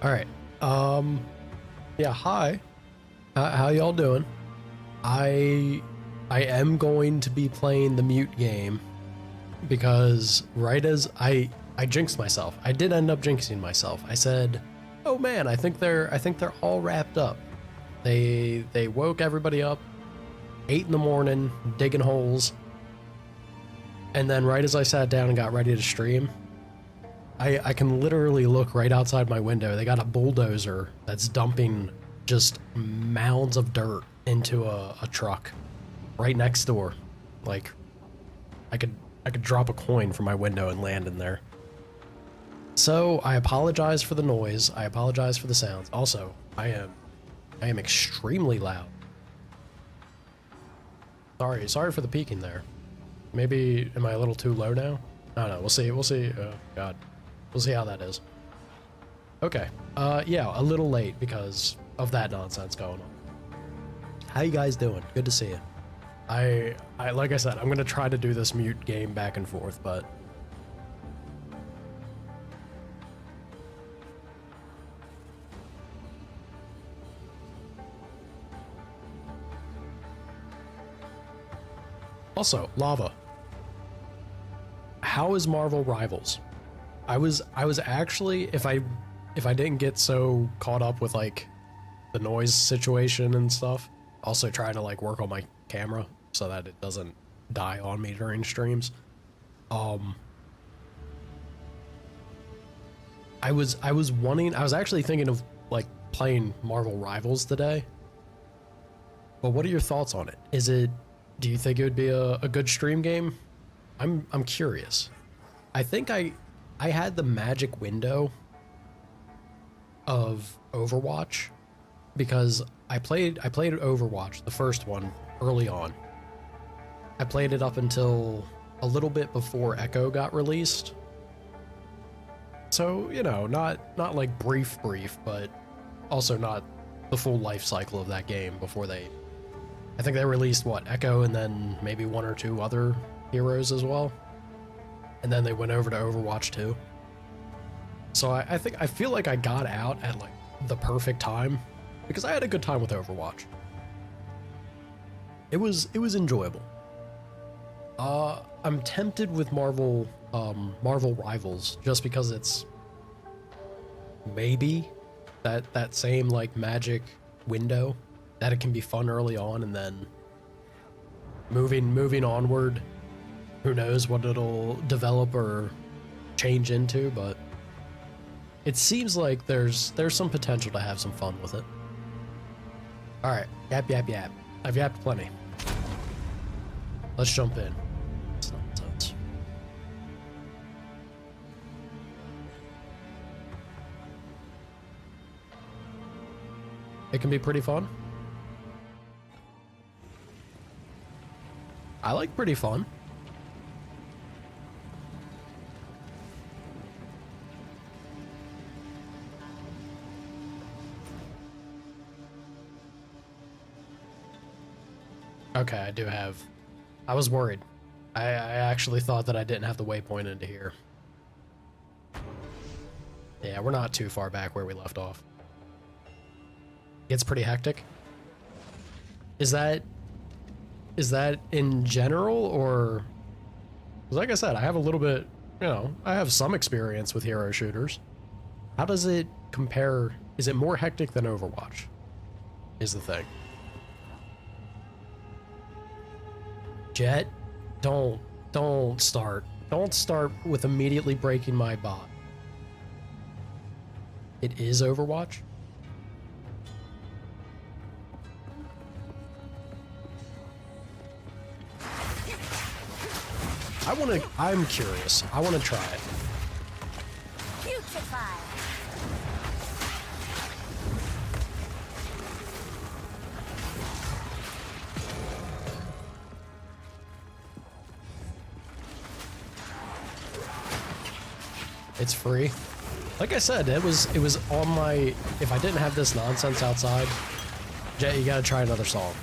All right. Yeah, hi. How y'all doing? I I am going to be playing the mute game because right as I jinxed myself. I did end up jinxing myself. I said, "Oh man, I think they're all wrapped up." They woke everybody up 8 in the morning digging holes. And then right as I sat down and got ready to stream, I can literally look right outside my window. They got a bulldozer that's dumping just mounds of dirt into a truck right next door. Like I could I could drop a coin from my window and land in there. So I apologize for the noise. I apologize for the sounds. Also, I am extremely loud. Sorry for the peaking there. Maybe am I a little too low now? I don't know. We'll see. We'll see. Oh God. We'll see how that is. Okay. Yeah, a little late because of that nonsense going on. How you guys doing? Good to see you. I like I said, I'm gonna try to do this mute game back and forth, but also lava. How is Marvel Rivals? I was actually if I didn't get so caught up with like the noise situation and stuff, also trying to like work on my camera so that it doesn't die on me during streams. I was actually thinking of like playing Marvel Rivals today. But what are your thoughts on it? Do you think it would be a good stream game? I'm curious. I think I had the magic window of Overwatch because I played Overwatch, the first one, early on. I played it up until a little bit before Echo got released. So, you know, not like brief, but also not the full life cycle of that game before I think they released what, Echo and then maybe one or two other heroes as well. And then they went over to Overwatch 2. So I feel like I got out at like the perfect time because I had a good time with Overwatch. It was enjoyable. I'm tempted with Marvel Rivals just because it's maybe that same like magic window that it can be fun early on and then moving onward, who knows what it'll develop or change into, but it seems like there's some potential to have some fun with it. All right, yap. I've yapped plenty. Let's jump in. It's nonsense. It can be pretty fun. I like pretty fun. Okay, I do have. I was worried. I actually thought that I didn't have the waypoint into here. Yeah, we're not too far back where we left off. It's pretty hectic. Is that in general, or 'cause like I said, I have a little bit, you know, I have some experience with hero shooters. How does it compare? Is it more hectic than Overwatch? Is the thing. Jet, don't start. Don't start with immediately breaking my bot. It is Overwatch? I'm curious. I wanna try it. Putrefy. It's free. Like I said, it was on my, if I didn't have this nonsense outside, Jet, you gotta try another song.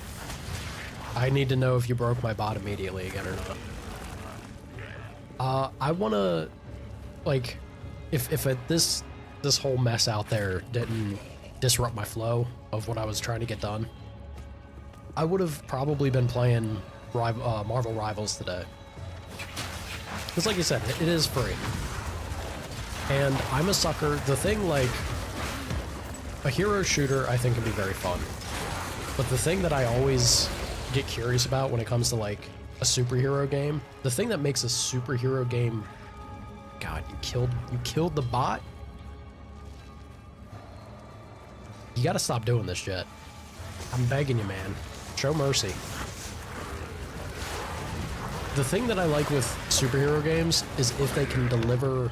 I need to know if you broke my bot immediately again or not. I wanna, like, if at this this whole mess out there didn't disrupt my flow of what I was trying to get done, I would have probably been playing Marvel Rivals today. Because like you said, it is free. And I'm a sucker. The thing, like, a hero shooter I think can be very fun. But the thing that I always get curious about when it comes to, like, a superhero game, the thing that makes a superhero game... God, you killed the bot? You gotta stop doing this shit. I'm begging you, man. Show mercy. The thing that I like with superhero games is if they can deliver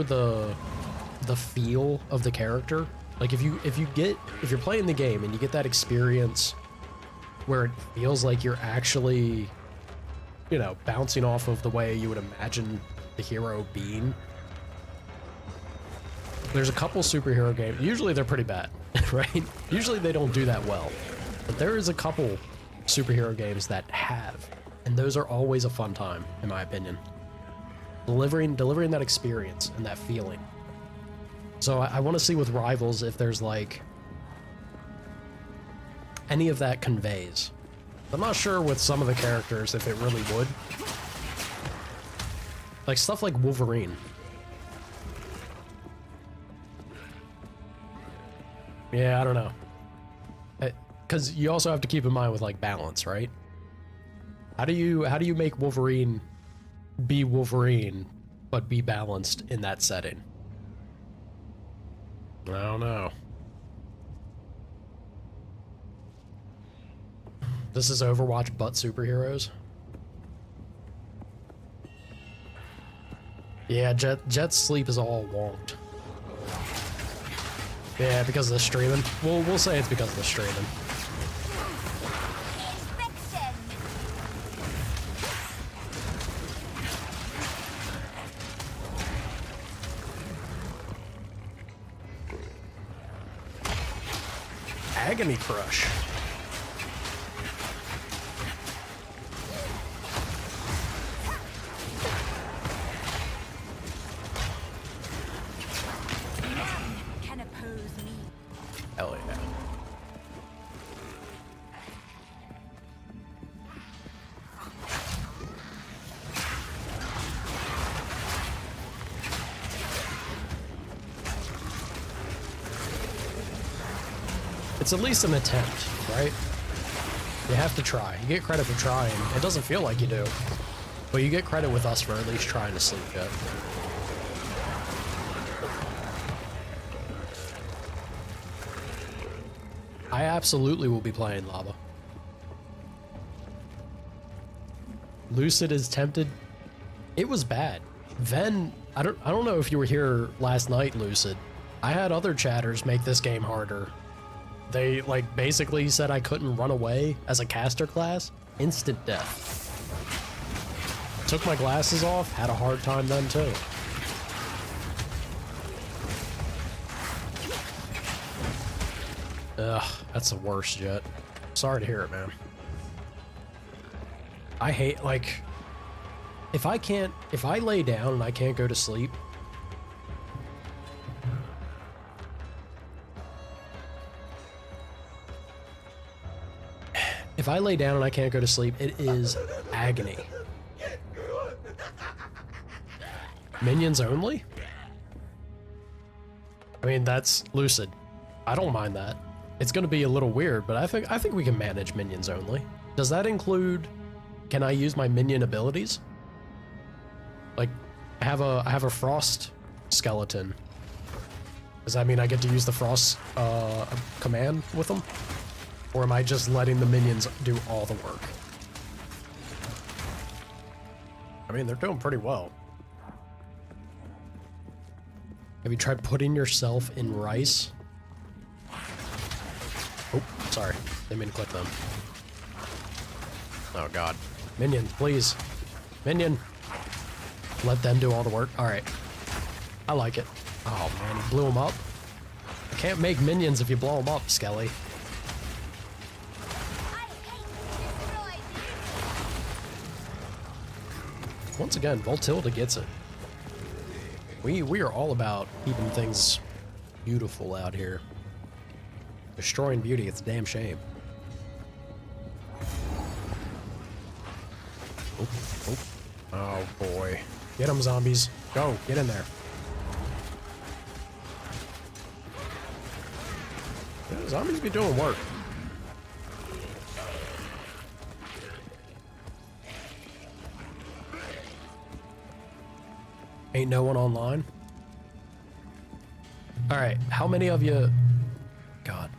the feel of the character. Like if you're playing the game and you get that experience where it feels like you're actually, you know, bouncing off of the way you would imagine the hero being. There's a couple superhero games, usually they're pretty bad, right? Usually they don't do that well. But there is a couple superhero games that have, and those are always a fun time, in my opinion. Delivering that experience and that feeling. So I want to see with Rivals if there's like any of that conveys. I'm not sure with some of the characters if it really would. Like stuff like Wolverine. Yeah, I don't know. Because you also have to keep in mind with like balance, right? How do you make Wolverine be Wolverine but be balanced in that setting? I don't know. This is Overwatch but superheroes. Yeah, Jet's sleep is all wonked. Yeah, because of the streaming. We'll say it's because of the streaming. Agony Crush. Can oppose me. Hell yeah. It's at least an attempt, right? You have to try. You get credit for trying. It doesn't feel like you do, but you get credit with us for at least trying to sleep Jet. I absolutely will be playing Lava. Lucid is tempted. It was bad. Ven, I don't know if you were here last night, Lucid. I had other chatters make this game harder. They, like, basically said I couldn't run away as a caster class. Instant death. Took my glasses off, had a hard time then, too. Ugh, that's the worst, Jet. Sorry to hear it, man. I hate, like... If I lay down and I can't go to sleep... If I lay down and I can't go to sleep, it is agony. Minions only? I mean, that's Lucid. I don't mind that. It's gonna be a little weird, but I think we can manage minions only. Does that include, can I use my minion abilities? Like, I have a frost skeleton. Does that mean I get to use the frost command with them? Or am I just letting the minions do all the work? I mean, they're doing pretty well. Have you tried putting yourself in rice? Oh, sorry. Didn't mean to click them. Oh, God. Minion, please. Minion. Let them do all the work. All right. I like it. Oh, man, you blew them up. I can't make minions if you blow them up, Skelly. Once again, Voltilda gets it. We are all about keeping things beautiful out here. Destroying beauty, it's a damn shame. Oh, oh. Oh boy. Get them, zombies. Go, get in there. Yeah, zombies be doing work. Ain't no one online? Alright, how many of you... God.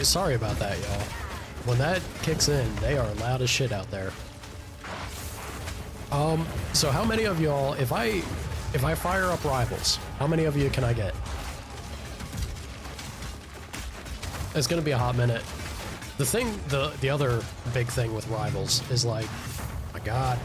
Sorry about that, y'all. When that kicks in, they are loud as shit out there. So how many of y'all, if I fire up rivals, how many of you can I get? It's gonna be a hot minute. The other big thing with rivals is like, my God.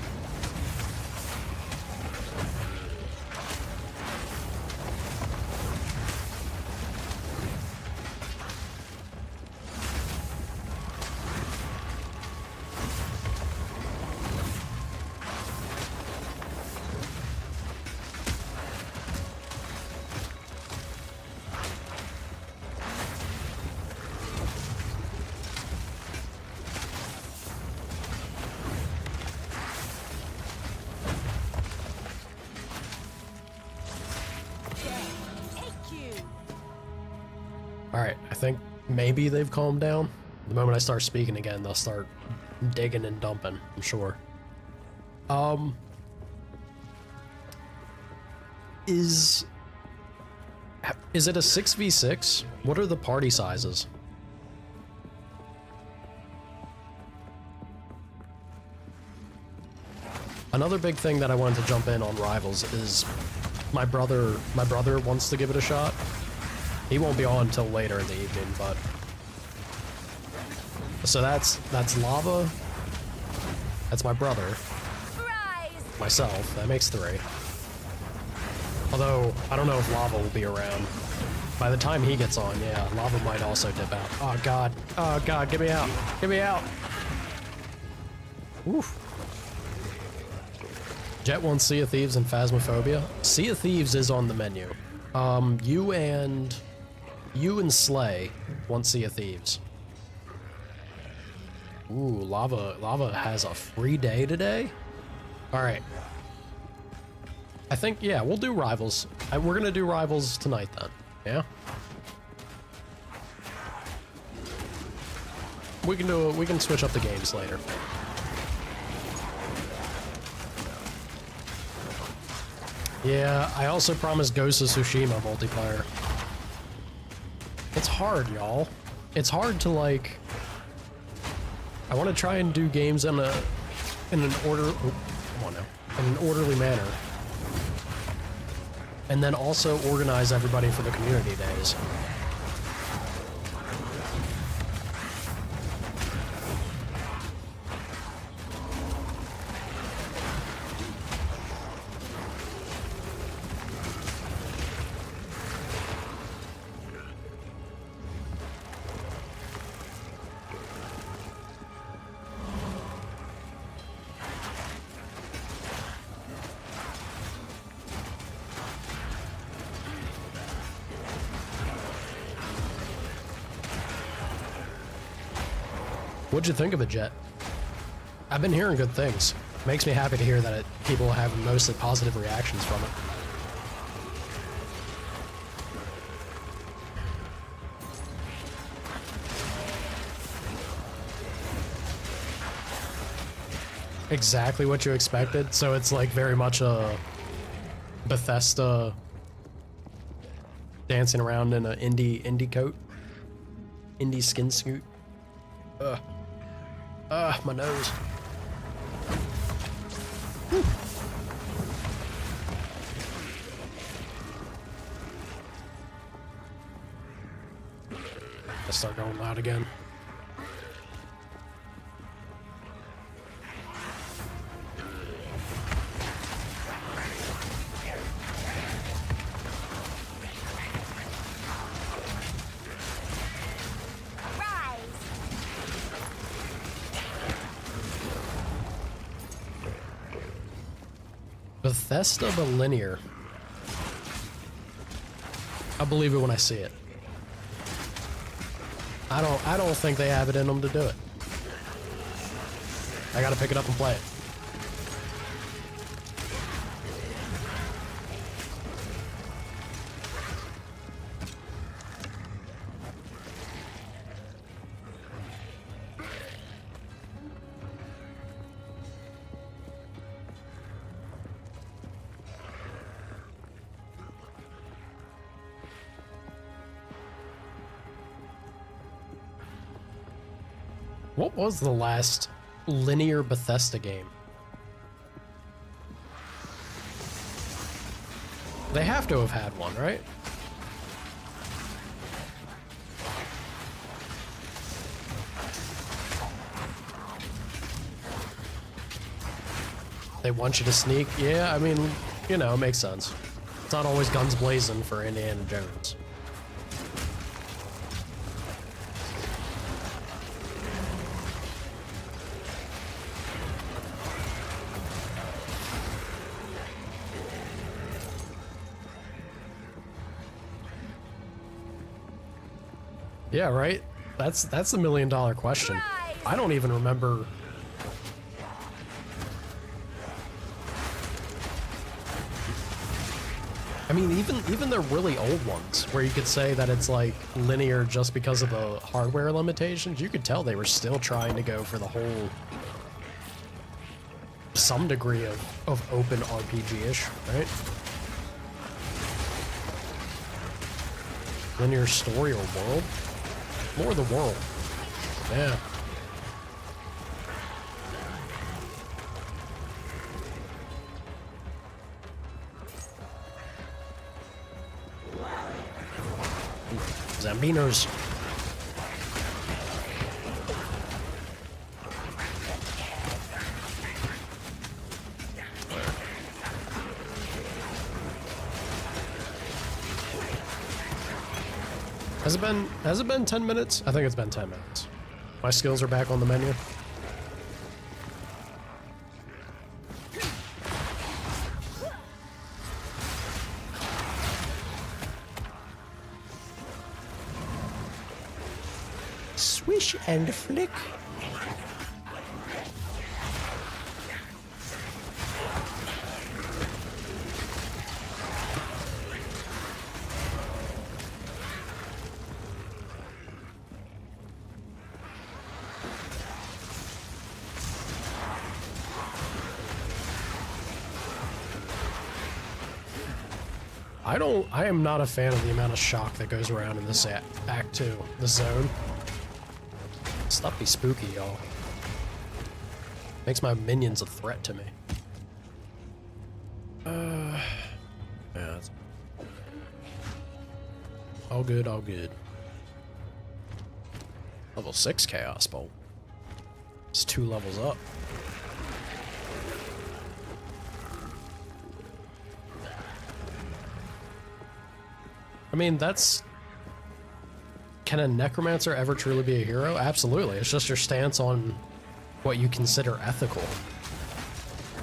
Alright, I think maybe they've calmed down. The moment I start speaking again, they'll start digging and dumping, I'm sure. Is it a 6v6? What are the party sizes? Another big thing that I wanted to jump in on Rivals is my brother wants to give it a shot. He won't be on until later in the evening, but so that's Lava. That's my brother. Rise. Myself. That makes 3. Although I don't know if Lava will be around. By the time he gets on, yeah, Lava might also dip out. Oh God. Oh God, get me out. Get me out. Oof. Jet wants Sea of Thieves and Phasmophobia. Sea of Thieves is on the menu. You and Slay want Sea of Thieves. Ooh, Lava has a free day today? Alright. I think, yeah, we'll do Rivals. We're gonna do Rivals tonight then. Yeah? We can switch up the games later. Yeah, I also promised Ghost of Tsushima multiplayer. It's hard, y'all. It's hard to, like... I want to try and do games in an orderly manner. And then also organize everybody for the community days. What'd you think of it, Jet? I've been hearing good things. Makes me happy to hear that people have mostly positive reactions from it. Exactly what you expected. So it's like very much a Bethesda dancing around in an indie coat, indie skin suit. My nose. Whew. I start going loud again. Bethesda the linear. I believe it when I see it. I don't think they have it in them to do it. I gotta pick it up and play it. What was the last linear Bethesda game? They have to have had one, right? They want you to sneak? Yeah, I mean, you know, it makes sense. It's not always guns blazing for Indiana Jones. Yeah, right? That's the $1 million question. I don't even remember. I mean, even the really old ones, where you could say that it's like linear just because of the hardware limitations, you could tell they were still trying to go for the whole, some degree of open RPG-ish, right? Linear story or world? More the world. Yeah. Zambinos. Has it been 10 minutes? I think it's been 10 minutes. My skills are back on the menu. Swish and flick. I am not a fan of the amount of shock that goes around in this act 2, the zone. Stuff be spooky, y'all. Makes my minions a threat to me. Yeah, that's all good, all good. Level 6 Chaos Bolt. It's 2 levels up. I mean, that's... Can a necromancer ever truly be a hero? Absolutely. It's just your stance on what you consider ethical.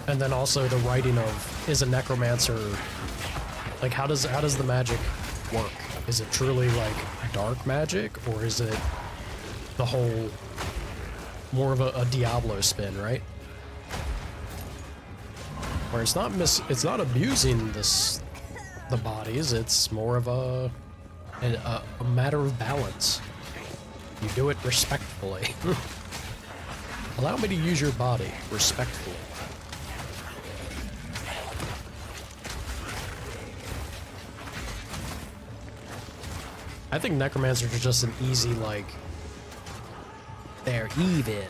And then also the writing of, is a necromancer... Like, how does the magic work? Is it truly, like, dark magic? Or is it the whole... more of a Diablo spin, right? Where it's not abusing the bodies, it's more of a matter of balance. You do it respectfully. Allow me to use your body respectfully. I think necromancers are just an easy, like, they're evil.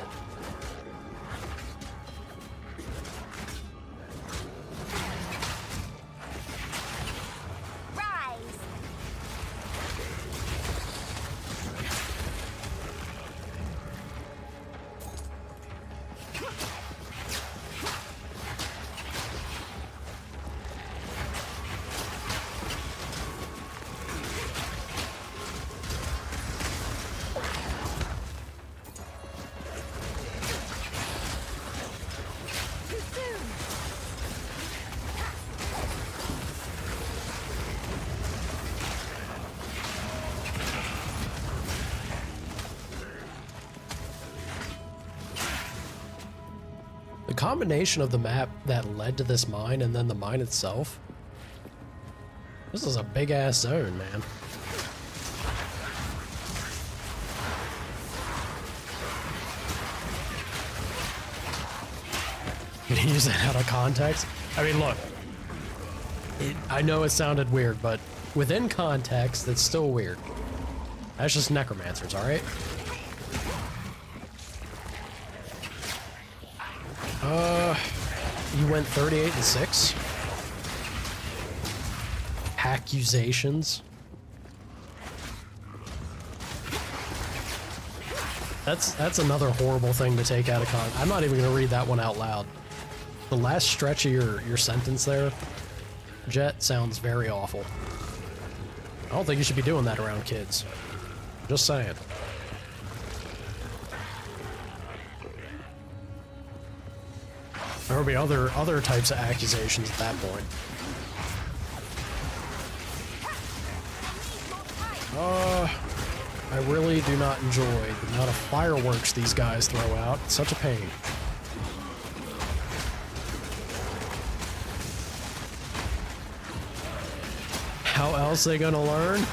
combination of the map that led to this mine and then the mine itself. This is a big ass zone, man. You use that out of context? I mean, look. I know it sounded weird, but within context, it's still weird. That's just necromancers, alright? You went 38-6? Accusations? That's another horrible thing to take out of context. I'm not even gonna read that one out loud. The last stretch of your sentence there, Jet, sounds very awful. I don't think you should be doing that around kids. Just saying. There will be other types of accusations at that point. I really do not enjoy the amount of fireworks these guys throw out. It's such a pain. How else they gonna learn?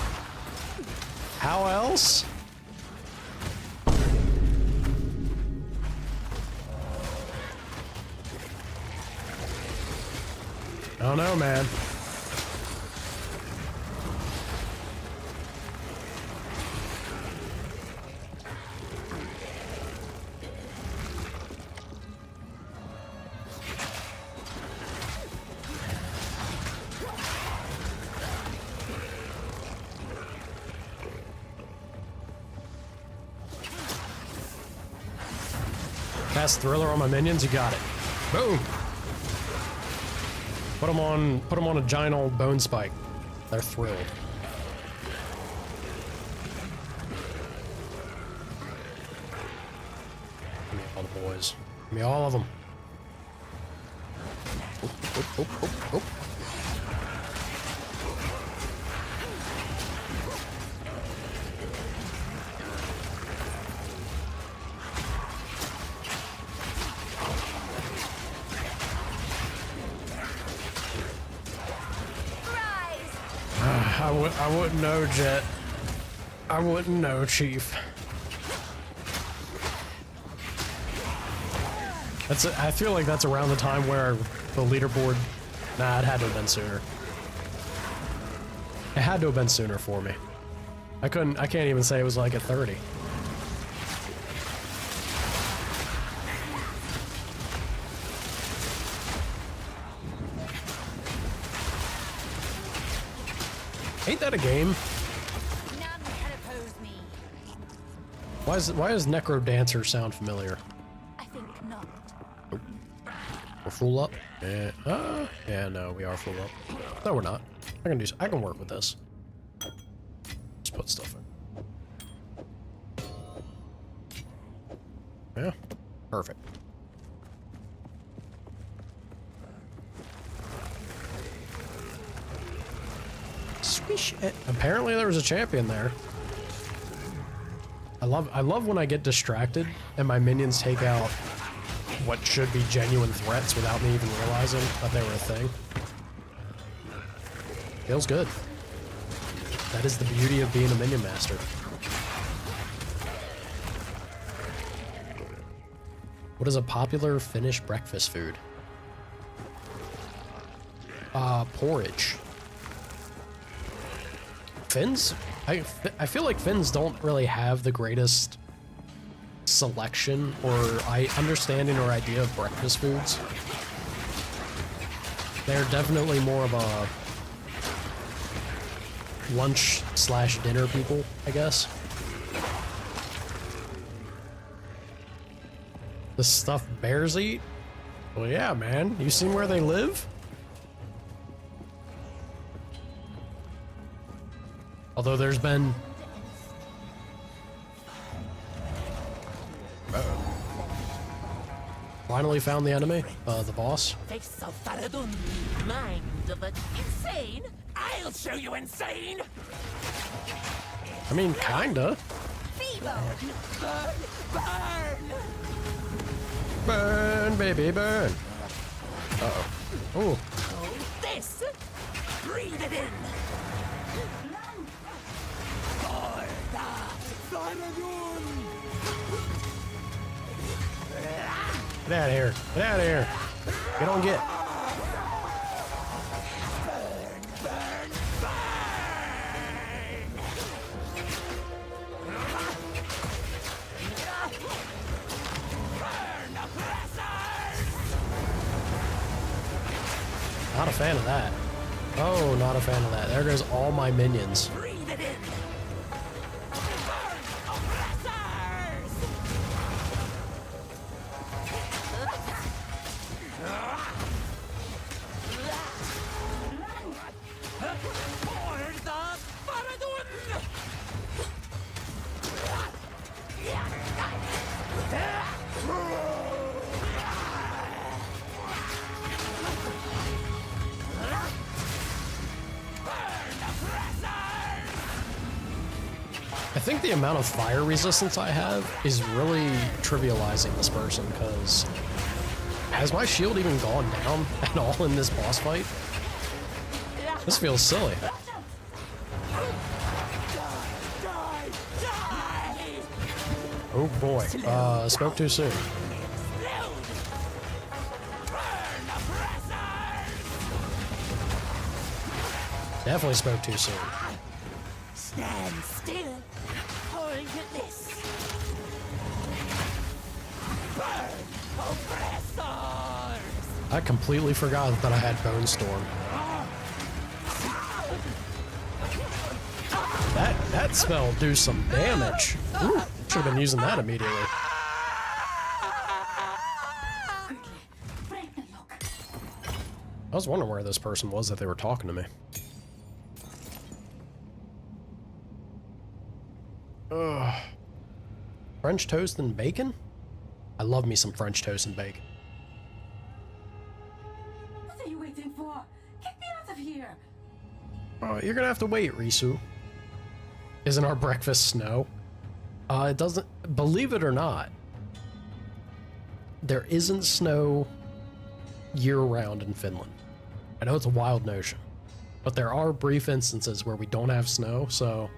How else? I don't know, man. Cast Thriller on my minions, you got it. Boom! Put them on a giant old bone spike. They're thrilled. Give me all the boys. Give me all of them. Oh. I wouldn't know, Jet. I wouldn't know, Chief. I feel like that's around the time where the leaderboard... Nah, it had to have been sooner. It had to have been sooner for me. I can't even say it was like at 30. Ain't that a game? None can oppose me. Why does Necro Dancer sound familiar? I think not. Nope. We're full up? Yeah, no, we are full up. No, we're not. I can work with this. Just put stuff in. Yeah, perfect. Swish it. Apparently there was a champion there. I love when I get distracted and my minions take out what should be genuine threats without me even realizing that they were a thing. Feels good. That is the beauty of being a minion master. What is a popular Finnish breakfast food? Porridge. Finns? I feel like Finns don't really have the greatest selection or understanding or idea of breakfast foods. They're definitely more of a lunch/dinner people, I guess. The stuff bears eat? Well, yeah, man. You seen where they live? Although there's been... Finally found the enemy, the boss. Face of Faradun, mind of the insane. I'll show you insane. I mean, kinda. Feeble. Burn, burn. Burn, baby, burn. Uh-oh. Oh. This. Breathe it in. Get out of here. Get out of here. Get on, get. Not a fan of that. Oh, not a fan of that. There goes all my minions. Breathe it in. Burn, oppressors. For the Paradun. I think the amount of fire resistance I have is really trivializing this person, because has my shield even gone down at all in this boss fight? This feels silly. Oh boy, spoke too soon. Definitely spoke too soon. Stand still. Hold this. Burn, oppressors. I completely forgot that I had Bone Storm. That spell do some damage. Ooh, should have been using that immediately. I was wondering where this person was that they were talking to me. Ugh. French toast and bacon? I love me some French toast and bacon. What are you waiting for? Get me out of here! Oh, you're gonna have to wait, Risu. Isn't our breakfast snow? It doesn't... Believe it or not, there isn't snow year-round in Finland. I know it's a wild notion, but there are brief instances where we don't have snow, so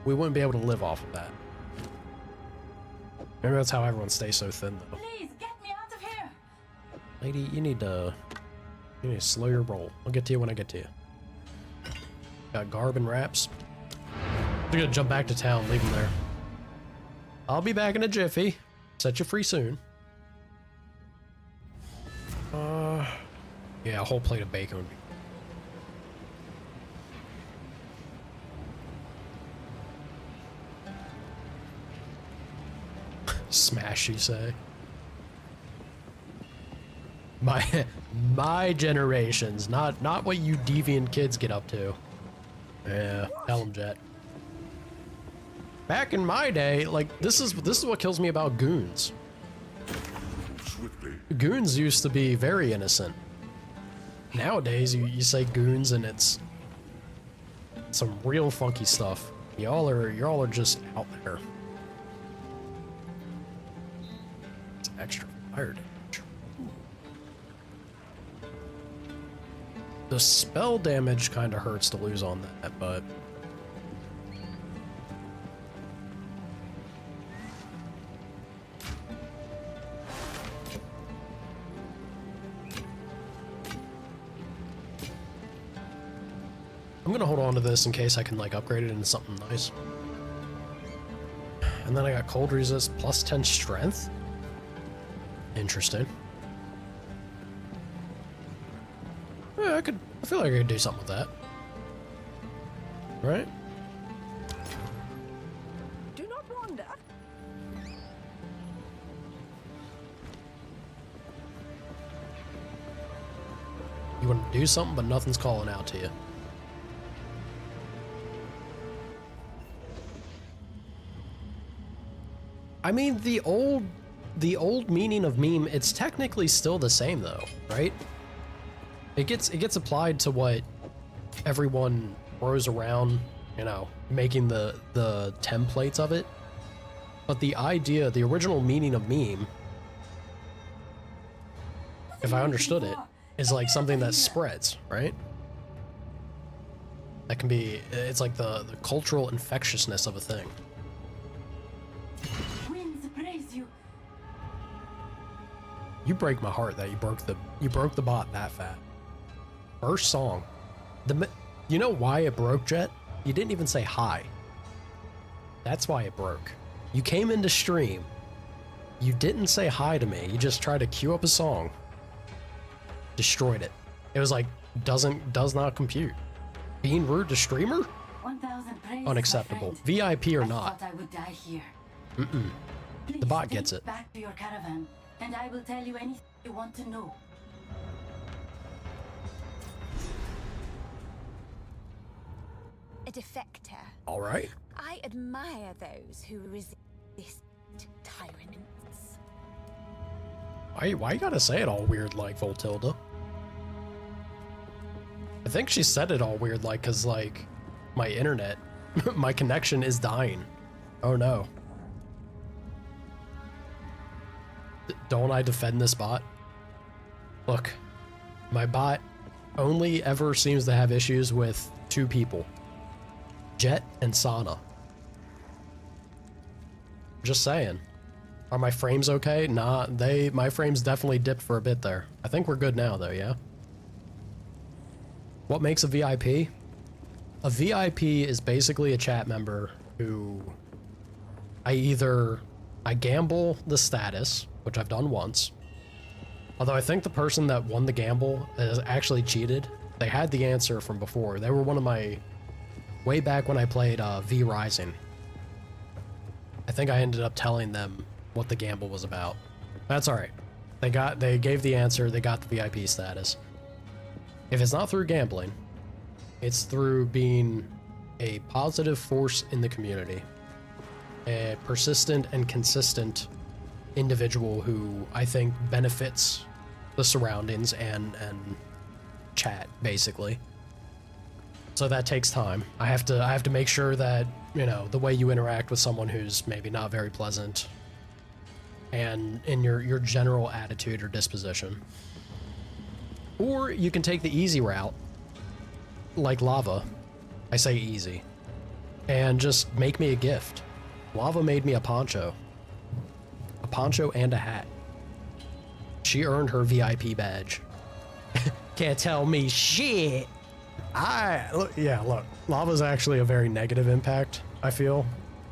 we wouldn't be able to live off of that. Maybe that's how everyone stays so thin, though. Please, get me out of here! Lady, you need to slow your roll. I'll get to you when I get to you. Got garb and wraps. I'm gonna jump back to town, leave them there. I'll be back in a jiffy. Set you free soon. Yeah, a whole plate of bacon would be... Smash, you say? My generations, not what you deviant kids get up to. Yeah, tell 'em, Jet. Back in my day, like, this is what kills me about goons. Goons used to be very innocent. Nowadays, you say goons and it's some real funky stuff. Y'all are just out there. It's extra fire damage. The spell damage kind of hurts to lose on that, but I'm gonna hold on to this in case I can like upgrade it into something nice. And then I got cold resist plus 10 strength. Interesting. Yeah, I feel like I could do something with that. Right? Do not wander. You want to do something, but nothing's calling out to you. I mean, the old meaning of meme, it's technically still the same though, right? It gets applied to what everyone throws around, you know, making the templates of it. But the idea, the original meaning of meme if I understood it, is like something that spreads, right? That can be, it's like the cultural infectiousness of a thing. Winds praise you. You break my heart that you broke the bot that fat. First song. You know why it broke, Jet? You didn't even say hi. That's why it broke. You came into stream. You didn't say hi to me. You just tried to queue up a song. Destroyed it. It was like, does not compute. Being rude to streamer? 1,000 praises, Unacceptable. my friend. VIP or I not. thought I would die here. The Please bot take gets it. Back to your caravan, and I will tell you anything you want to know. A defector. All right. I admire those who resist tyrants. Why you gotta say it all weird like Voltilda? I think she said it all weird like cause like my internet, my connection is dying. Oh no. Don't I defend this bot? Look, my bot only ever seems to have issues with two people. Jet and Sana. Just saying. Are my frames okay? Nah, my frames definitely dipped for a bit there. I think we're good now though, yeah? What makes a VIP? A VIP is basically a chat member who I gamble the status, which I've done once. Although I think the person that won the gamble has actually cheated. They had the answer from before. They were one of my, way back when I played V Rising. I think I ended up telling them what the gamble was about. That's alright. They gave the answer, they got the VIP status. If it's not through gambling, it's through being a positive force in the community. A persistent and consistent individual who I think benefits the surroundings and chat, basically. So that takes time. I have to make sure that, you know, the way you interact with someone who's maybe not very pleasant and in your general attitude or disposition. Or you can take the easy route, like Lava. I say easy. And just make me a gift. Lava made me a poncho. A poncho and a hat. She earned her VIP badge. Can't tell me shit. Look, Lava's actually a very negative impact, I feel.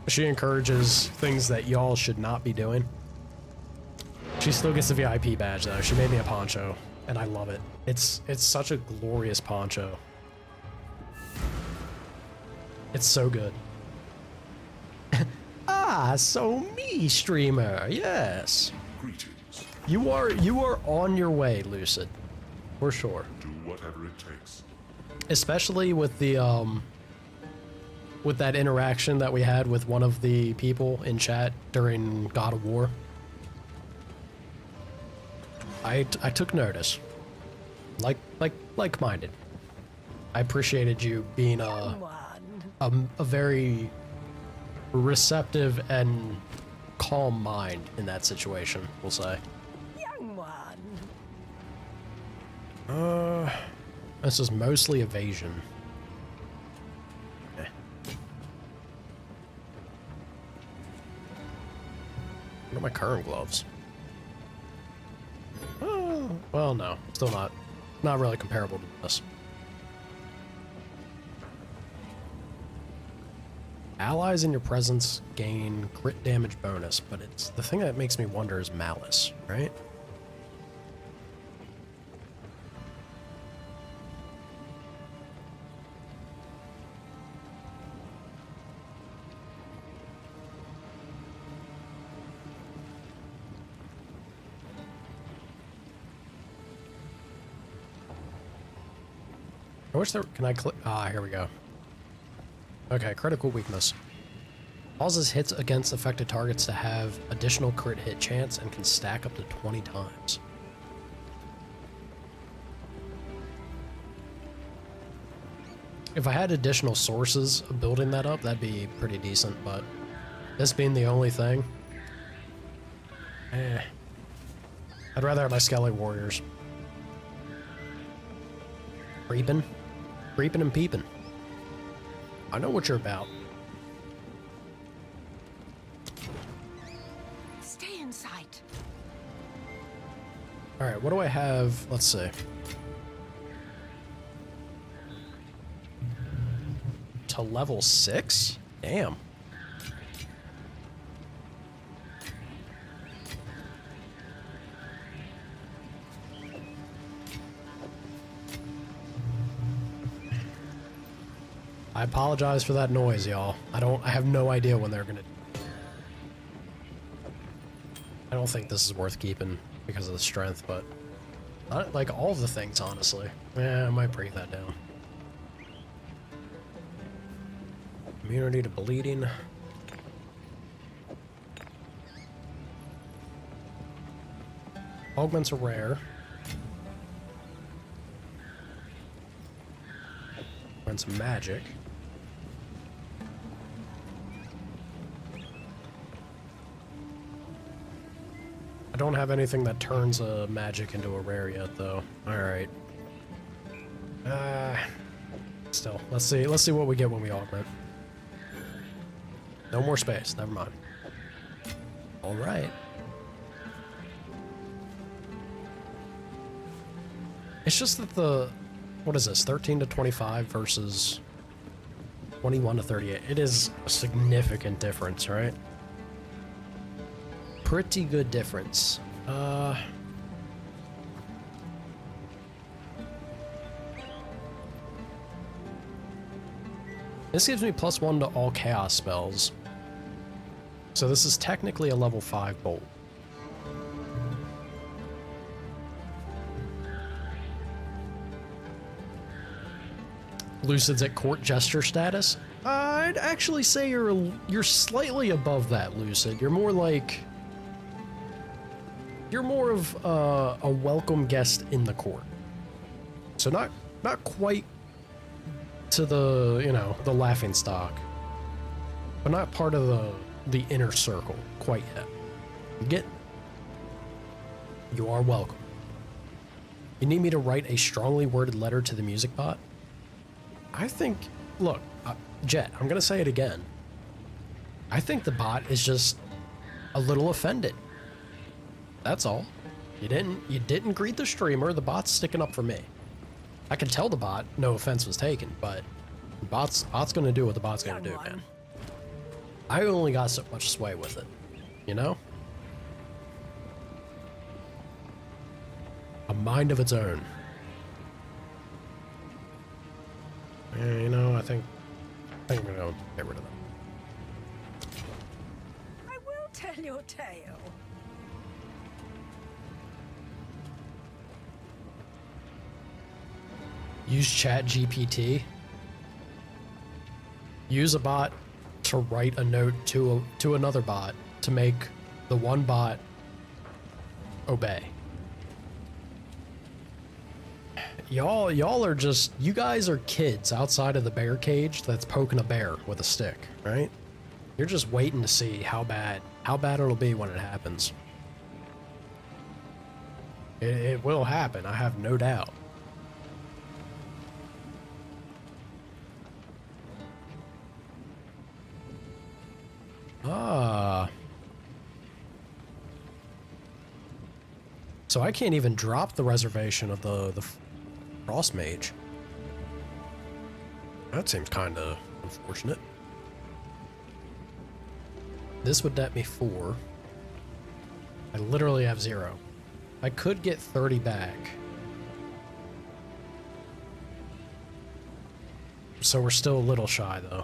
She encourages things that y'all should not be doing. She still gets the VIP badge though. She made me a poncho, and I love it. It's such a glorious poncho. It's so good. Ah, so me, streamer. Yes. Greetings. You are on your way, Lucid. For sure. Do whatever it takes. Especially with the with that interaction that we had with one of the people in chat during God of War. I took notice. Like-minded. I appreciated you being a very receptive and calm mind in that situation, we'll say. Young one. This is mostly evasion. Eh. What are my current gloves? Oh, well, no. Still not really comparable to this. Allies in your presence gain crit damage bonus, but it's the thing that makes me wonder is malice, right? I wish there, can I click? Ah, here we go. Okay, critical weakness. Causes hits against affected targets to have additional crit hit chance and can stack up to 20 times. If I had additional sources of building that up, that'd be pretty decent, but this being the only thing, I'd rather have my Skelly Warriors. Creeping. Creeping and peeping. I know what you're about. Stay in sight. Alright, what do I have? Let's see. To level 6? Damn. I apologize for that noise, y'all. I have no idea when they're gonna... I don't think this is worth keeping because of the strength, but... like all of the things, honestly. Yeah, I might break that down. Immunity to bleeding. Augments are rare. And some magic. I don't have anything that turns a magic into a rare yet, though. Alright. Still, let's see what we get when we augment. No more space, never mind. Alright. It's just that the... What is this? 13 to 25 versus 21 to 38. It is a significant difference, right? Pretty good difference. This gives me +1 to all chaos spells. So this is technically a level 5 bolt. Lucid's at court jester status. I'd actually say you're slightly above that, Lucid. You're more like... You're more of a welcome guest in the court. So not quite to the, you know, the laughing stock. But not part of the inner circle quite yet. You are welcome. You need me to write a strongly worded letter to the music bot? I think, look, Jet, I'm gonna say it again. I think the bot is just a little offended. That's all. You didn't greet the streamer. The bot's sticking up for me. I can tell the bot no offense was taken, but the bot's gonna do what the bot's gonna do, man. I only got so much sway with it, you know? A mind of its own. Yeah, you know, I think I'm gonna get rid of that. I will tell your tale. Use ChatGPT. Use a bot to write a note to another bot to make the one bot obey. Y'all are just, you guys are kids outside of the bear cage that's poking a bear with a stick, right? You're just waiting to see how bad it'll be when it happens. It will happen, I have no doubt. So I can't even drop the reservation of the Frost Mage. That seems kind of unfortunate. This would net me 4. I literally have 0. I could get 30 back. So we're still a little shy, though.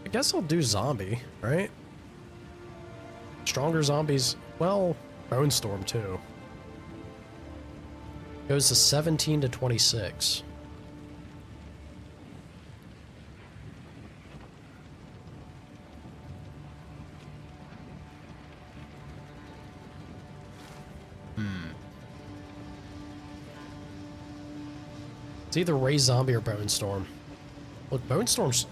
I guess I'll do zombie, right? Stronger zombies, well, Bone Storm too. Goes to 17 to 26. It's either Ray Zombie or Bone Storm. Look, Bone Storm's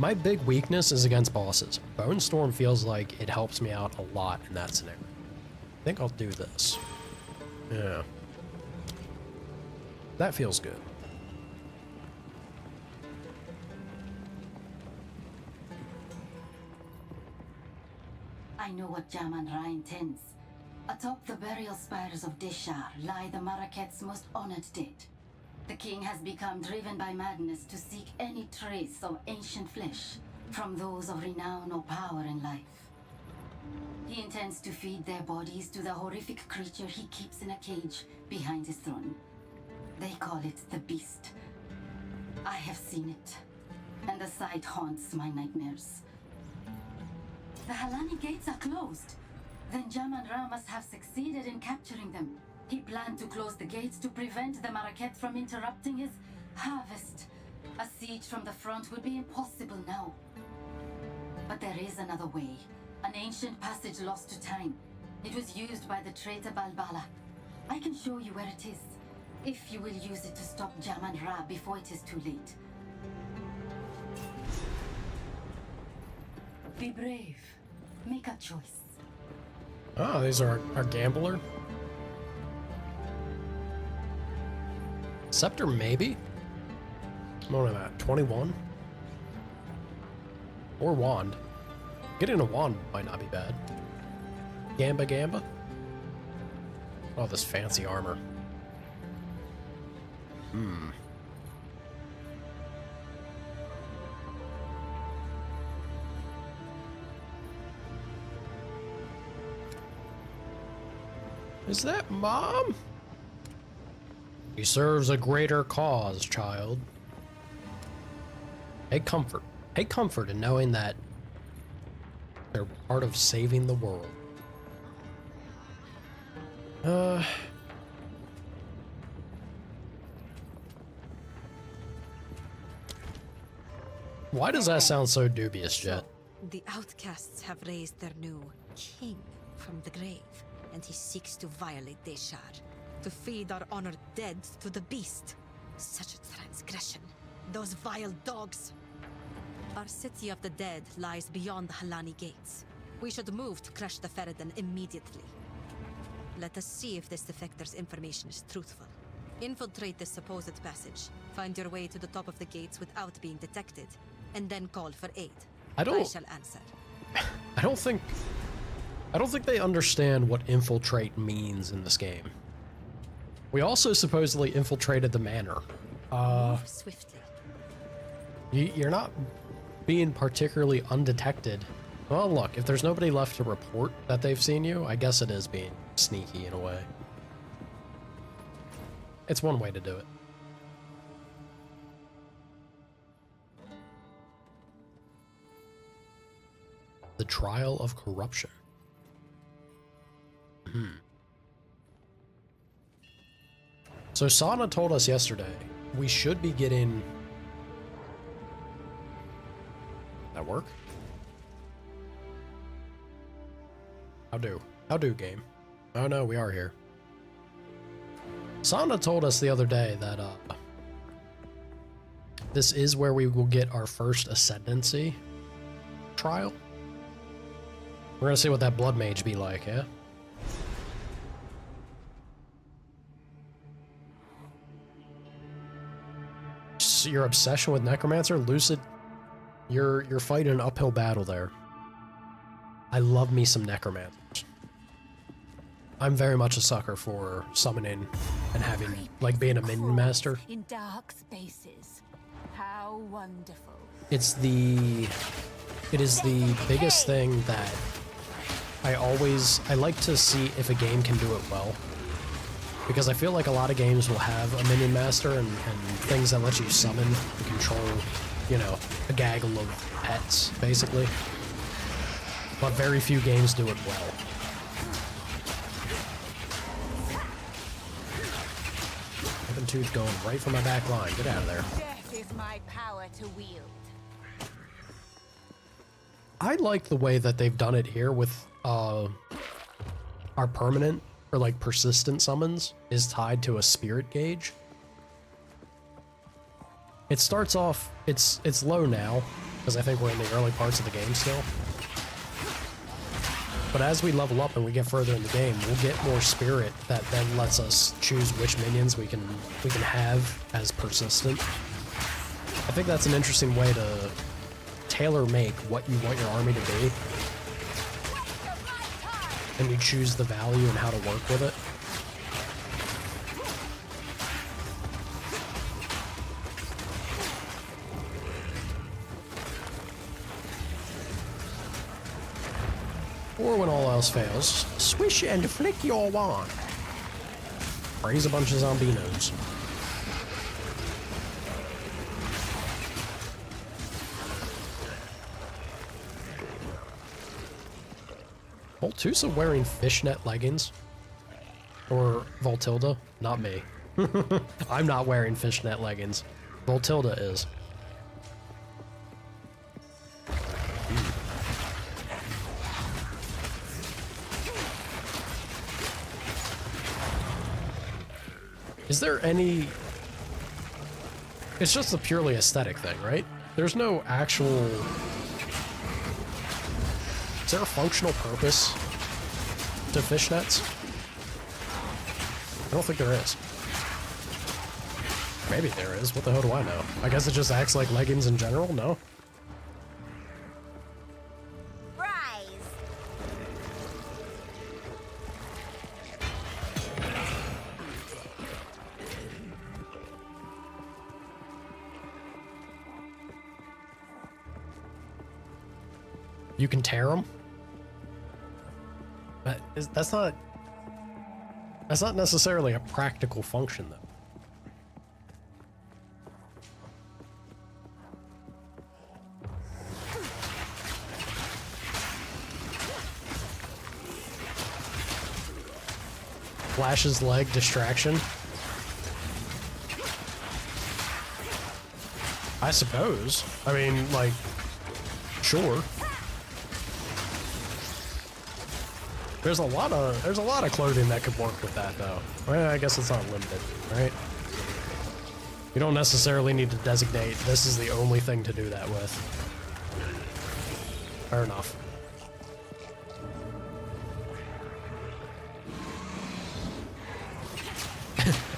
my big weakness is against bosses. Bone Storm feels like it helps me out a lot in that scenario. I think I'll do this. Yeah. That feels good. I know what Jaman-Ra intends. Atop the burial spires of Deshar lie the Maraket's most honored dead. The king has become driven by madness to seek any trace of ancient flesh from those of renown or power in life. He intends to feed their bodies to the horrific creature he keeps in a cage behind his throne. They call it the Beast. I have seen it, and the sight haunts my nightmares. The Halani gates are closed. Then Jaman-Ra must have succeeded in capturing them. He planned to close the gates to prevent the Maraket from interrupting his harvest. A siege from the front would be impossible now. But there is another way. An ancient passage lost to time. It was used by the traitor Balbala. I can show you where it is, if you will use it to stop Jaman-Ra before it is too late. Be brave. Make a choice. Oh, these are our gambler. Scepter, maybe? What am I at? 21? Or wand. Getting a wand might not be bad. Gamba Gamba? Oh, this fancy armor. Is that Mom? He serves a greater cause, child. Take comfort. Take comfort in knowing that they're part of saving the world. Why does that sound so dubious, Jet? The outcasts have raised their new king from the grave, and he seeks to violate Deshar, to feed our honored dead to the beast. Such a transgression. Those vile dogs. Our city of the dead lies beyond the Halani gates. We should move to crush the Ferryden immediately. Let us see if this defector's information is truthful. Infiltrate this supposed passage. Find your way to the top of the gates without being detected, and then call for aid. I shall answer. I don't think they understand what infiltrate means in this game. We also supposedly infiltrated the manor. Move swiftly. You're not being particularly undetected. Well, look, if there's nobody left to report that they've seen you, I guess it is being sneaky in a way. It's one way to do it. The trial of corruption. So Sana told us yesterday we should be getting... That work? How do, game? Oh no, we are here. Sana told us the other day that this is where we will get our first ascendancy trial. We're gonna see what that blood mage be like, yeah? Your obsession with Necromancer? Lucid, you're fighting an uphill battle there. I love me some Necromancers. I'm very much a sucker for summoning and having, like, being a minion master. In dark spaces. How wonderful. It is the biggest thing that I like to see if a game can do it well. Because I feel like a lot of games will have a minion master and things that let you summon and control, you know, a gaggle of pets, basically. But very few games do it well. Heaven Tooth going right for my back line. Get out of there. Death is my power to wield. I like the way that they've done it here with our permanent or like persistent summons is tied to a spirit gauge. It starts off, it's low now, because I think we're in the early parts of the game still. But as we level up and we get further in the game, we'll get more spirit that then lets us choose which minions we can have as persistent. I think that's an interesting way to tailor-make what you want your army to be. And you choose the value and how to work with it. Or when all else fails, swish and flick your wand. Raise a bunch of zombinos. Voltusa wearing fishnet leggings? Or Voltilda? Not me. I'm not wearing fishnet leggings. Voltilda is. Is there any... It's just a purely aesthetic thing, right? There's no actual... Is there a functional purpose to fishnets? I don't think there is. Maybe there is. What the hell do I know? I guess it just acts like leggings in general? No? You can tear them? But that's not necessarily a practical function, though. Flash's leg distraction? I suppose. I mean, like, sure. There's a lot of clothing that could work with that, though. Well, I guess it's not limited, right? You don't necessarily need to designate this is the only thing to do that with. Fair enough.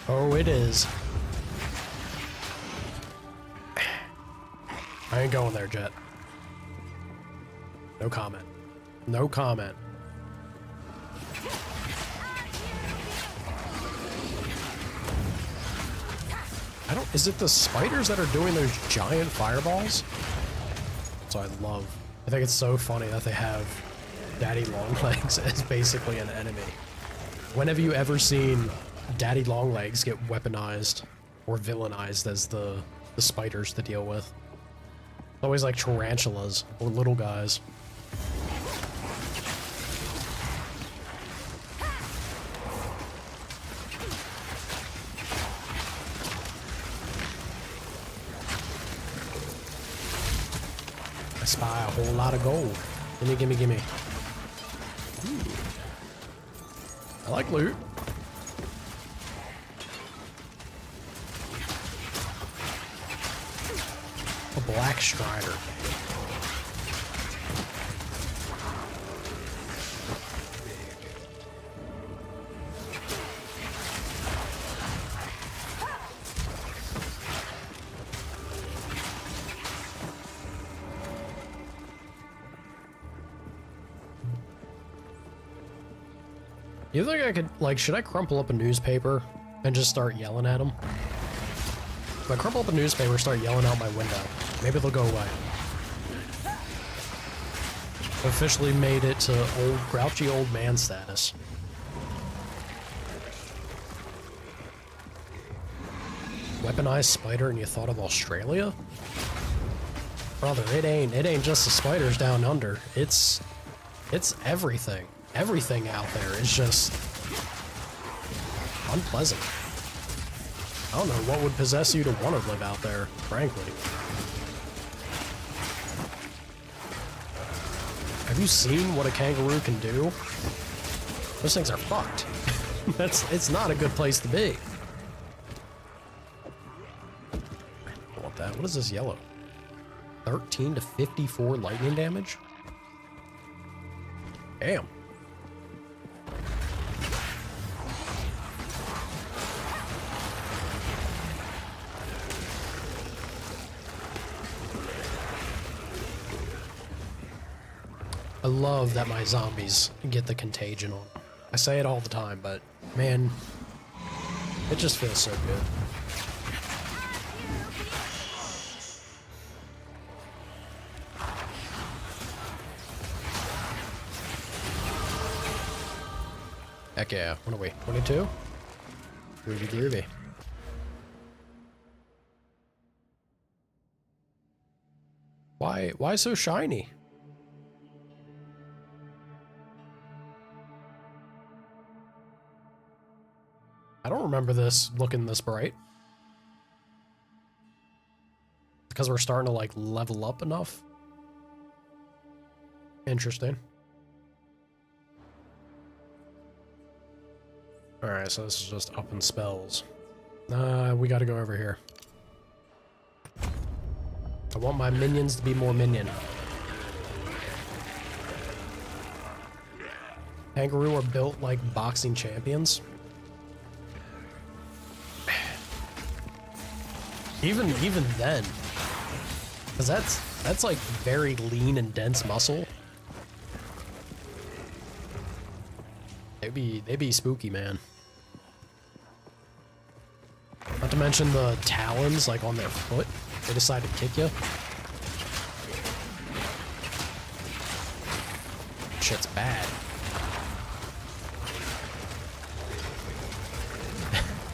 Oh, it is. I ain't going there, Jet. No comment. No comment. Is it the spiders that are doing those giant fireballs? So I think it's so funny that they have Daddy Longlegs as basically an enemy. When have you ever seen Daddy Longlegs get weaponized or villainized as the spiders to deal with? It's always like tarantulas or little guys. I spy a whole lot of gold. Gimme, gimme, gimme. Ooh. I like loot. A black strider. You think I could, like, should I crumple up a newspaper and just start yelling at them? If I crumple up a newspaper, start yelling out my window, maybe they'll go away. Officially made it to old, grouchy old man status. Weaponized spider and you thought of Australia? Brother, it ain't just the spiders down under. It's everything. Everything out there is just unpleasant. I don't know what would possess you to want to live out there, frankly. Have you seen what a kangaroo can do? Those things are fucked. It's not a good place to be. I want that. What is this yellow? 13 to 54 lightning damage? Damn. I love that my zombies get the contagion on them. I say it all the time, but man, it just feels so good. Heck yeah. What are we? 22? Groovy groovy. Why so shiny? I don't remember this looking this bright. Because we're starting to like level up enough. Interesting. Alright, so this is just up in spells. We gotta go over here. I want my minions to be more minion. Kangaroo are built like boxing champions. Even then, because that's like very lean and dense muscle. They be spooky, man. Not to mention the talons like on their foot. They decide to kick you. Shit's bad.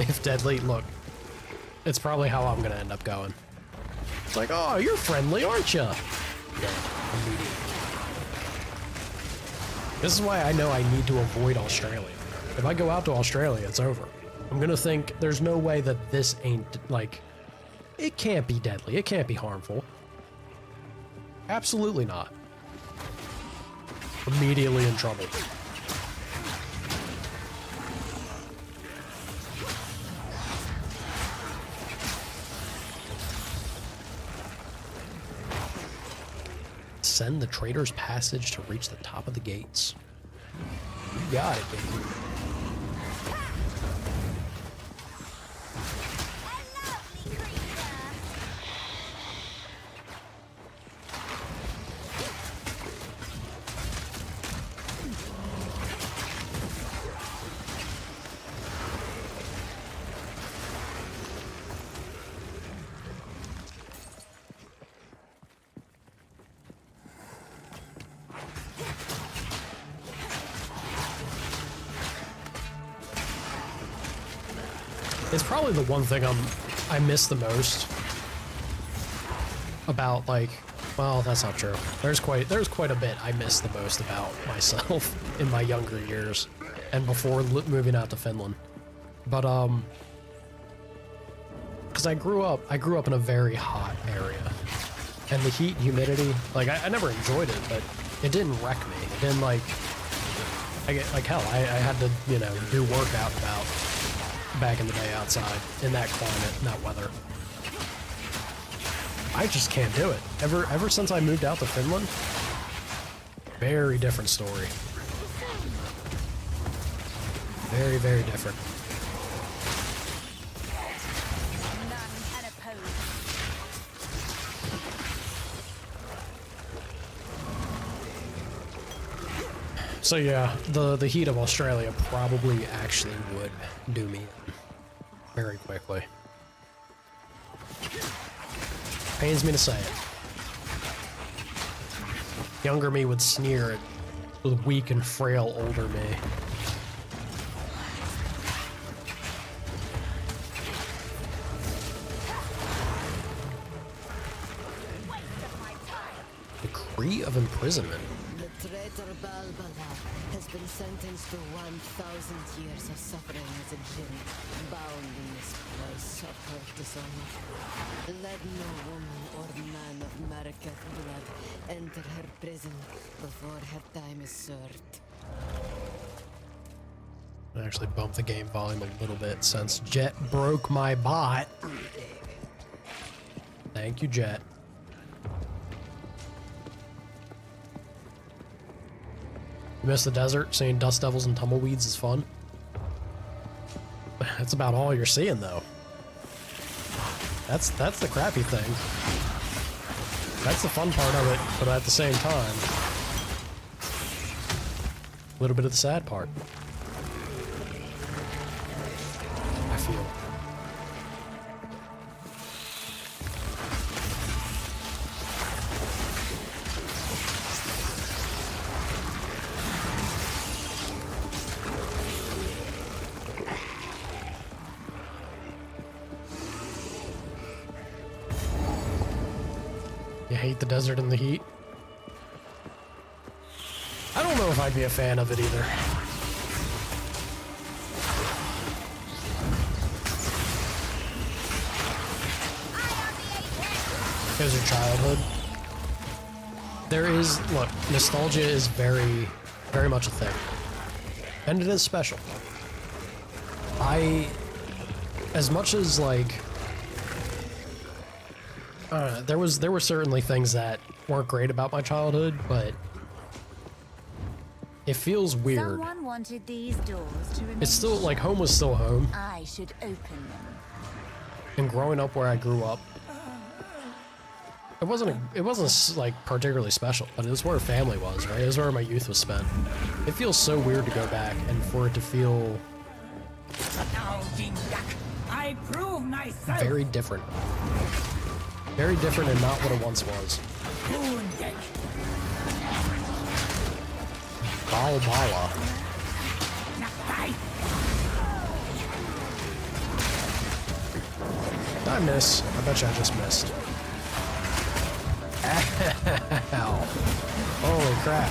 If deadly, look. It's probably how I'm gonna end up going. It's like, oh, you're friendly, aren't you? Yeah, immediately. This is why I know I need to avoid Australia. If I go out to Australia, it's over. I'm gonna think there's no way that this ain't, like, it can't be deadly. It can't be harmful. Absolutely not. Immediately in trouble. Send the trader's passage to reach the top of the gates. You got it, baby. It's probably the one thing I miss the most about, like, well, that's not true. There's quite a bit I miss the most about myself in my younger years and before moving out to Finland. But because I grew up in a very hot area, and the heat and humidity, like I never enjoyed it, but it didn't wreck me. It didn't like hell. I had to, you know, do workout about back in the day outside in that climate, in that weather. I just can't do it. Ever since I moved out to Finland, very different story. Very, very different. None unopposed. So yeah, the heat of Australia probably actually would do me in very quickly. Pains me to say it. Younger me would sneer at the weak and frail older me. Decree of imprisonment. The traitor Balbala has been sentenced to 1,000 years of suffering as a djinn, bound in this place of her dishonor. Let no woman or man of Mareket blood enter her prison before her time is served. I actually bumped the game volume a little bit since Jet broke my bot. Thank you, Jet. You miss the desert, seeing dust devils and tumbleweeds is fun. That's about all you're seeing, though. That's the crappy thing. That's the fun part of it, but at the same time, a little bit of the sad part. I feel. You hate the desert and the heat? I don't know if I'd be a fan of it either. Here's your childhood. There is, look, nostalgia is very, very much a thing. And it is special. As much as like, there were certainly things that weren't great about my childhood, but it feels weird. Someone wanted these doors to remain It's still like home was still home, I should open them. and growing up where I grew up, it wasn't like particularly special, but it was where family was, right? It was where my youth was spent. It feels so weird to go back and for it to feel Now, Jindak, I prove myself. very different. Very different and not what it once was. Wounded. Bala. Did I miss? I bet you I just missed. Ow. Holy crap.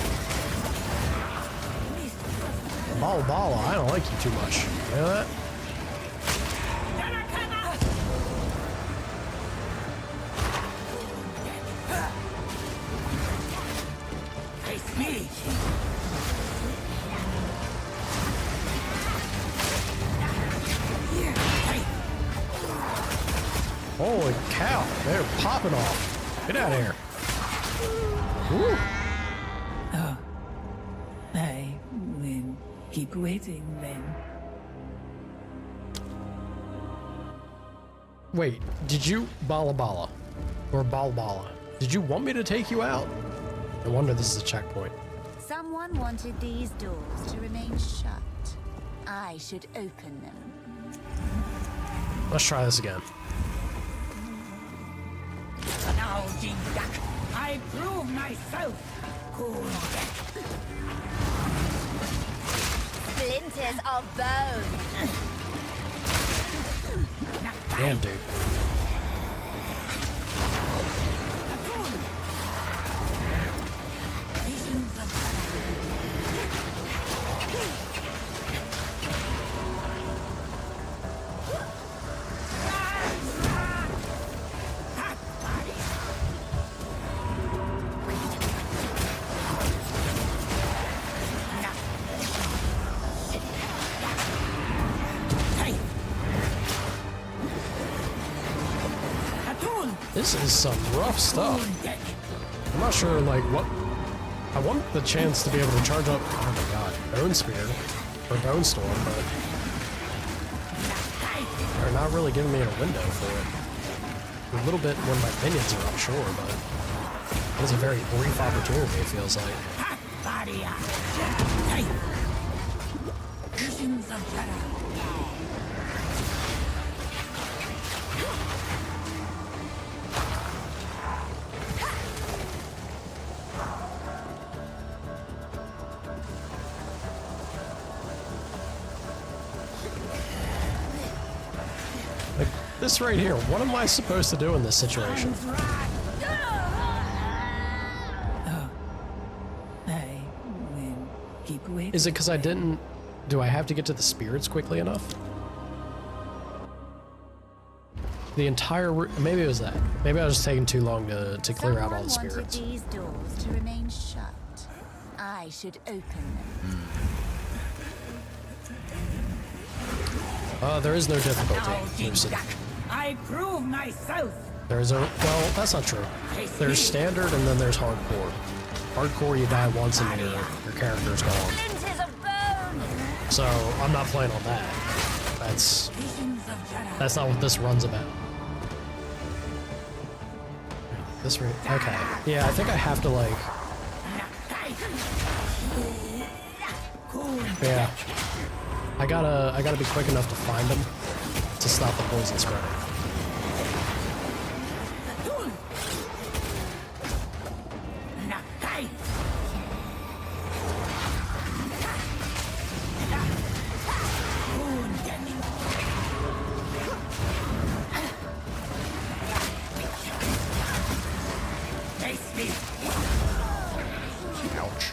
Bala, I don't like you too much. You know that? Face me. Holy cow, they're popping off. Get out of here. Woo. I will keep waiting then. Wait, did you Bala? Or Bala? Did you want me to take you out? No wonder this is a checkpoint. Someone wanted these doors to remain shut. I should open them. Let's try this again. Now, Jindak, I prove myself. Splinters of bone. Damn, dude. This is some rough stuff. I'm not sure, like, what... I want the chance to be able to charge up... Oh my god. Bone Spear. Or Bone Storm, but... They're not really giving me a window for it. A little bit when my minions are up, sure, but... It was a very brief opportunity, it feels like. Visions of terror. Like, this right here, what am I supposed to do in this situation? I will keep waiting. Is it because I didn't... Do I have to get to the spirits quickly enough? The entire... Maybe it was that. Maybe I was just taking too long to clear out all the spirits. Someone wanted these doors to remain shut. I should open them. There is no difficulty, Lucid. I prove myself. There's a... Well, that's not true. There's standard and then there's hardcore. Hardcore, you die once and your character's gone. Splinters of bone! So I'm not playing on that. That's not what this run's about. Okay. Yeah, I think I have to like. Yeah. I gotta be quick enough to find them to stop the poison spreading. Ouch.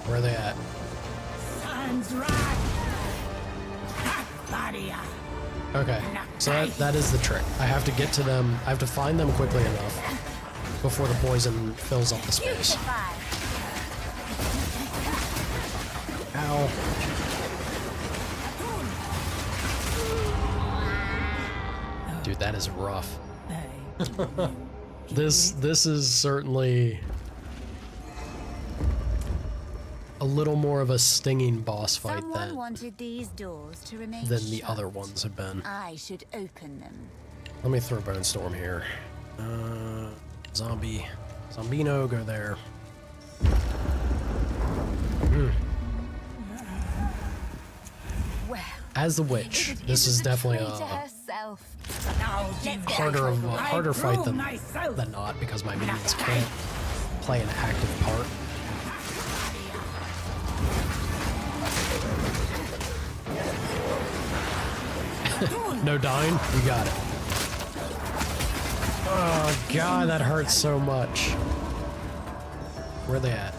Where are they at? Okay, so that is the trick. I have to get to them. I have to find them quickly enough before the poison fills up the space. Ow. Dude, that is rough. This is certainly a little more of a stinging boss fight Someone wanted these doors to remain than the shut. other ones have been. I should open them. Let me throw Bone Storm here. Zombino, go there. Well, As the witch, this is definitely a harder fight than not because my minions can't play an active part. No dying? You got it. Oh god, that hurts so much. Where are they at?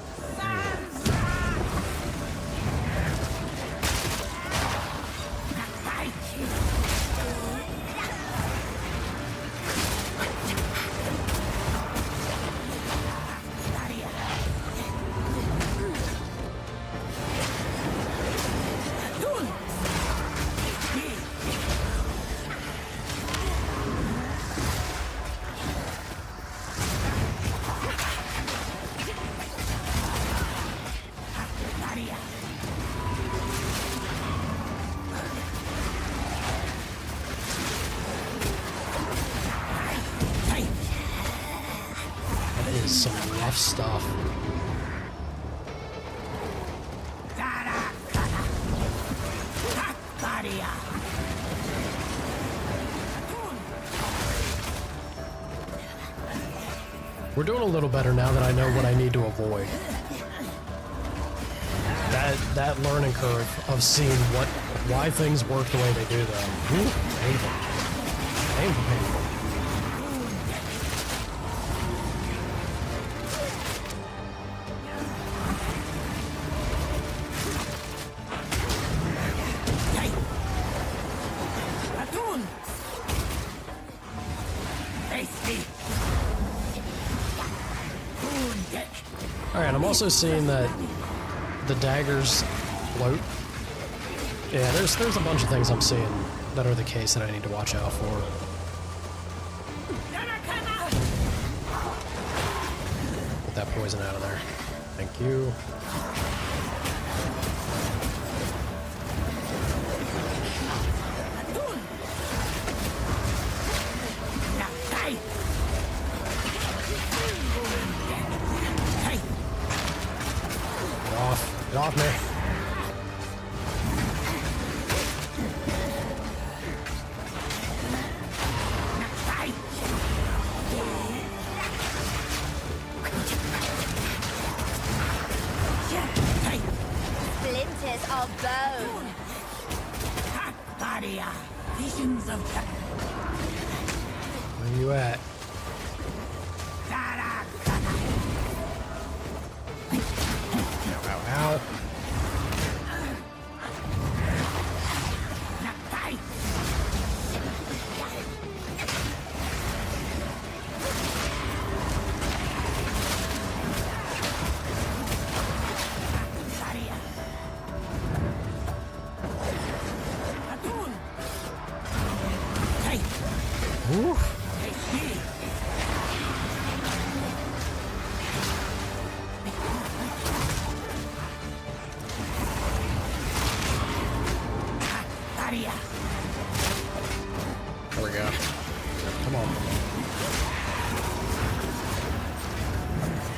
Some rough stuff. We're doing a little better now that I know what I need to avoid. That learning curve of seeing why things work the way they do them. Painful. Painful. Alright, I'm also seeing that the daggers float. Yeah, there's a bunch of things I'm seeing that are the case that I need to watch out for. Get that poison out of there. Thank you. Get off me. Splinters of bone. Visions of Where you at? Ow.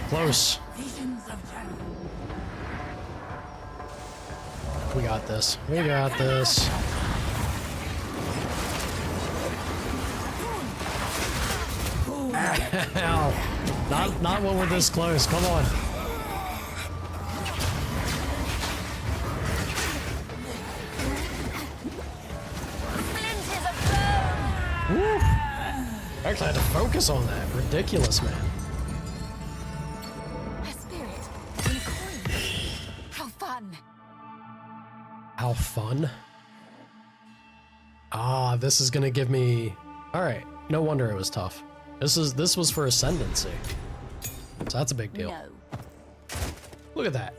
Close. Visions of Jana. We got this. We got this. Ow. Not when we're this close. Come on. Woo. I actually had to focus on that. Ridiculous, man. A spirit in a coin. How fun. How fun. Ah, this is gonna give me... Alright, no wonder it was tough. This was for Ascendancy. So that's a big deal. No. Look at that.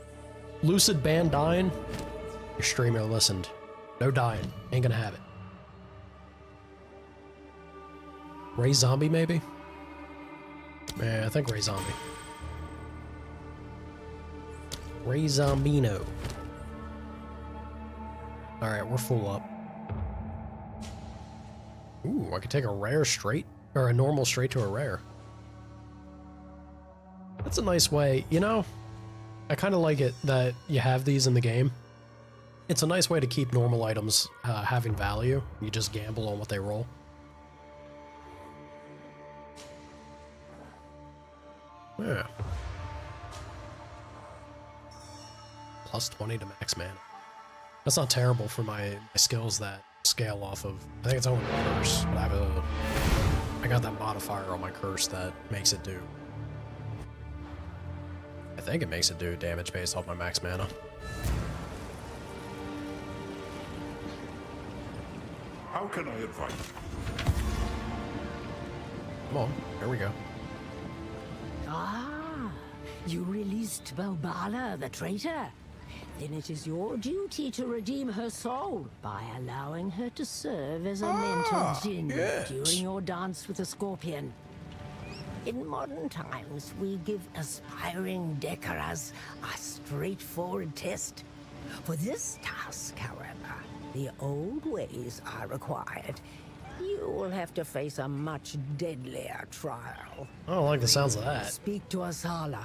Lucid Band dying. Your streamer listened. No dying. Ain't gonna have it. Ray Zombie, maybe? Yeah, I think Ray Zombie. Ray Zombino. Alright, we're full up. Ooh, I could take a rare straight, or a normal straight to a rare. That's a nice way, you know? I kind of like it that you have these in the game. It's a nice way to keep normal items having value. You just gamble on what they roll. Yeah. Plus 20 to max mana. That's not terrible for my skills that scale off of... I think it's only a curse, but I got that modifier on my curse that makes it do... I think it makes it do damage based off my max mana. How can I advise? Come on, here we go. Ah, you released Balbala, the traitor. Then it is your duty to redeem her soul by allowing her to serve as a mental djinn during your dance with the scorpion. In modern times, we give aspiring Dekaras a straightforward test. For this task, however, the old ways are required. You will have to face a much deadlier trial. I don't like the sounds of that. Speak to Asala.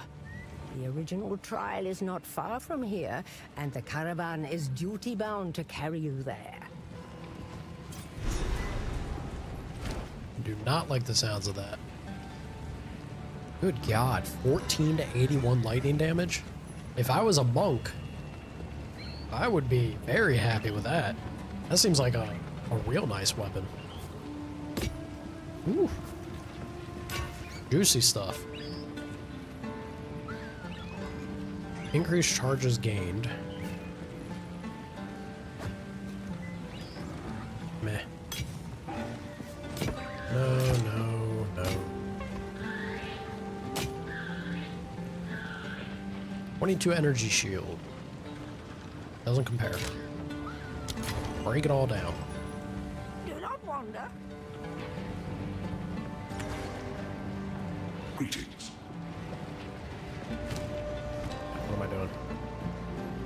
The original trial is not far from here, and the caravan is duty-bound to carry you there. Do not like the sounds of that. Good God, 14 to 81 lightning damage? If I was a monk, I would be very happy with that. That seems like a real nice weapon. Ooh. Juicy stuff. Increased charges gained. Meh. No. 22 energy shield. Doesn't compare. Break it all down. Do not wander. Greetings. What am I doing?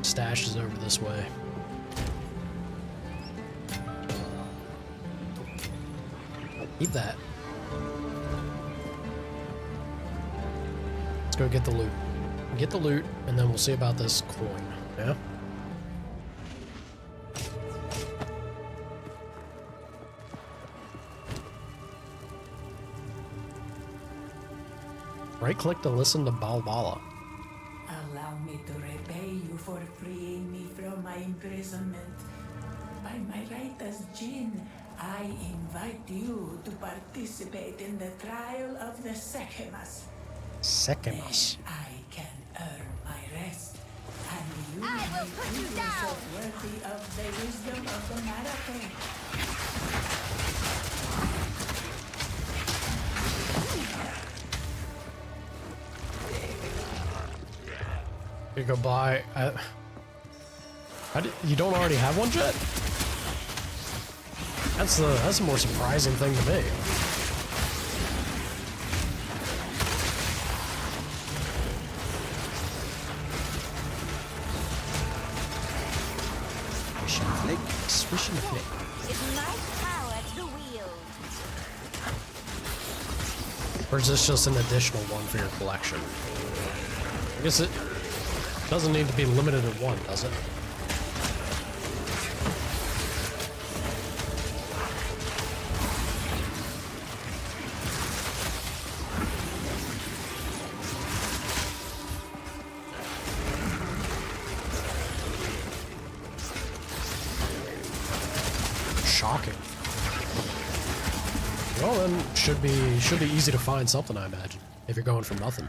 Stash is over this way. Keep that. Let's go get the loot. Get the loot, and then we'll see about this coin. Yeah? Right-click to listen to Balbala. Allow me to repay you for freeing me from my imprisonment. By my right as Jinn, I invite you to participate in the trial of the Sekemas. Sekemas. Then I can earn my rest, and you I will may put prove you down. yourself worthy of the wisdom of the Marathon. You go buy. You don't already have one jet? That's a more surprising thing to me. Swish and flick, swish and flick. It's my power to wield. Or is this just an additional one for your collection? I guess it doesn't need to be limited to one, does it? Shocking. Well, then should be easy to find something, I imagine, if you're going for nothing.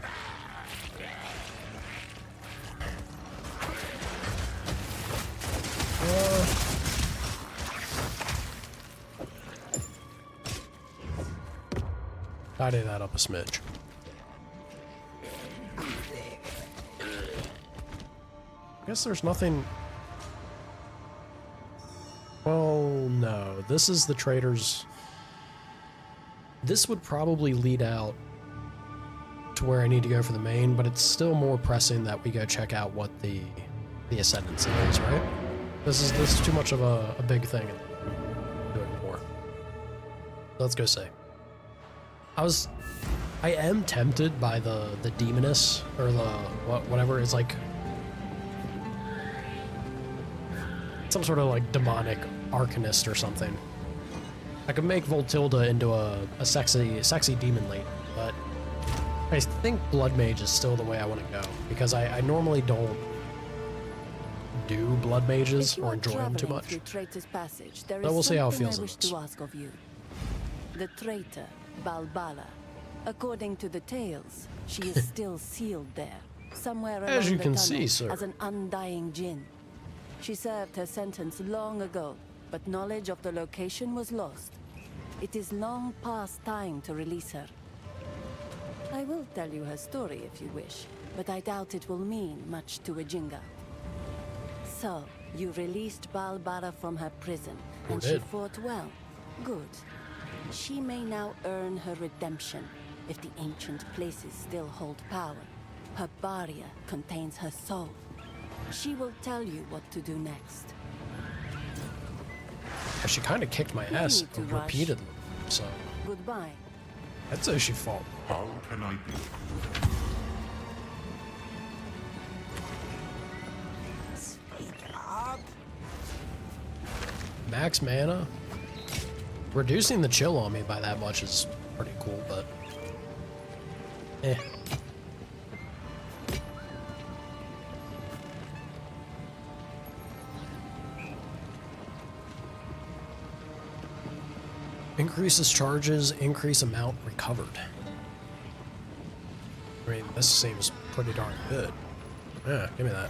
Tidy that up a smidge. I guess there's nothing. Well, no. This is the trader's. This would probably lead out to where I need to go for the main, but it's still more pressing that we go check out what the ascendancy is, right? This is too much of a big thing. Do it more. Let's go see. I am tempted by the demoness, or the whatever is like some sort of like demonic arcanist or something. I could make Voltilda into a sexy demon lady, but I think Blood Mage is still the way I want to go, because I normally don't do Blood Mages or enjoy them too much. Passage, but we'll see how it feels in this. To ask of you. The traitor, Balbala. According to the tales, she is still sealed there, somewhere as along you the can tunnel, see, sir. as an undying djinn. She served her sentence long ago, but knowledge of the location was lost. It is long past time to release her. I will tell you her story if you wish, but I doubt it will mean much to a Jinga. So, you released Balbara from her prison, and she fought well. Good. She may now earn her redemption, if the ancient places still hold power. Her barrier contains her soul. She will tell you what to do next. She kind of kicked my ass repeatedly, so... Goodbye. I'd say she fought. How can I be? Max mana? Reducing the chill on me by that much is pretty cool, but... eh. Increases charges, increase amount recovered. I mean, this seems pretty darn good. Yeah, give me that.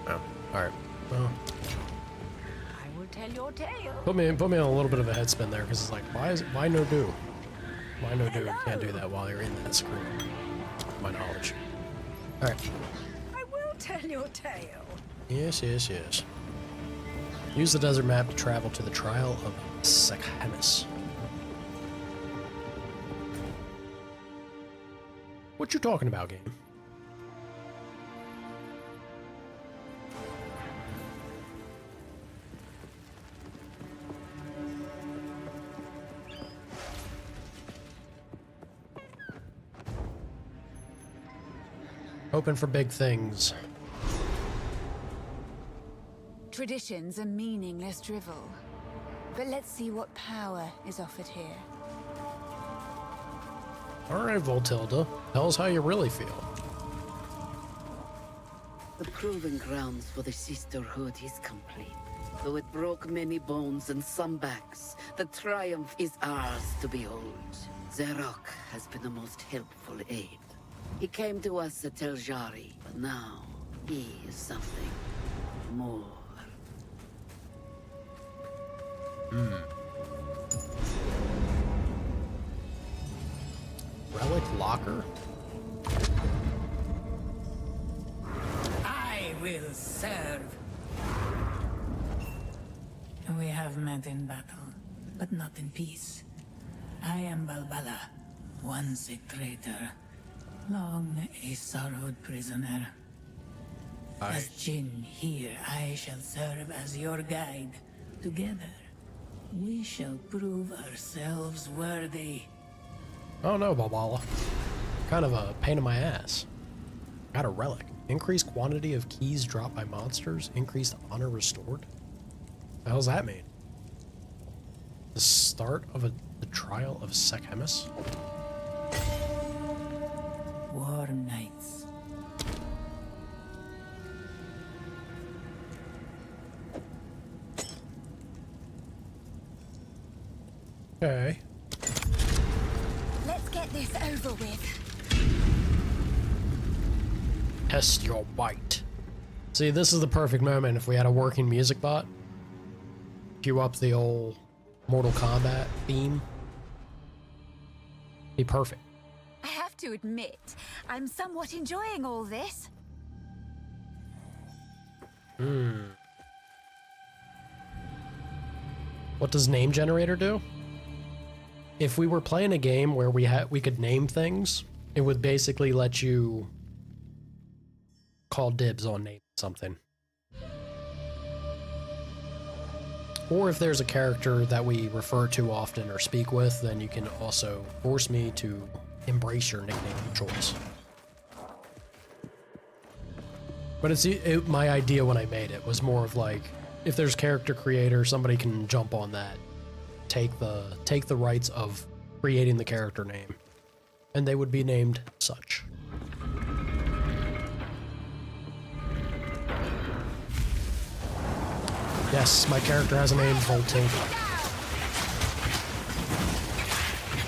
Oh, alright. Well, I will tell your tale. put me in a little bit of a head spin there, because it's like, why no do? Why no do? You can't do that while you're in that screen. To my knowledge. Alright. I will tell your tale. Yes, yes, yes. Use the desert map to travel to the Trial of Sekhamis. What you talking about, game? Hoping for big things. Traditions are meaningless drivel. But let's see what power is offered here. Alright, Voltilda. Tell us how you really feel. The proving grounds for the sisterhood is complete. Though it broke many bones and some backs, the triumph is ours to behold. Zarok has been a most helpful aid. He came to us at Tel Jari, but now he is something more. Relic locker? I will serve. We have met in battle, but not in peace. I am Balbala, once a traitor, long a sorrowed prisoner. As Jinn here, I shall serve as your guide. Together, We shall prove ourselves worthy. Oh no, Balbala. Kind of a pain in my ass. Got a relic. Increased quantity of keys dropped by monsters. Increased honor restored. The hell's that mean? The start of the trial of Sekhemis? War Knights. Okay. Let's get this over with. Test your bite. See, this is the perfect moment if we had a working music bot. Cue up the old Mortal Kombat theme. Be perfect. I have to admit, I'm somewhat enjoying all this. What does name generator do? If we were playing a game where we could name things, it would basically let you call dibs on name something. Or if there's a character that we refer to often or speak with, then you can also force me to embrace your nickname of choice. But my idea when I made it was more of like, if there's character creator, somebody can jump on that, take the rights of creating the character name, and they would be named such. Yes, my character has a name, Voltilda.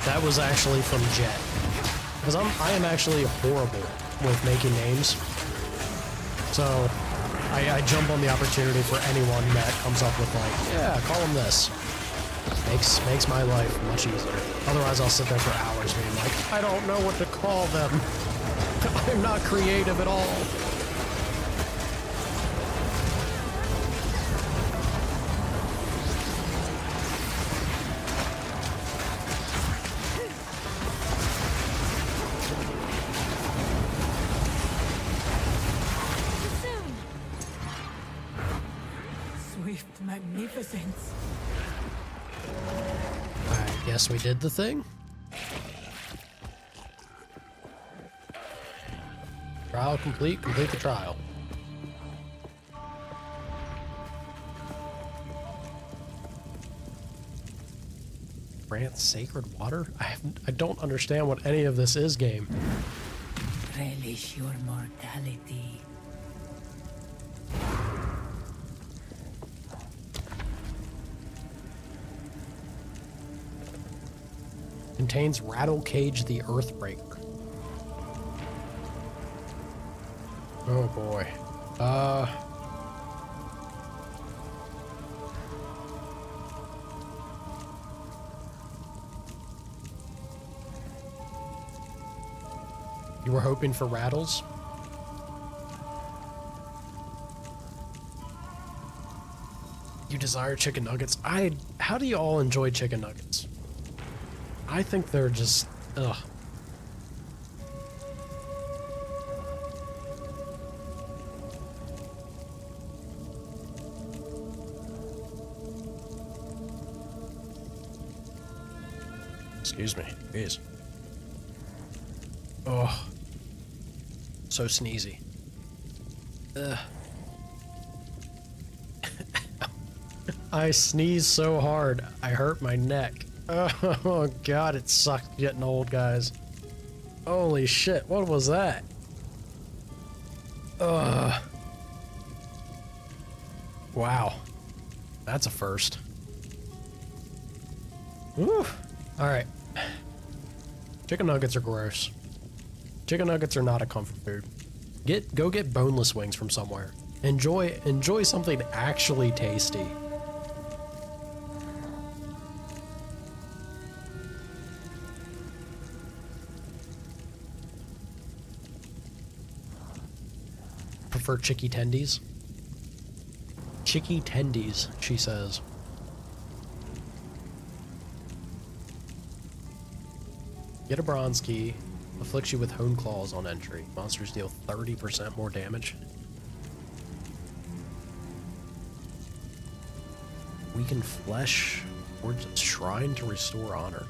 That was actually from Jet. Because I am actually horrible with making names. So, I jump on the opportunity for anyone that comes up with like, yeah, call him this. Makes my life much easier. Otherwise, I'll sit there for hours being like, I don't know what to call them. I'm not creative at all. Swift magnificence. I guess we did the thing. Trial complete. Complete the trial. Grant sacred water? I don't understand what any of this is, game. Relish your mortality. Contains Rattle Cage the Earthbreaker. Oh boy. You were hoping for rattles? You desire chicken nuggets? How do you all enjoy chicken nuggets? I think they're just, ugh. Excuse me, please. Oh, so sneezy. Ugh. I sneezed so hard, I hurt my neck. Oh god, it sucks getting old, guys. Holy shit, what was that? Ugh. Wow. That's a first. Woo. Alright. Chicken nuggets are gross. Chicken nuggets are not a comfort food. Go get boneless wings from somewhere. Enjoy something actually tasty. Prefer chicky tendies? Chicky tendies, she says. Get a bronze key. Afflicts you with hone claws on entry. Monsters deal 30% more damage. Weakened flesh. towards a shrine to restore honor.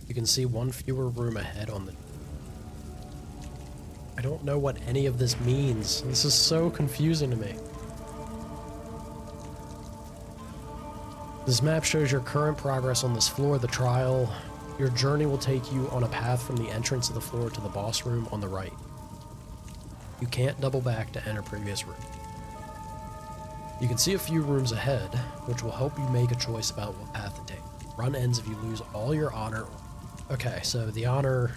You can see one fewer room ahead on the... I don't know what any of this means. This is so confusing to me. This map shows your current progress on this floor, the trial. Your journey will take you on a path from the entrance of the floor to the boss room on the right. You can't double back to enter previous room. You can see a few rooms ahead, which will help you make a choice about what path to take. Run ends if you lose all your honor. Okay, so the honor...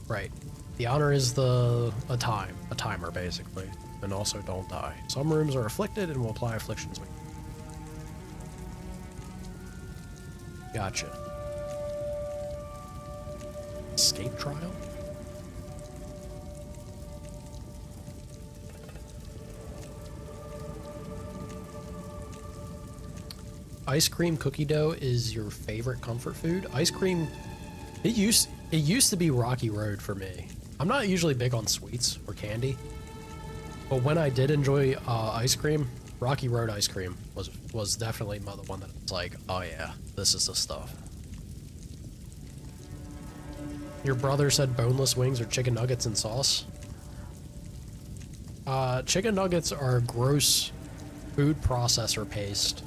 Right. The honor is a timer, basically. And also don't die. Some rooms are afflicted and will apply afflictions when you... Gotcha. Escape trial? Ice cream cookie dough is your favorite comfort food? Ice cream, it used to be Rocky Road for me. I'm not usually big on sweets or candy, but when I did enjoy ice cream, Rocky Road ice cream was definitely the one that was like, oh yeah, this is the stuff. Your brother said boneless wings or chicken nuggets and sauce. Chicken nuggets are gross food processor paste.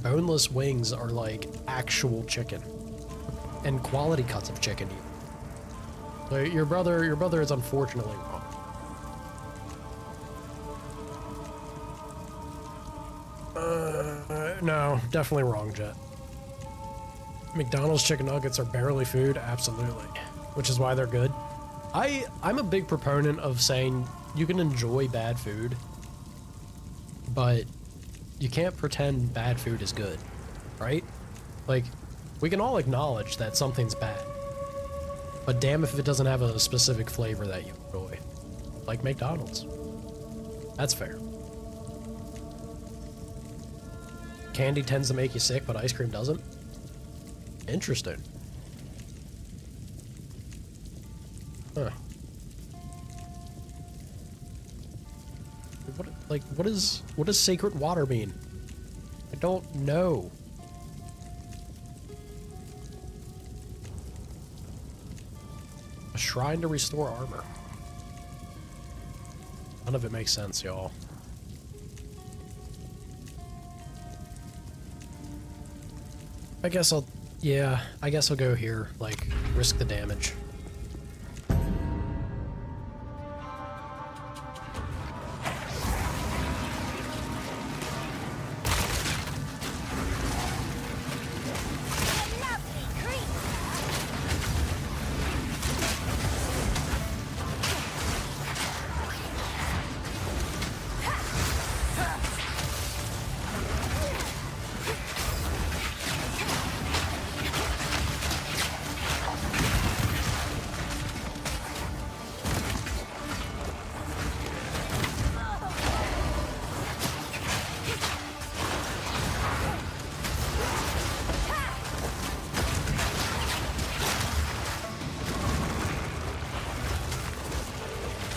Boneless wings are like actual chicken and quality cuts of chicken. So your brother is unfortunately wrong. No, definitely wrong, Jet. McDonald's chicken nuggets are barely food, absolutely, which is why they're good. I'm a big proponent of saying you can enjoy bad food, but you can't pretend bad food is good, right? Like, we can all acknowledge that something's bad, but damn if it doesn't have a specific flavor that you enjoy, like McDonald's. That's fair. Candy tends to make you sick, but ice cream doesn't? Interesting. Huh. What does sacred water mean? I don't know. A shrine to restore armor. None of it makes sense, y'all. I guess I'll go here, like, risk the damage.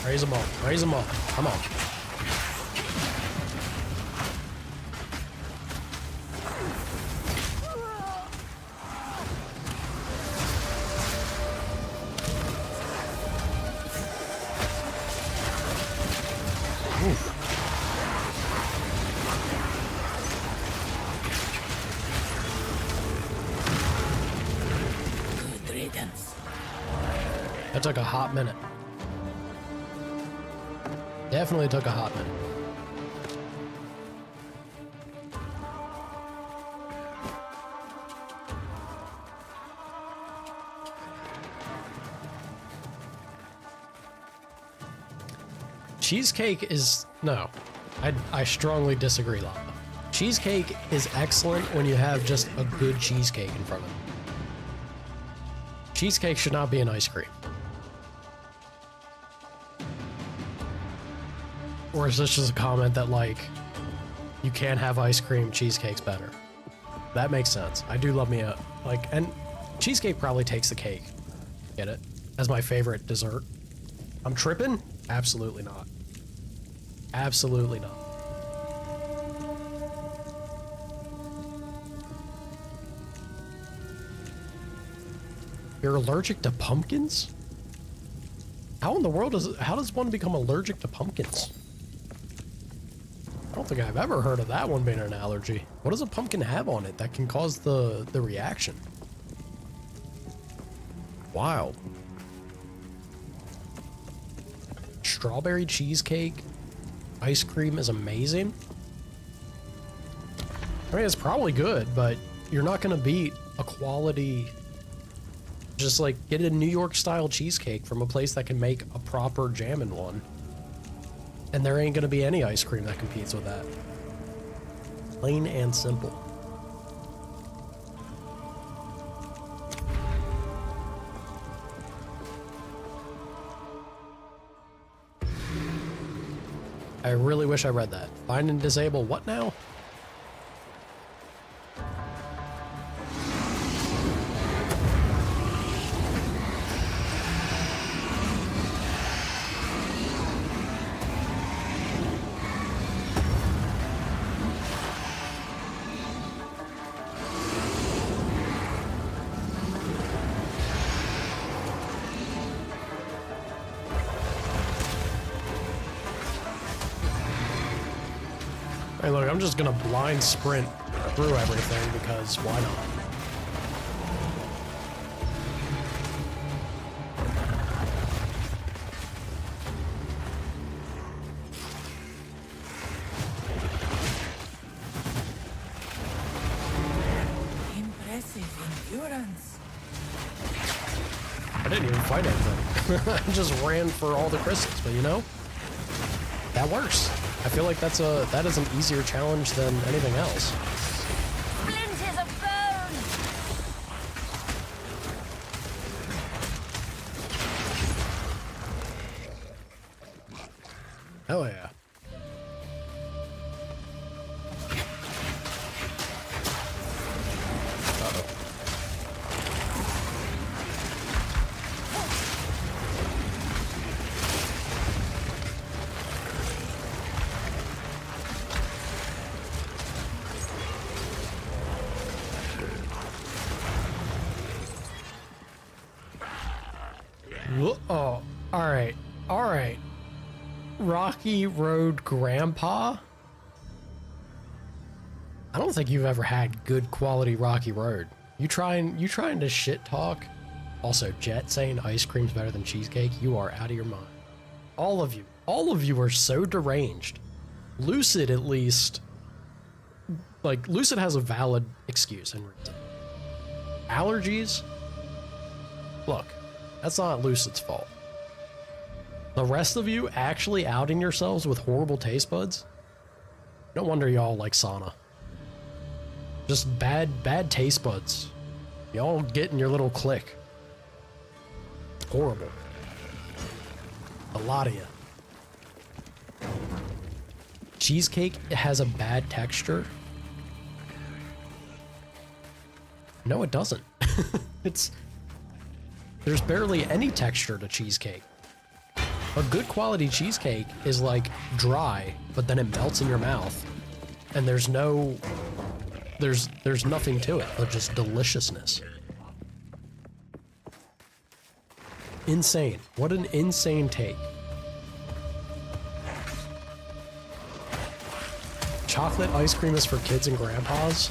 Raise them all. Raise them all. Come on. Oof. Good riddance. That took a hot minute. Definitely took a hot minute. Cheesecake is... No. I strongly disagree, Lava. Cheesecake is excellent when you have just a good cheesecake in front of you. Cheesecake should not be an ice cream. Or is this just a comment that, like, you can't have ice cream, cheesecake's better? That makes sense. I do love me a, like, and cheesecake probably takes the cake. Get it? As my favorite dessert. I'm tripping? Absolutely not. Absolutely not. You're allergic to pumpkins? How in the world how does one become allergic to pumpkins? I don't think I've ever heard of that one being an allergy. What does a pumpkin have on it that can cause the reaction? Wild. Strawberry cheesecake. Ice cream is amazing. I mean, it's probably good, but you're not gonna beat a quality, just like get a New York style cheesecake from a place that can make a proper jammin' one. And there ain't gonna be any ice cream that competes with that. Plain and simple. I really wish I read that. Find and disable what now? Hey, look, I'm just gonna blind sprint through everything because why not? Impressive endurance. I didn't even fight anything. I just ran for all the crystals, but you know, that works. I feel like that is an easier challenge than anything else. Splinters of bone! Hell yeah. Oh, all right. Rocky Road Grandpa? I don't think you've ever had good quality Rocky Road. You trying to shit talk? Also, Jet saying ice cream's better than cheesecake? You are out of your mind. All of you are so deranged. Lucid, at least, like, Lucid has a valid excuse and reason. Allergies? Look, that's not Lucid's fault. The rest of you actually outing yourselves with horrible taste buds? No wonder y'all like sauna. Just bad taste buds. Y'all get in your little clique. Horrible. A lot of you. Cheesecake has a bad texture. No, it doesn't. There's barely any texture to cheesecake. A good quality cheesecake is like dry, but then it melts in your mouth. And there's nothing to it, but just deliciousness. Insane. What an insane take. Chocolate ice cream is for kids and grandpas?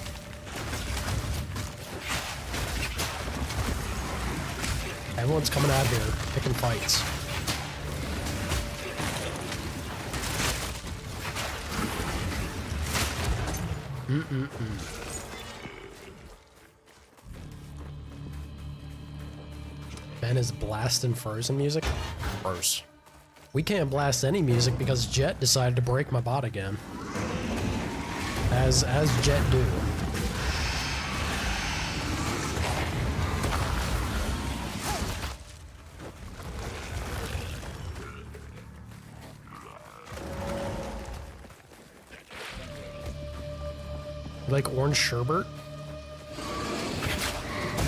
Everyone's coming out here, picking fights. Ben is blasting Frozen music? Gross. We can't blast any music because Jet decided to break my bot again. As Jet do. You like orange sherbet?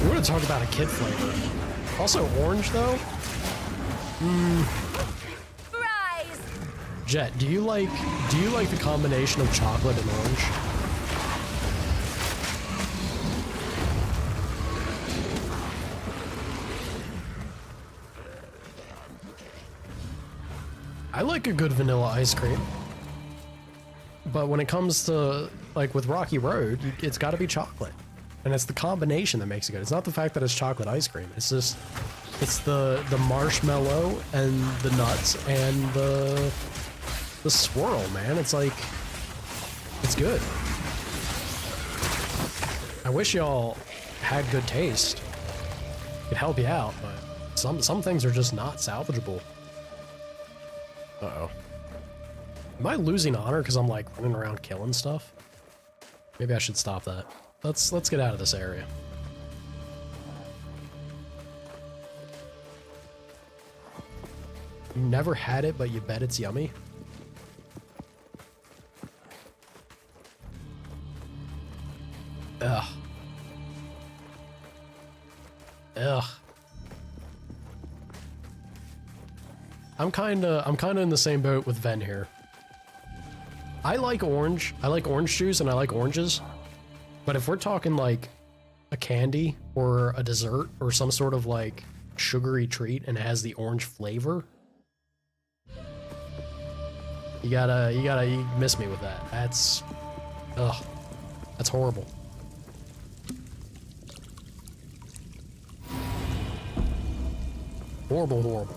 We're gonna talk about a kid flavor. Also orange though? Fries! Jet, do you like the combination of chocolate and orange? I like a good vanilla ice cream. But when it comes to, like, with Rocky Road, it's got to be chocolate. And it's the combination that makes it good. It's not the fact that it's chocolate ice cream. It's just, it's the marshmallow and the nuts and the swirl, man. It's like, it's good. I wish y'all had good taste. Could help you out, but some things are just not salvageable. Uh-oh. Am I losing honor because I'm like running around killing stuff? Maybe I should stop that. Let's get out of this area. You never had it, but you bet it's yummy? Ugh. Ugh. I'm kinda in the same boat with Ven here. I like orange. I like orange juice and I like oranges. But if we're talking like a candy or a dessert or some sort of like sugary treat and it has the orange flavor, you miss me with that. That's horrible. Horrible.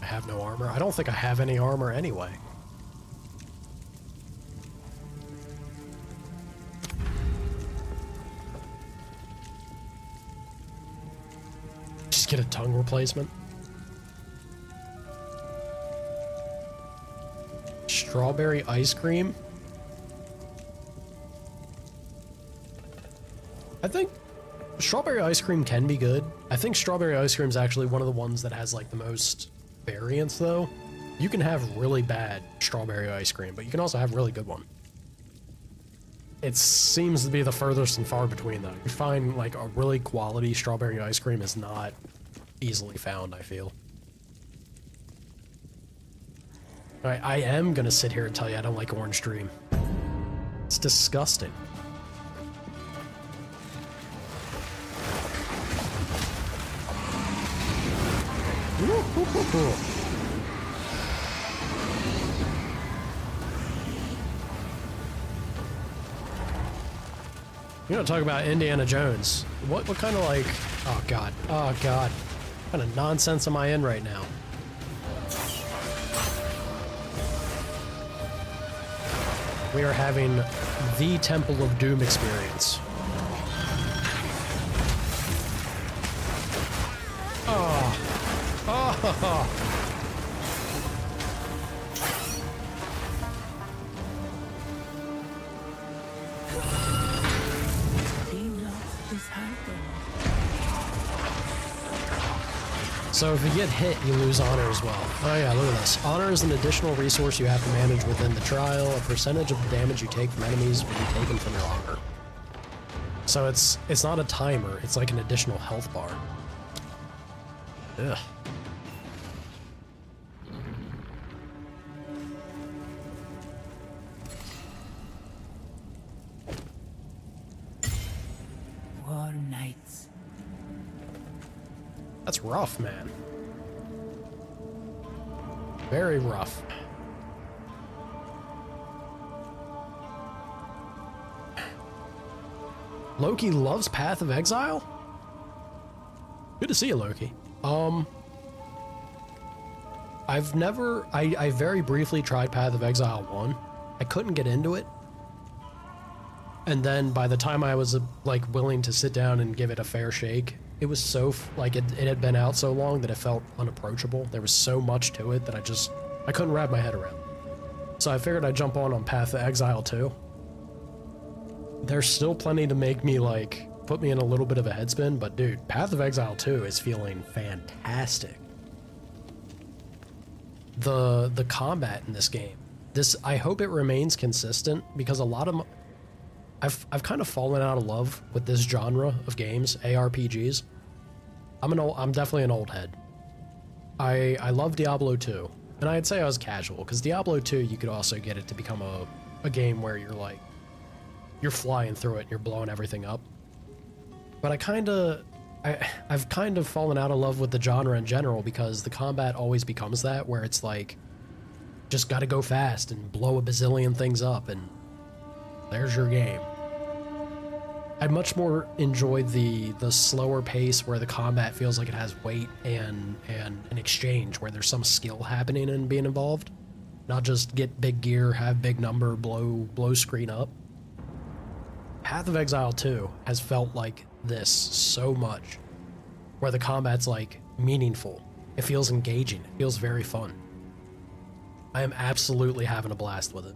I have no armor. I don't think I have any armor anyway. Just get a tongue replacement. Strawberry ice cream. I think strawberry ice cream can be good. I think strawberry ice cream is actually one of the ones that has like the most variance though. You can have really bad strawberry ice cream, but you can also have really good one. It seems to be the furthest and far between though. You find like a really quality strawberry ice cream is not easily found, I feel. Alright, I am gonna sit here and tell you I don't like Orange Dream. It's disgusting. You know, talk about Indiana Jones. What kind of like, oh god, what kind of nonsense am I in right now? We are having the Temple of Doom experience. So if you get hit, you lose honor as well. Oh yeah, look at this. Honor is an additional resource you have to manage within the trial. A percentage of the damage you take from enemies will be taken from your honor. So it's not a timer, it's like an additional health bar. Ugh. War nights. That's rough, man. Very rough. Loki loves Path of Exile? Good to see you, Loki. I very briefly tried Path of Exile 1. I couldn't get into it. And then by the time I was like willing to sit down and give it a fair shake, it was so, like it had been out so long that it felt unapproachable. There was so much to it that I couldn't wrap my head around. So I figured I'd jump on Path of Exile 2. There's still plenty to make me like, put me in a little bit of a headspin, but dude, Path of Exile 2 is feeling fantastic. The combat in this game, I hope it remains consistent because a lot of I've kind of fallen out of love with this genre of games, ARPGs. I'm definitely an old head. I love Diablo 2, and I'd say I was casual because Diablo 2 you could also get it to become a game where you're like you're flying through it and you're blowing everything up. But I've kind of fallen out of love with the genre in general because the combat always becomes that, where it's like, just gotta go fast and blow a bazillion things up and there's your game. I much more enjoy the slower pace where the combat feels like it has weight and an exchange where there's some skill happening and being involved. Not just get big gear, have big number, blow screen up. Path of Exile 2 has felt like this so much, where the combat's like meaningful. It feels engaging. It feels very fun. I am absolutely having a blast with it.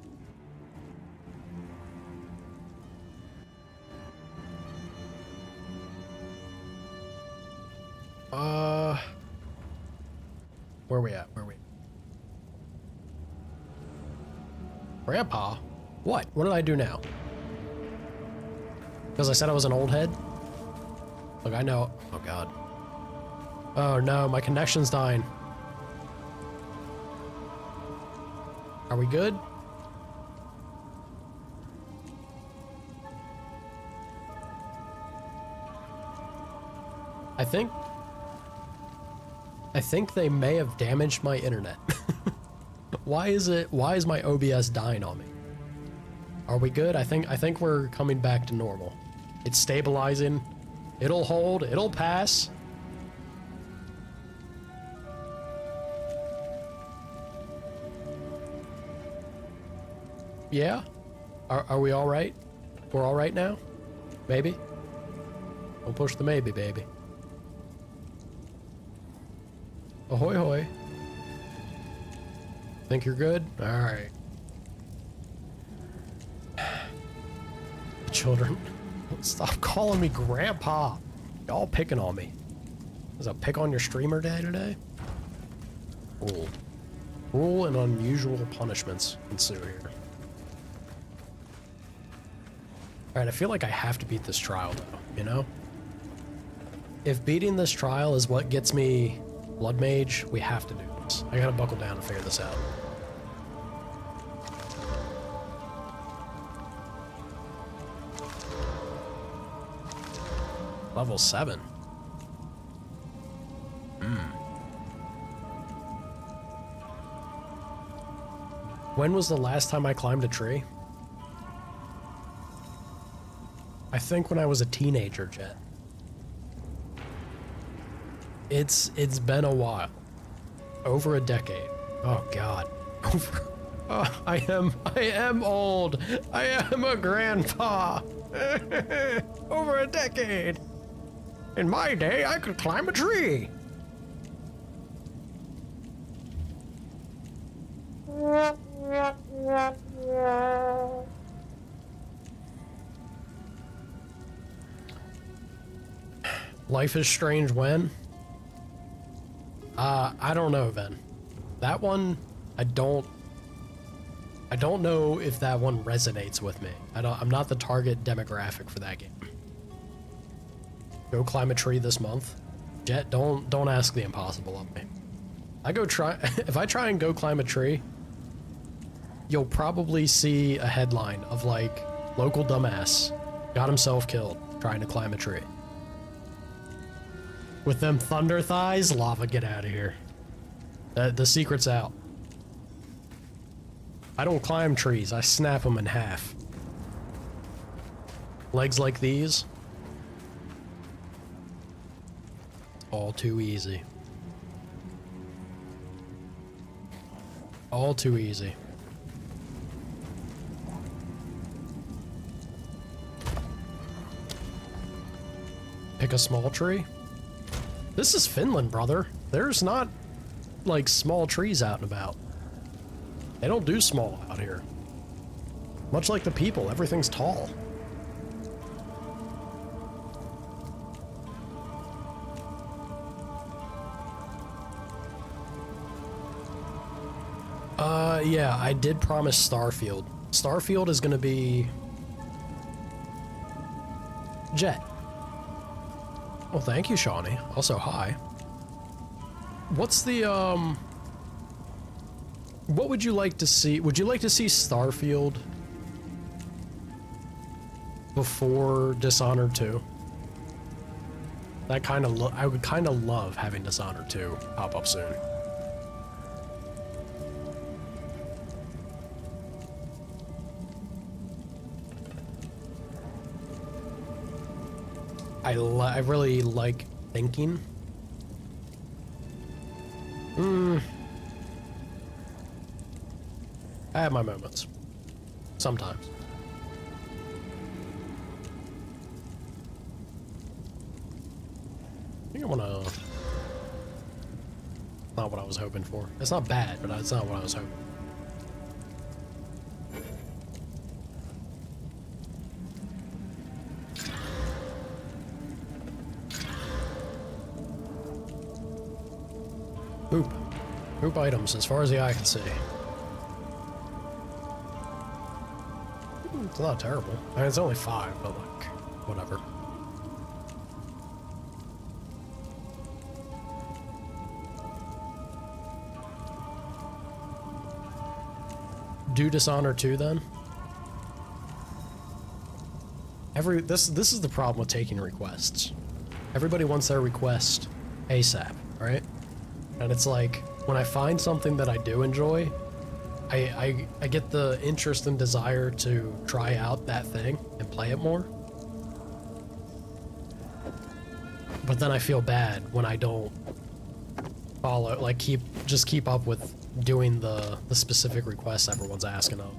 Where we at? Grandpa? What? What did I do now? Because I said I was an old head? Look, I know. Oh, God. Oh, no. My connection's dying. Are we good? I think they may have damaged my internet. Why is my OBS dying on me? Are we good? I think we're coming back to normal. It's stabilizing. It'll hold. It'll pass. Yeah? Are we all right? We're all right now? Maybe? Don't push the maybe, baby. Ahoy hoy. Think you're good? Alright. Children, stop calling me grandpa. Y'all picking on me. Is a pick on your streamer day today? Cruel. Cruel and unusual punishments ensue here. Alright, I feel like I have to beat this trial though, you know? If beating this trial is what gets me Blood Mage, we have to do this. I gotta buckle down and figure this out. Level 7. When was the last time I climbed a tree? I think when I was a teenager, Jet. It's been a while. Over a decade. Oh God. Oh, I am old. I am a grandpa. Over a decade. In my day, I could climb a tree. Life is Strange when? I don't know, Ven. That one, I don't know if that one resonates with me. I'm not the target demographic for that game. Go climb a tree this month? Jet, don't ask the impossible of me. If I try and go climb a tree, you'll probably see a headline of like, local dumbass got himself killed trying to climb a tree. With them thunder thighs, lava, get out of here. The secret's out. I don't climb trees, I snap them in half. Legs like these? All too easy. All too easy. Pick a small tree? This is Finland, brother. There's not, like, small trees out and about. They don't do small out here. Much like the people, everything's tall. Yeah, I did promise Starfield. Starfield is gonna be... Jet. Well, thank you, Shawnee. Also, hi. What's the, what would you like to see? Would you like to see Starfield before Dishonored 2. That kind of I would kind of love having Dishonored 2 pop up soon. I really like thinking. I have my moments. Sometimes. I think I wanna... Not what I was hoping for. It's not bad, but it's not what I was hoping. Poop. Poop items as far as the eye can see. It's not terrible. I mean, it's only 5, but like, whatever. Do Dishonored 2 then? This is the problem with taking requests. Everybody wants their request ASAP, right? And it's like, when I find something that I do enjoy, I get the interest and desire to try out that thing and play it more. But then I feel bad when I don't follow, like just keep up with doing the specific requests everyone's asking of.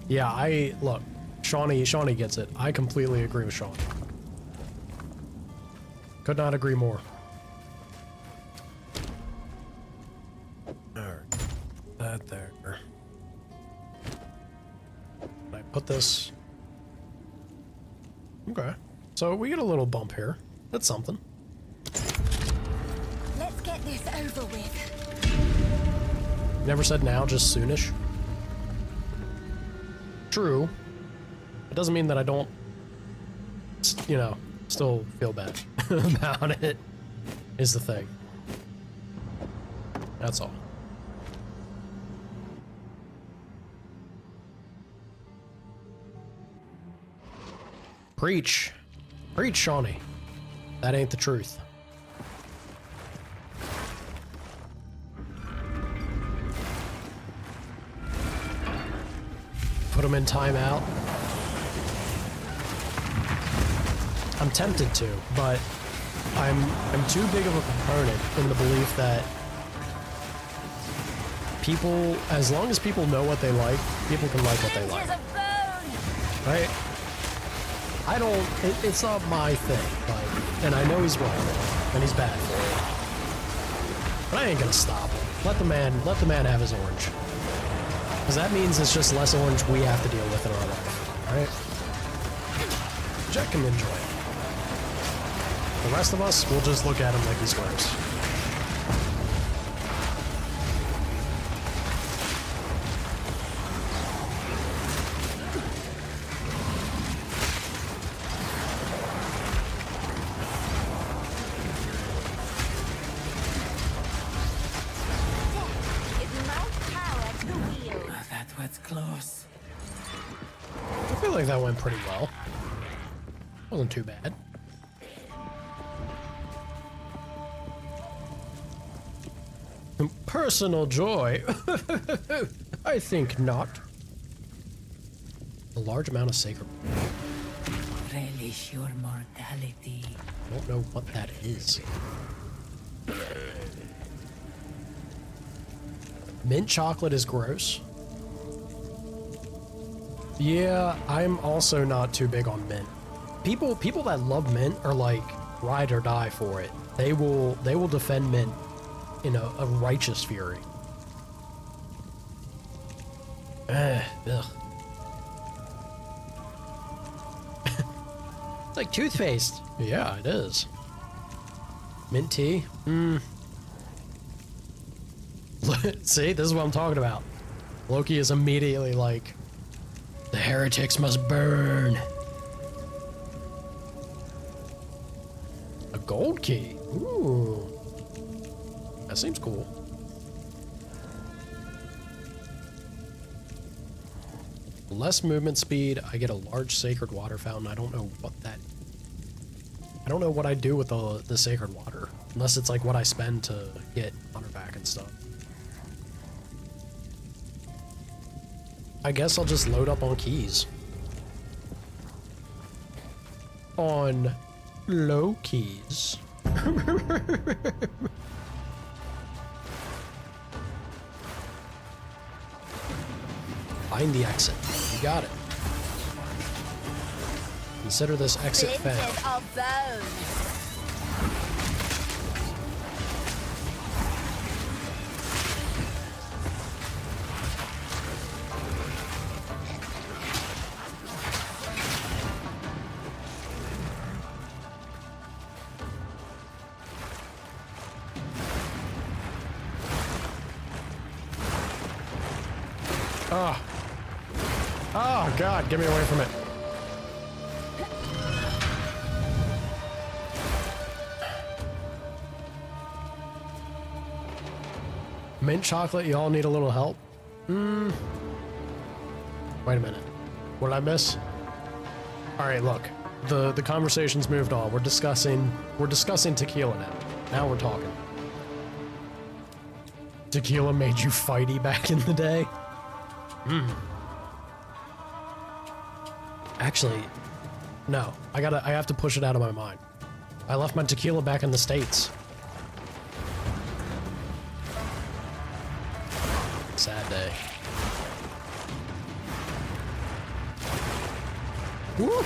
Yeah, look, Shawnee gets it. I completely agree with Shawnee. Could not agree more. Alright. That there. I put this... Okay. So we get a little bump here. That's something. Let's get this over with. Never said now, just soonish. True. It doesn't mean that I don't, you know, still feel bad about it, is the thing. That's all. Preach. Preach, Shawnee. That ain't the truth. Put him in timeout. I'm tempted to, but I'm too big of a proponent in the belief that people, as long as people know what they like, people can like what they like. Right? I don't, it's not my thing, like, and I know he's wrong, and he's bad for it. But I ain't gonna stop him. Let the man have his orange. Because that means it's just less orange we have to deal with in our life, right? Jack can enjoy it. The rest of us, we'll just look at him like he's gross. Close. I feel like that went pretty well. Wasn't too bad. Personal joy? I think not. A large amount of sacred. Relish your mortality. I don't know what that is. Mint chocolate is gross. Yeah, I'm also not too big on mint. People that love mint are like ride or die for it. They will defend mint in a righteous fury. Ugh. It's like toothpaste. Yeah, it is. Mint tea? See, this is what I'm talking about. Loki is immediately like, the heretics must burn. A gold key. Ooh. That seems cool. Less movement speed, I get a large sacred water fountain. I don't know what that... I don't know what I do with the sacred water. Unless it's like what I spend to get honor back and stuff. I guess I'll just load up on keys. On low keys. Find the exit. You got it. Consider this exit found. Of bone. Ah. Oh, God, get me away from it. Mint chocolate, y'all need a little help? Wait a minute. What did I miss? Alright, look. The conversation's moved on. We're discussing tequila now. Now we're talking. Tequila made you fighty back in the day? Actually, no. I have to push it out of my mind. I left my tequila back in the States. Sad day. Woo!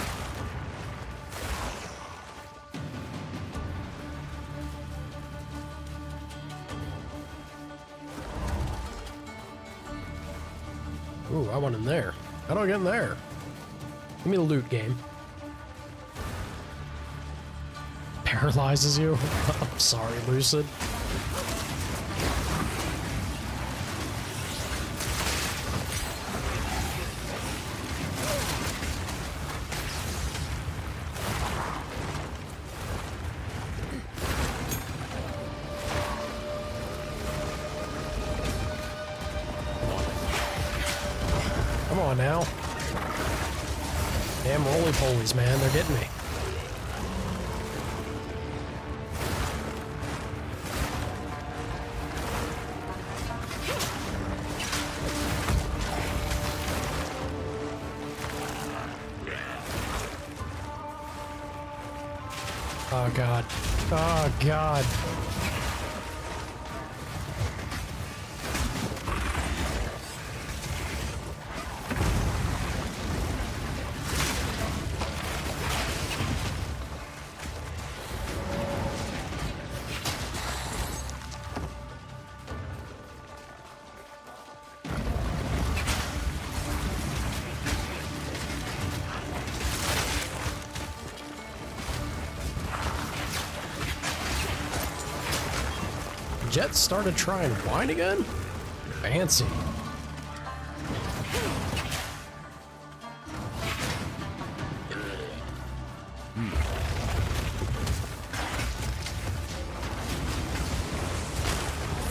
Ooh, I want in there. How do I get in there? Give me the loot game. Paralyzes you? I'm sorry, Lucid. Come on now. Damn roly-polies, man. They're getting me. Oh, God. Oh, God. Jet started trying wine again? Fancy.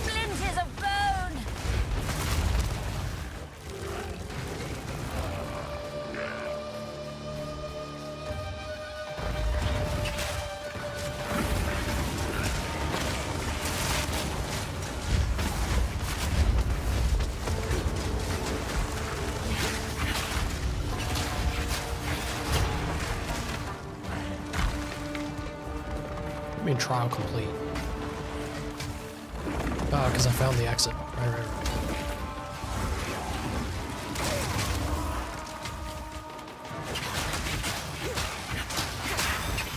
Splinters of bone. I mean, trial complete. Oh, because I found the exit. Right.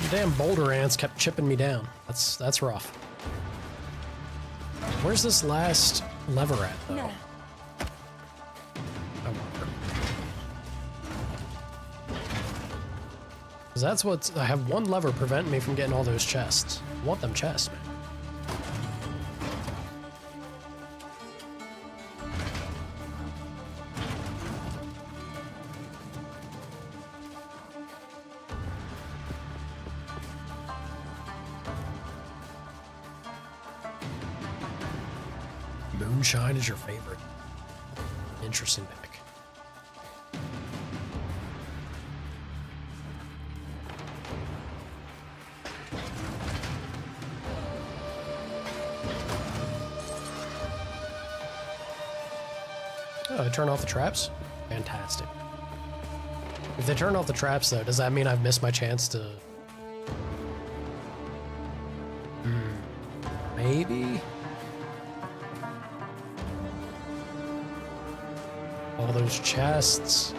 The damn boulder ants kept chipping me down. That's rough. Where's this last lever at, though? No. I wonder. Because that's what... I have one lever preventing me from getting all those chests. I want them chests, man. Moonshine is your favorite. Interesting pick. Oh, they turn off the traps? Fantastic. If they turn off the traps, though, does that mean I've missed my chance to... Maybe? All those chests.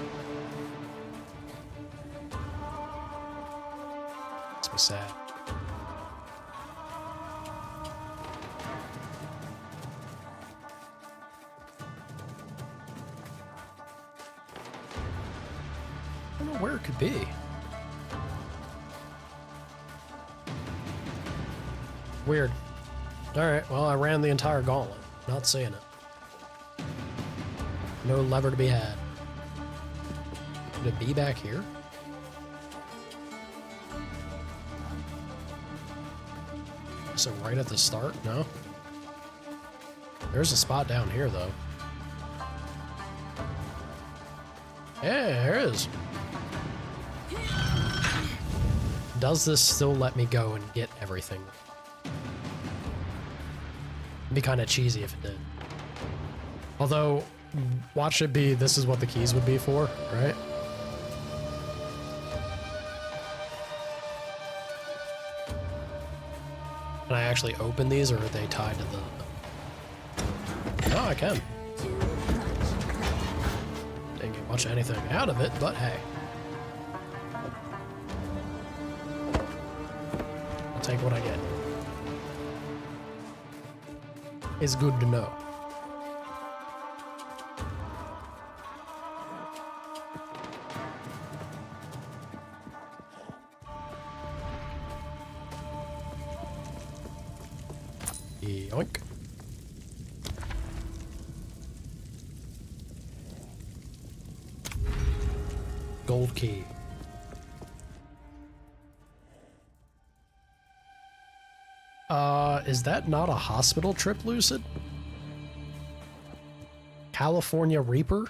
Makes me sad. I don't know where it could be. Weird. Alright, well, I ran the entire gauntlet. Not seeing it. No lever to be had. Could it be back here? So right at the start? No? There's a spot down here, though. Yeah, there is. Does this still let me go and get everything? It'd be kind of cheesy if it did. Although, watch it be, this is what the keys would be for, right? Can I actually open these, or are they tied to the... Oh, I can. Didn't get much of anything out of it, but hey. I'll take what I get. It's good to know. Yoink. Gold key. Is that not a hospital trip, Lucid? California Reaper?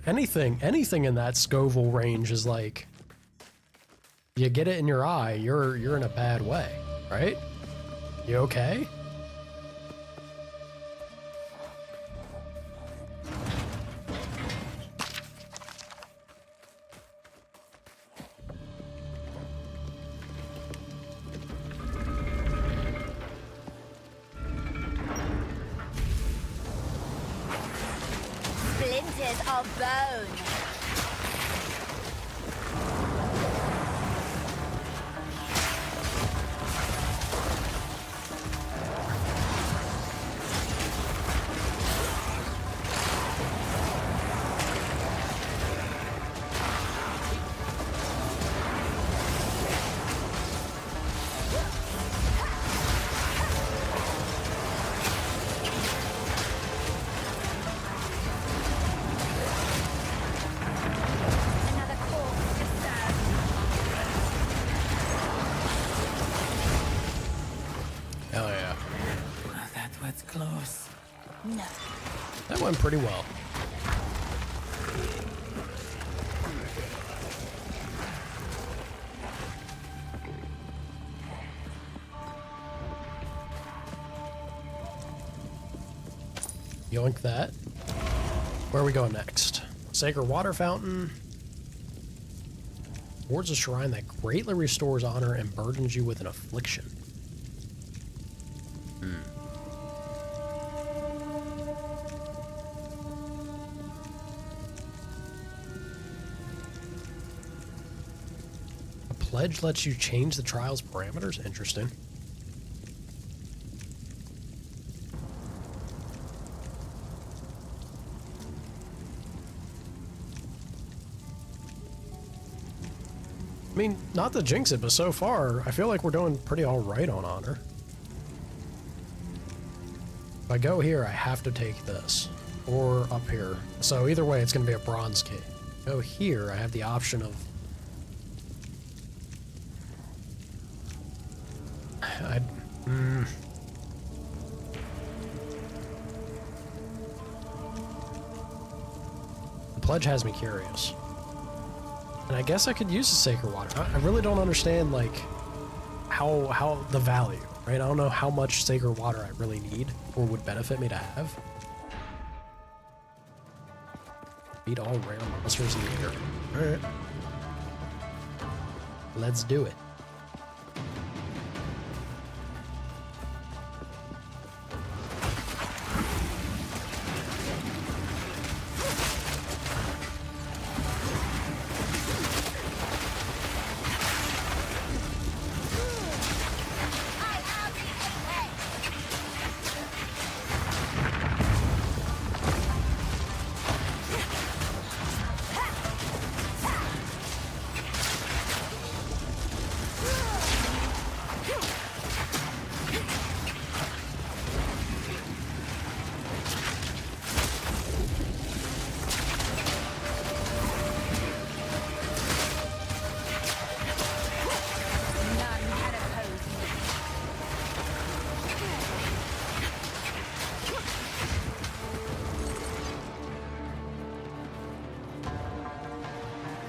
Anything in that Scoville range is like, you get it in your eye, you're in a bad way, right? You okay? Splinters of bone. Hell yeah. That was close. No. That went pretty well. Yoink that. Where are we going next? Sacred Water Fountain. Towards a shrine that greatly restores honor and burdens you with an affliction. A pledge lets you change the trial's parameters? Interesting. I mean, not to jinx it, but so far, I feel like we're doing pretty alright on honor. If I go here, I have to take this. Or up here. So either way, it's going to be a bronze key. Go here, I have the option of... The pledge has me curious. And I guess I could use the Sacred Water. I really don't understand, like, how the value, right? I don't know how much Sacred Water I really need or would benefit me to have. Beat all rare monsters in the air. Alright. Let's do it.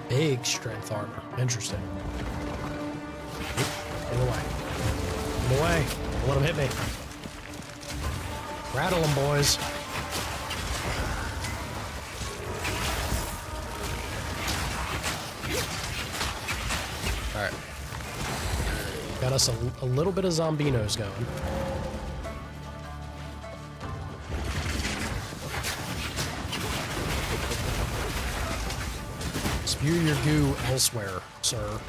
Big strength armor. Interesting. Get away. Get away. Don't let him hit me. Rattle them, boys. Alright. Got us a little bit of zombinos going. Spew your goo elsewhere, sir.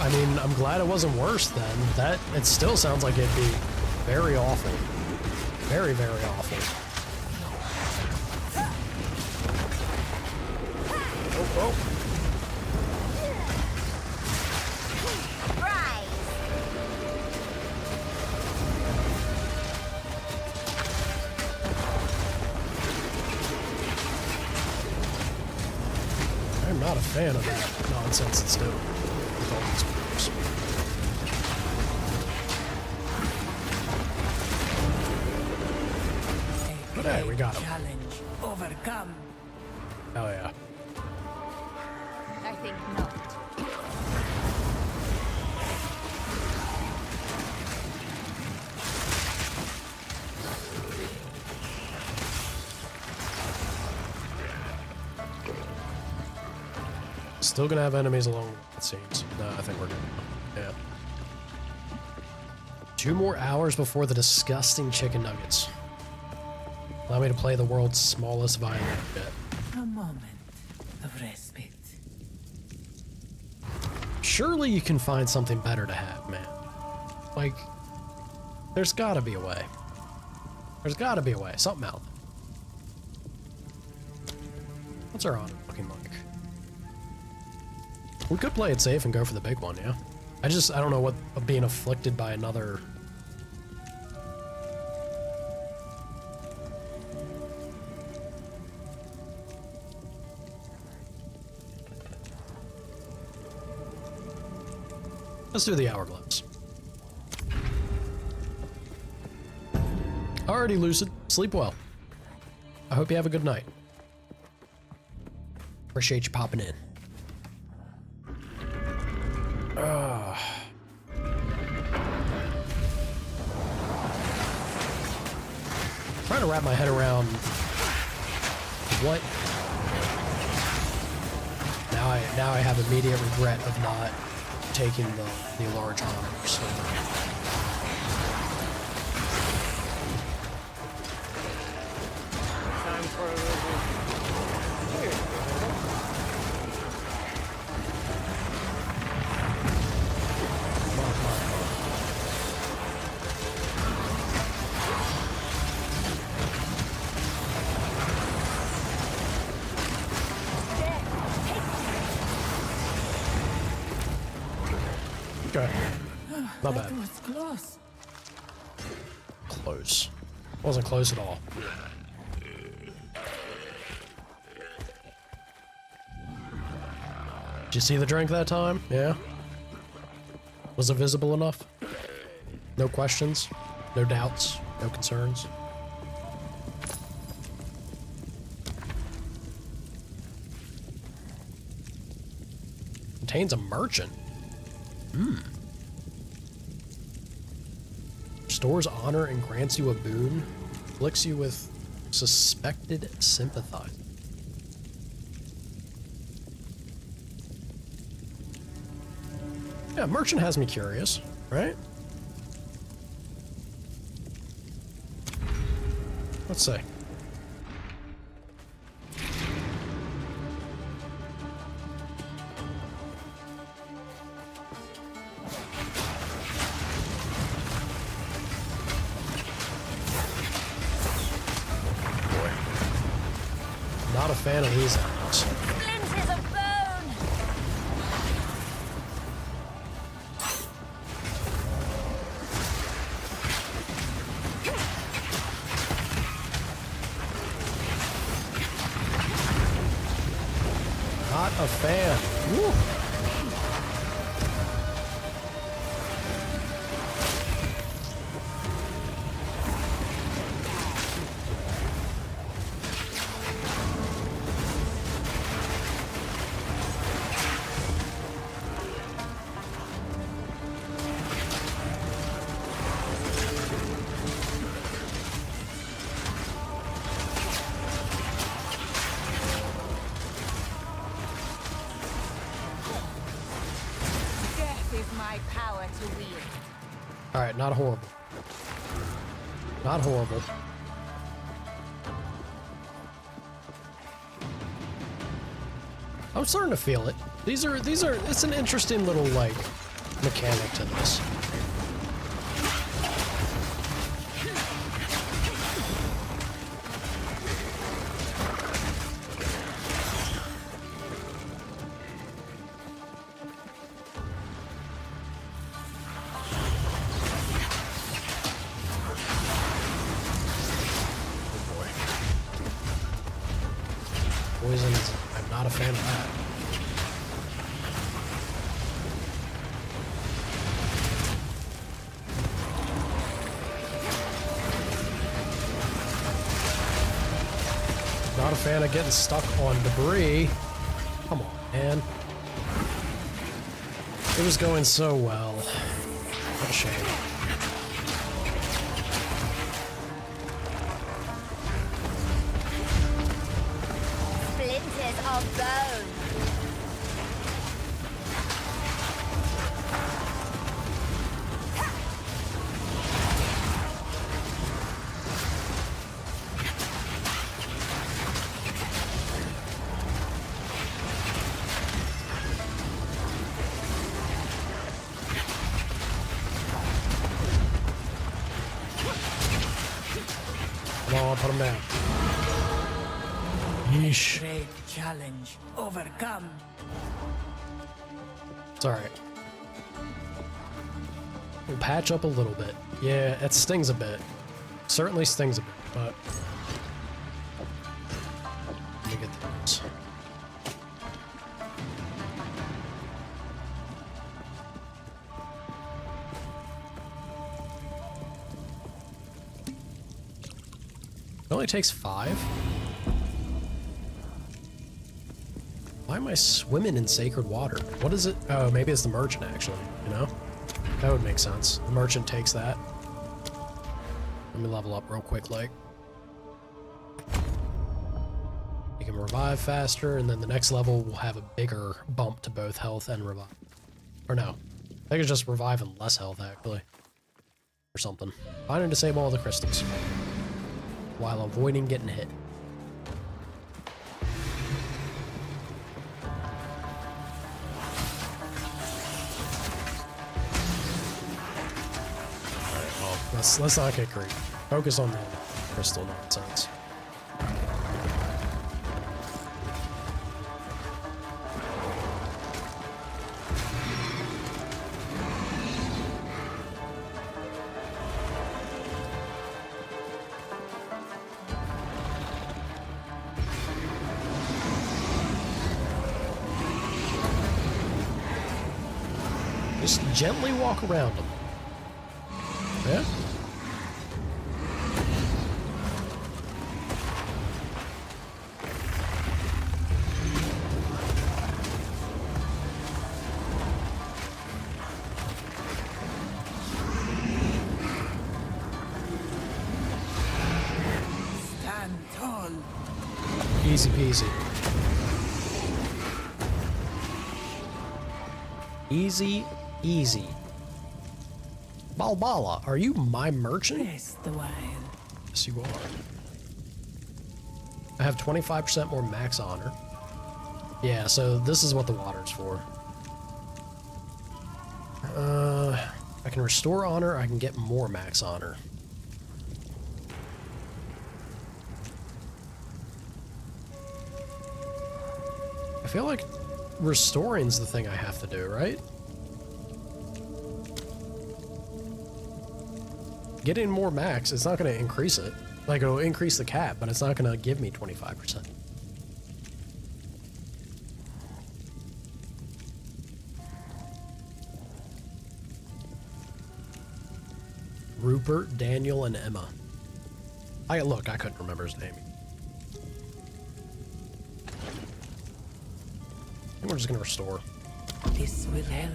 I mean, I'm glad it wasn't worse then. It still sounds like it'd be very awful. Very, very awful. Oh. I'm not a fan of that nonsense it's doing with all these groups. But hey, we got him. Challenge overcome. Oh yeah. I think not. Still gonna have enemies along, it seems. No, I think we're good. Yeah. 2 more hours before the disgusting chicken nuggets. Allow me to play the world's smallest violin bit. A moment of respite. Surely you can find something better to have, man. Like, there's gotta be a way. There's gotta be a way. Something out there. What's our honor looking like? We could play it safe and go for the big one, yeah? I don't know what being afflicted by another... Let's do the hourglass. Already lucid. Sleep well. I hope you have a good night. Appreciate you popping in. Trying to wrap my head around what. Now I have immediate regret of not taking the large honors. Time for a little. Here. Okay. Not bad. That was close. Close. Wasn't close at all. Did you see the drink that time? Yeah? Was it visible enough? No questions? No doubts? No concerns? Contains a merchant. Restores honor and grants you a boon. Afflicts you with suspected sympathize. Yeah, merchant has me curious, right? Let's see. Not a fan of these enemies. Splinters of bone! Not a fan. Woo. Death is my power to wield. Alright, not horrible. Not horrible. I'm starting to feel it. These are, it's an interesting little, like, mechanic to this. Poison is, I'm not a fan of that. Not a fan of getting stuck on debris. Come on, man. It was going so well. What a shame. Splinters of bone! Come on, put him down. Yeesh. Great challenge overcome. It's alright. We'll patch up a little bit. Yeah, it stings a bit. Certainly stings a bit, but... Let me get this. It only takes 5? Why am I swimming in sacred water? What is it? Oh, maybe it's the merchant, actually, you know? That would make sense. The merchant takes that. Let me level up real quick, like. You can revive faster, and then the next level will have a bigger bump to both health and revive. Or no. I think it's just revive and less health, actually. Or something. Find and disable all the crystals. While avoiding getting hit. Alright, well, let's not get greedy. Focus on the crystal nonsense. Just gently walk around them. Yeah? Easy peasy. Easy, easy. Balbala, are you my merchant? Rest a while. Yes, you are. I have 25% more max honor. Yeah, so this is what the water's for. I can restore honor, I can get more max honor. I feel like restoring's the thing I have to do, right? Getting more max, it's not going to increase it. Like, it'll increase the cap, but it's not going to give me 25%. Rupert, Daniel, and Emma. Look, I couldn't remember his name. I think we're just going to restore. This will help.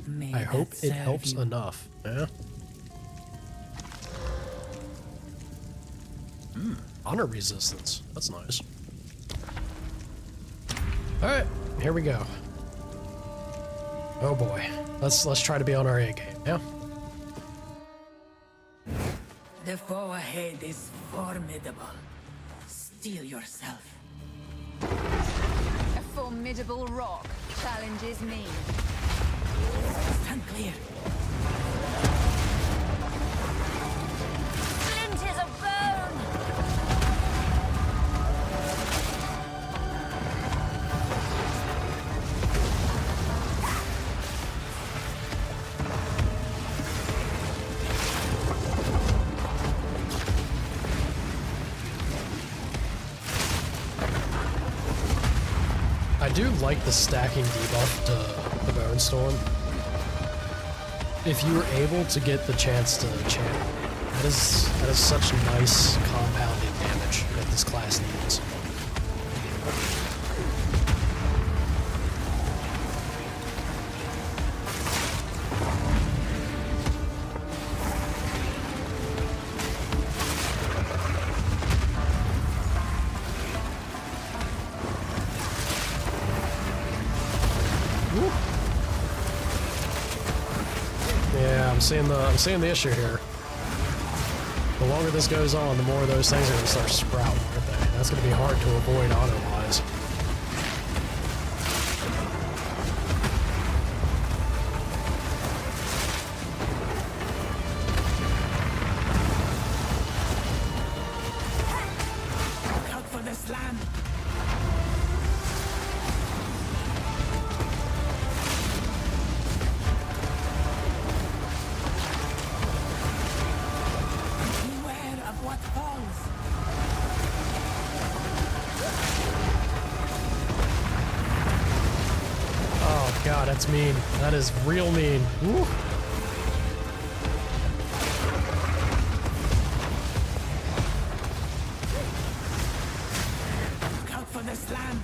May I hope that it serve helps you. enough. Yeah. Honor resistance. That's nice. Alright, here we go. Oh boy. Let's try to be on our A game, yeah? The foe ahead is formidable. Steel yourself. A formidable rock challenges me. Stand clear. Flint is a bone! I do like the stacking debuff to the Bone Storm. If you were able to get the chance to chant, that is such nice compounding damage that this class needs. Yeah, I'm seeing the issue here. The longer this goes on, the more of those things are gonna start sprouting, aren't they? That's gonna be hard to avoid auto-wise. Look out for the slam. Beware of what falls. Oh god, that's mean. That is real mean. Woo. Look out for the slam.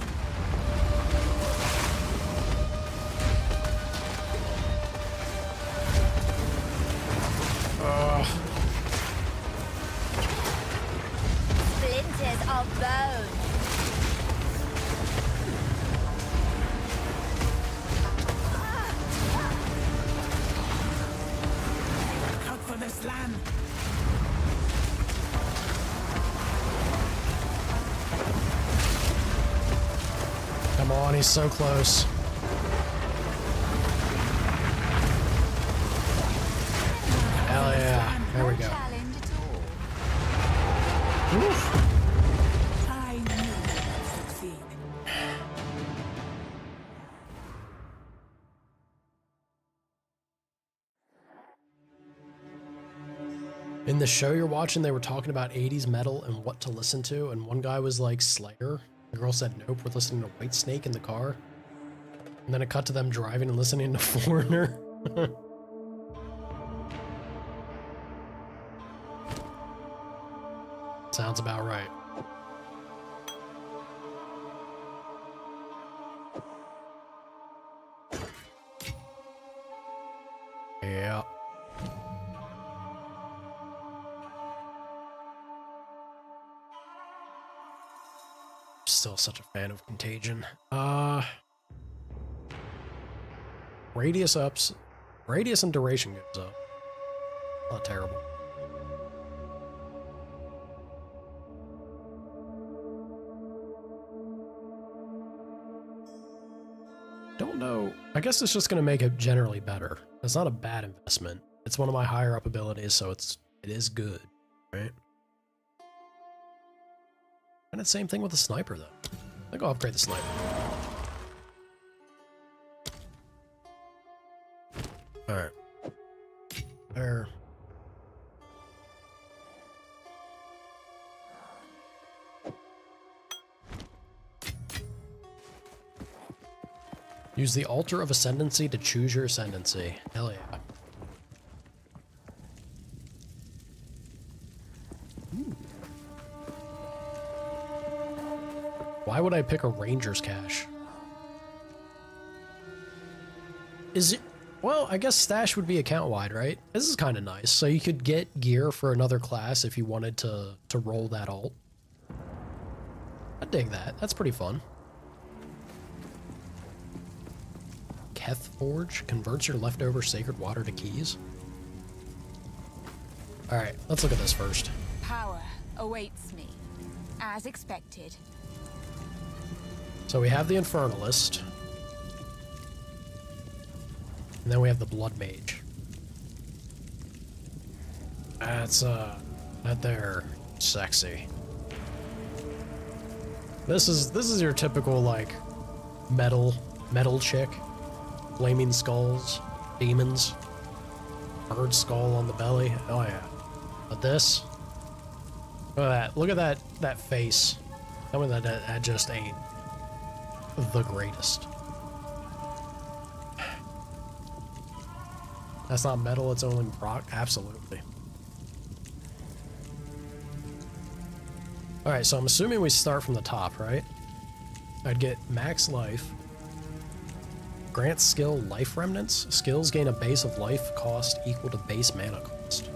Splinters are bone! Look out for the slam. Come on, he's so close. Hell yeah. There we go. Challenge at all. Woof. I knew you would succeed. In the show you're watching, they were talking about 80s metal and what to listen to, and one guy was like Slayer. The girl said, nope, we're listening to Whitesnake in the car. And then it cut to them driving and listening to Foreigner. Sounds about right. Yeah. still such a fan of Contagion. Radius ups. Radius and duration goes up. Not terrible. Don't know. I guess it's just going to make it generally better. It's not a bad investment. It's one of my higher up abilities, so it is good, right? And it's the same thing with the sniper, though. I think I'll upgrade the sniper. Alright. There. Use the Altar of Ascendancy to choose your Ascendancy. Hell yeah. Ooh. Why would I pick a Ranger's Cache? Is it... Well, I guess Stash would be account-wide, right? This is kind of nice. So you could get gear for another class if you wanted to roll that alt. I dig that. That's pretty fun. Keth Forge converts your leftover sacred water to keys. Alright, let's look at this first. Power awaits me, as expected. So we have the Infernalist. And then we have the Blood Mage. That's, that there, sexy. This is your typical, like, metal chick. Flaming skulls, demons, bird skull on the belly. Oh yeah. But this, look at that face. Tell me that just ain't the greatest. That's not metal, it's only rock. Absolutely. Alright, so I'm assuming we start from the top, right? I'd get max life. Grant skill life remnants. Skills gain a base of life cost equal to base mana cost.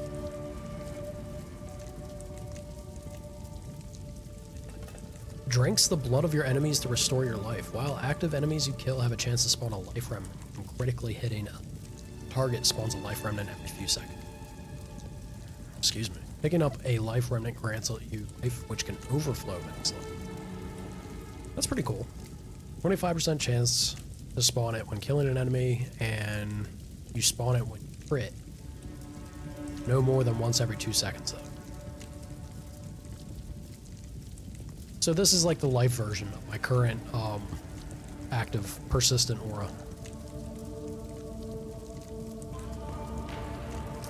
Drinks the blood of your enemies to restore your life. While active enemies you kill have a chance to spawn a life remnant from critically hitting a target spawns a life remnant every few seconds. Excuse me. Picking up a life remnant grants you life which can overflow max life. That's pretty cool. 25% chance to spawn it when killing an enemy, and you spawn it when you crit. No more than once every 2 seconds, though. So this is like the life version of my current active persistent aura.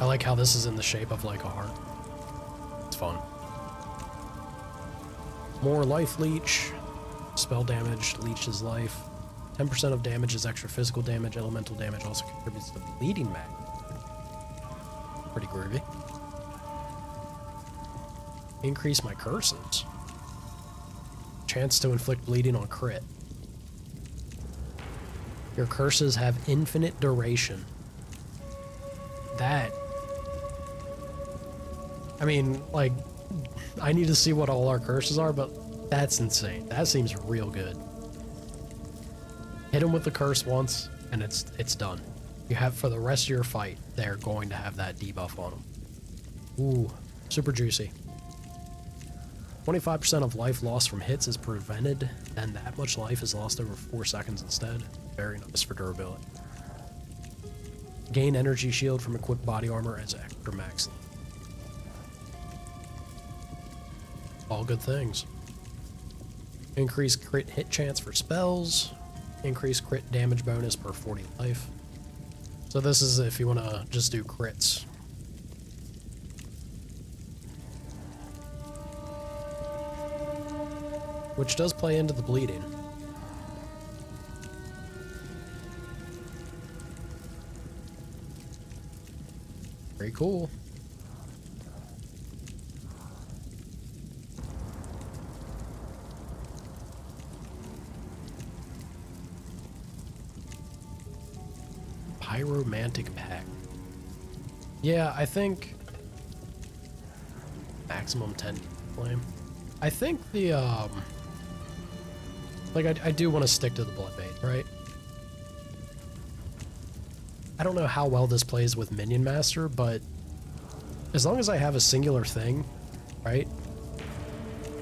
I like how this is in the shape of like a heart. It's fun. More life leech. Spell damage leeches life. 10% of damage is extra physical damage. Elemental damage also contributes to bleeding mag. Pretty groovy. Increase my curses. Chance to inflict bleeding on crit. Your curses have infinite duration. That... I mean, like, I need to see what all our curses are, but that's insane. That seems real good. Hit them with the curse once, and it's done. You have, for the rest of your fight, they're going to have that debuff on them. Ooh, super juicy. 25% of life lost from hits is prevented, and that much life is lost over 4 seconds instead. Very nice for durability. Gain energy shield from equipped body armor as extra max life. All good things. Increase crit hit chance for spells. Increase crit damage bonus per 40 life. So this is if you want to just do crits. Which does play into the bleeding. Very cool. Pyromantic Pack. Yeah, I think maximum 10 flame. I think the Like, I do want to stick to the blood mage, right? I don't know how well this plays with Minion Master, but as long as I have a singular thing, right?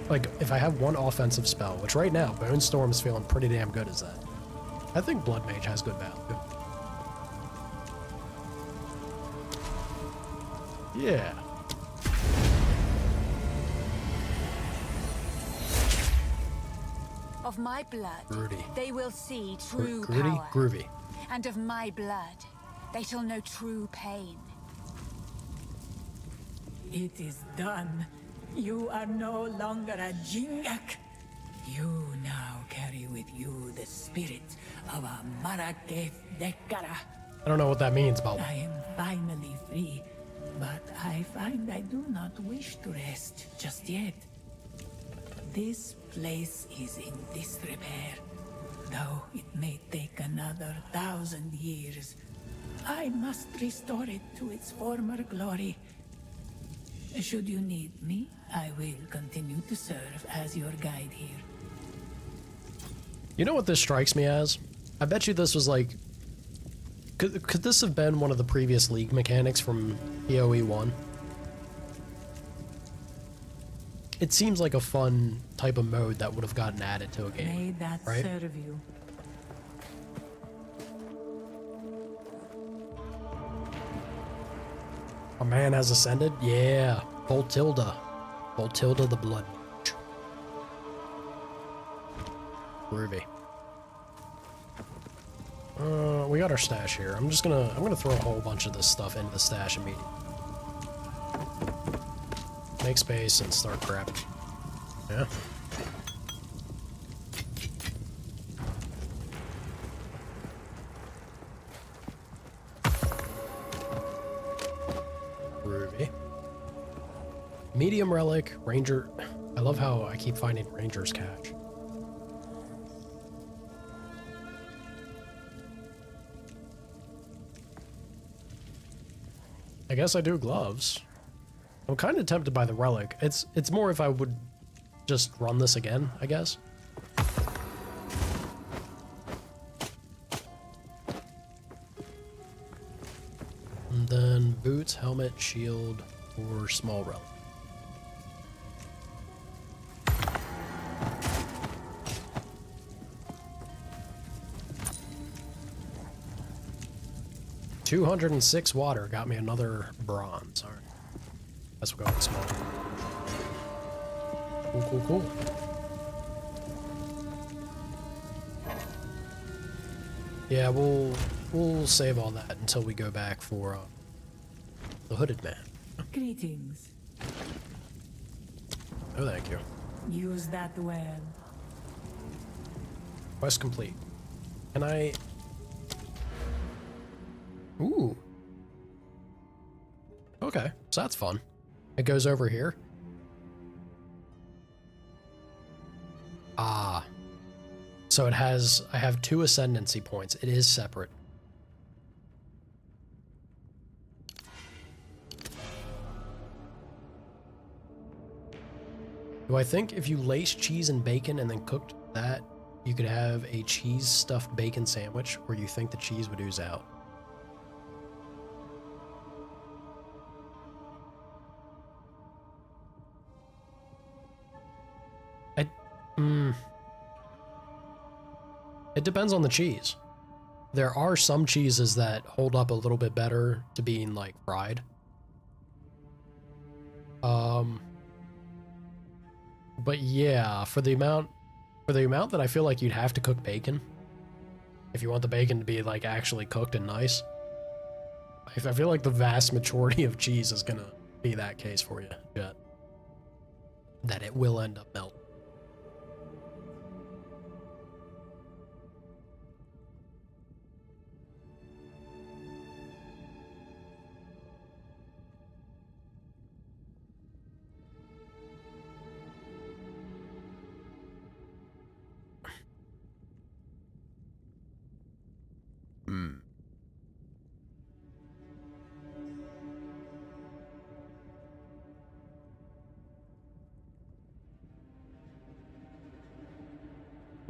Like, if I have one offensive spell, which right now, Bone Storm is feeling pretty damn good as that. I think Blood Mage has good value. Yeah. Of my blood, Groody. they will see true Groody? power. Groovy. And of my blood, they shall know true pain. It is done. You are no longer a Jingak. You now carry with you the spirit of a Maraketh Dekara. I don't know what that means, Bob. I am finally free, but I find I do not wish to rest just yet. This place is in disrepair, though it may take another 1,000 years. I must restore it to its former glory. Should you need me, I will continue to serve as your guide here. You know what this strikes me as? I bet you this was like... Could this have been one of the previous League mechanics from PoE 1? It seems like a fun type of mode that would have gotten added to a game, May that right? serve you. A man has ascended? Yeah. Voltilda. Voltilda the Blood Mage. Groovy. We got our stash here. I'm gonna throw a whole bunch of this stuff into the stash immediately. Make space and start grabbing. Yeah. Groovy. Medium relic, ranger. I love how I keep finding ranger's catch. I guess I do gloves. I'm kind of tempted by the relic. It's more if I would just run this again, I guess. And then boots, helmet, shield, or small relic. $206 water got me another bronze. All right. Guess we'll go with small. Cool. Yeah, we'll save all that until we go back for the hooded man. Greetings. Oh, thank you. Use that well. Quest complete. Can I... Ooh. Okay, so that's fun. It goes over here. Ah. So it has... I have 2 ascendancy points. It is separate. Do I think if you lace cheese and bacon and then cooked that, you could have a cheese stuffed bacon sandwich, or you think the cheese would ooze out? It depends on the cheese. There are some cheeses that hold up a little bit better to being like fried. But yeah, for the amount that I feel like you'd have to cook bacon, if you want the bacon to be like actually cooked and nice, I feel like the vast majority of cheese is gonna be that case for you, Jet. That it will end up melting.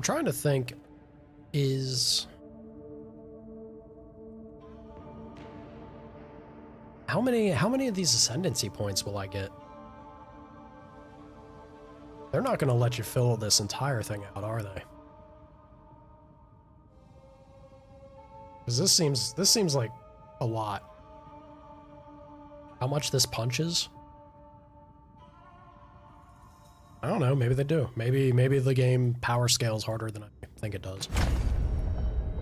trying to think, is... How many of these ascendancy points will I get? They're not going to let you fill this entire thing out, are they? Because this seems like a lot. How much this punches? I don't know, maybe they do. Maybe the game power scales harder than I think it does.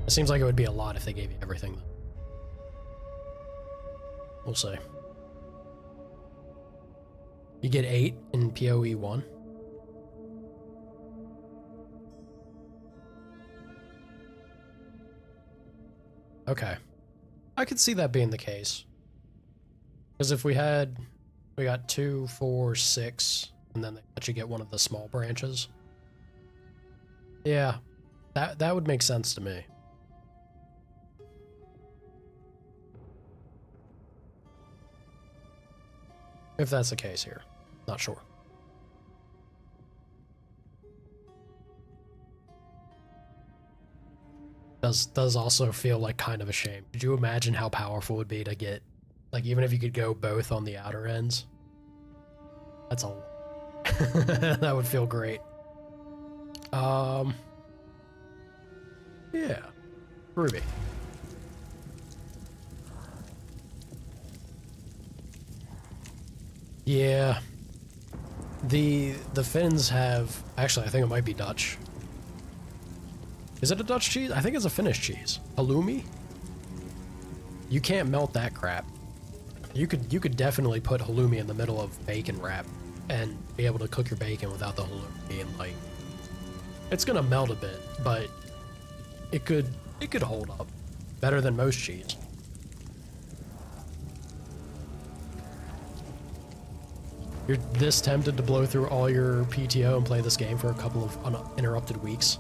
It seems like it would be a lot if they gave you everything. We'll see. You get 8 in PoE 1. Okay. I could see that being the case. Because if we got 2, 4, 6, and then they let you get one of the small branches. Yeah, that would make sense to me. If that's the case here. Not sure. Does also feel like kind of a shame. Could you imagine how powerful it would be to get, like, even if you could go both on the outer ends? That's a lot. That would feel great. Yeah. Ruby. Yeah. The Finns have... Actually, I think it might be Dutch. Is it a Dutch cheese? I think it's a Finnish cheese. Halloumi? You can't melt that crap. You could definitely put halloumi in the middle of bacon wrap and be able to cook your bacon without the halloumi being like... It's gonna melt a bit, but it could hold up better than most cheese. You're this tempted to blow through all your PTO and play this game for a couple of uninterrupted weeks.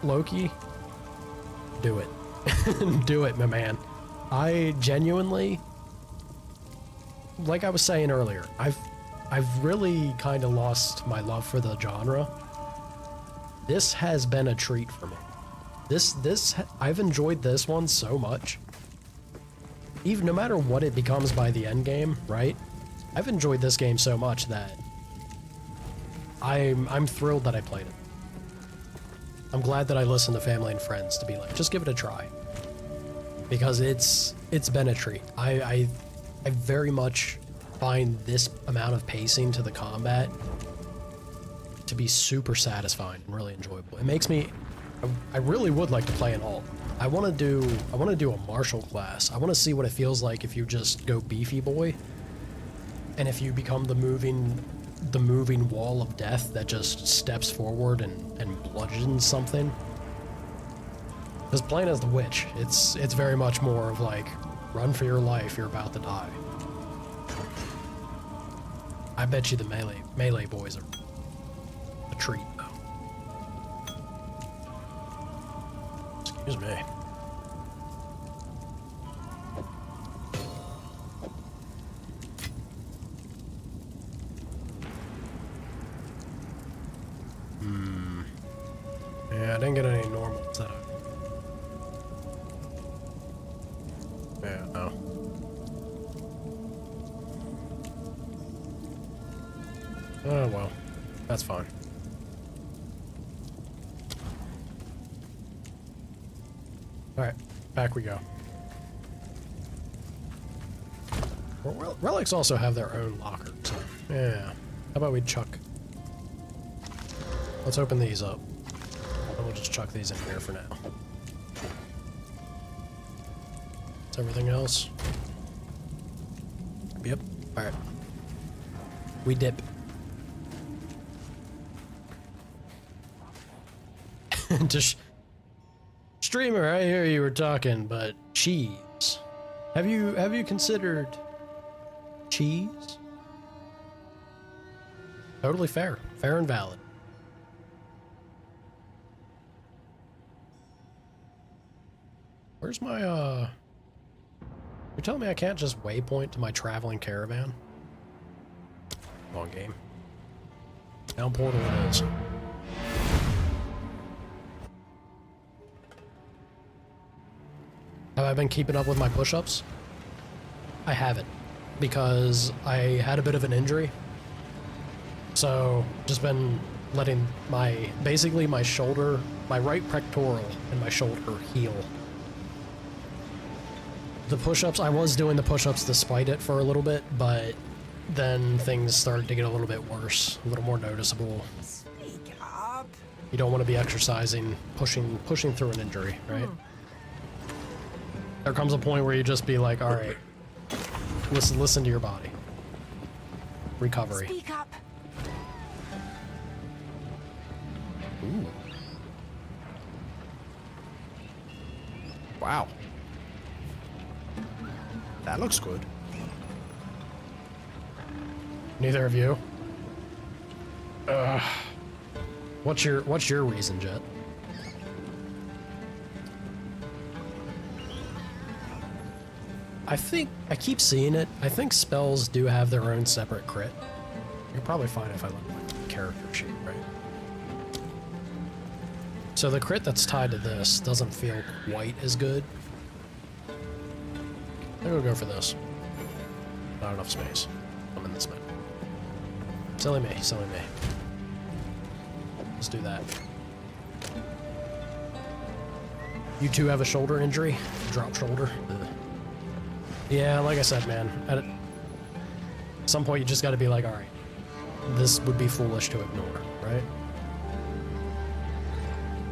Loki, do it. Do it, my man. I genuinely, like I was saying earlier, I've really kind of lost my love for the genre. This has been a treat for me. I've enjoyed this one so much. Even no matter what it becomes by the end game, right? I've enjoyed this game so much that I'm thrilled that I played it. I'm glad that I listened to family and friends to be like, just give it a try. Because it's been a treat. I very much find this amount of pacing to the combat to be super satisfying and really enjoyable. It makes me... I really would like to play an alt. I want to do a martial class. I want to see what it feels like if you just go beefy boy, and if you become the moving wall of death that just steps forward and bludgeons something. Because playing as the witch, it's very much more of like, run for your life, you're about to die. I bet you the melee boys are a treat, though. Excuse me. Yeah, I didn't get any normal setup. Yeah, no. Oh, well. That's fine. Alright, back we go. Well, relics also have their own locker, so yeah. How about we chuck... Let's open these up. And we'll just chuck these in here for now. Is everything else? Yep. Alright. We dip. Just... Streamer, I hear you were talking, but cheese. Have you considered cheese? Totally fair. Fair and valid. Where's my, You're telling me I can't just waypoint to my traveling caravan? Long game. Down portal it is. Have I been keeping up with my push-ups? I haven't, because I had a bit of an injury. So, just been letting basically my shoulder, my right pectoral and my shoulder heal. The push-ups, I was doing the push-ups despite it for a little bit, but then things started to get a little bit worse, a little more noticeable. Speak up. You don't want to be exercising, pushing through an injury, right? There comes a point where you just be like, all right, listen to your body. Recovery. Speak up. Ooh. Wow. That looks good. Neither of you? What's your reason, Jet? I keep seeing it. I think spells do have their own separate crit. You can probably find it if I look at my character sheet, right? So the crit that's tied to this doesn't feel quite as good. I'm gonna go for this. Not enough space. I'm in this map. Silly me, silly me. Let's do that. You two have a shoulder injury? Drop shoulder? Ugh. Yeah, like I said, man. At some point you just gotta be like, alright, this would be foolish to ignore, right?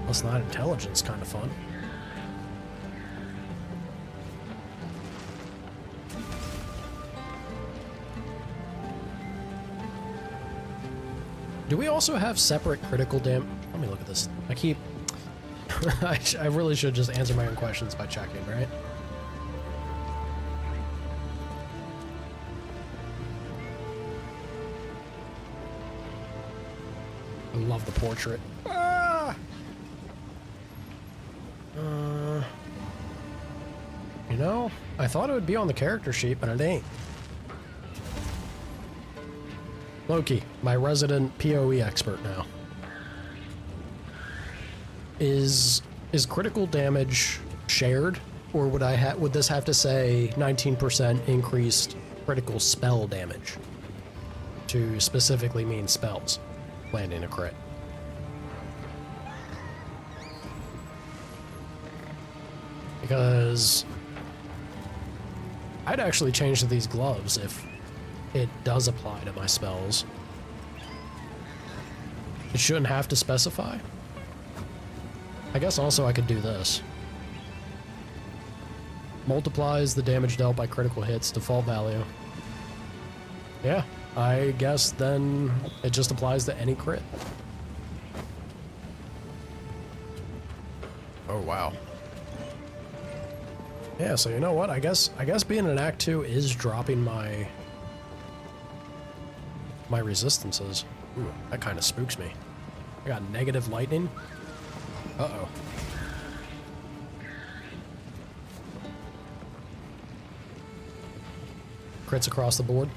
Plus, not intelligence, kind of fun. Do we also have separate critical damage? Let me look at this. I keep... I really should just answer my own questions by checking, right? I love the portrait. Ah! You know, I thought it would be on the character sheet, but it ain't. Loki, my resident PoE expert now. Is critical damage shared, or would this have to say 19% increased critical spell damage to specifically mean spells landing a crit? Because I'd actually change to these gloves if it does apply to my spells. It shouldn't have to specify. I guess also I could do this. Multiplies the damage dealt by critical hits, default value. Yeah, I guess then it just applies to any crit. Oh wow. Yeah, so you know what? I guess being an Act 2 is dropping my resistances. Ooh, that kind of spooks me. I got negative lightning. Uh-oh. Crits across the board.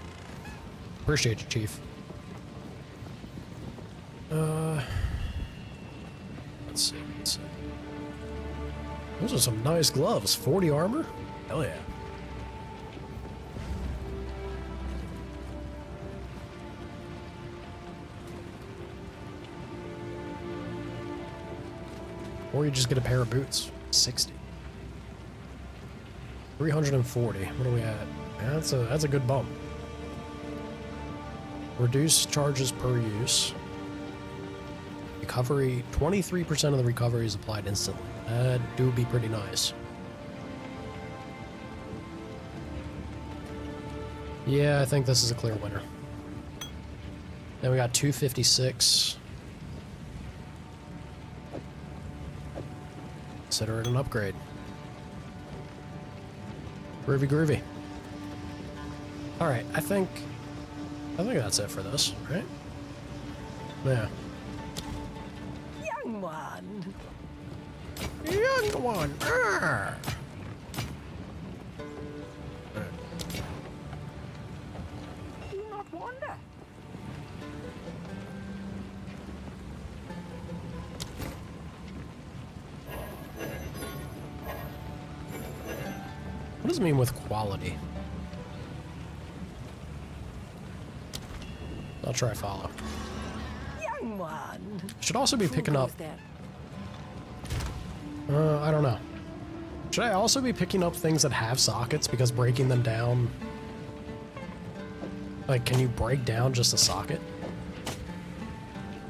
Appreciate you, Chief. Let's see. Those are some nice gloves. 40 armor? Hell yeah. Or you just get a pair of boots. 60. 340. What are we at? Yeah, that's a good bump. Reduce charges per use. Recovery. 23% of the recovery is applied instantly. That do be pretty nice. Yeah, I think this is a clear winner. Then we got 256. Consider it an upgrade. Groovy, groovy. Alright, I think that's it for this, right? Yeah. Young one. Young one. Arr. Do not wander. does it mean with quality? I'll try follow. Young one. Should also be picking up. There. I don't know. Should I also be picking up things that have sockets because breaking them down? Like, can you break down just a socket?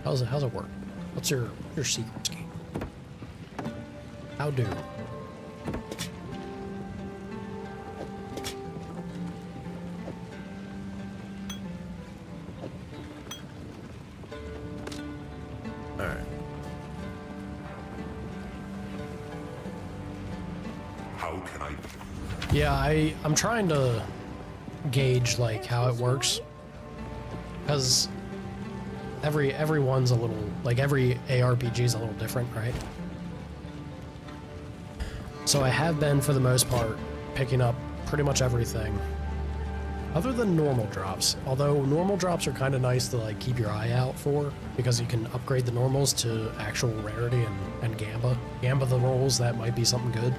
How's it work? What's your secret scheme? How do? Alright. How can I? Yeah, I'm trying to gauge like how it works, because everyone's a little, like every ARPG is a little different, right? So I have been, for the most part, picking up pretty much everything other than normal drops, although normal drops are kind of nice to like keep your eye out for, because you can upgrade the normals to actual rarity and gamba the rolls. That might be something good.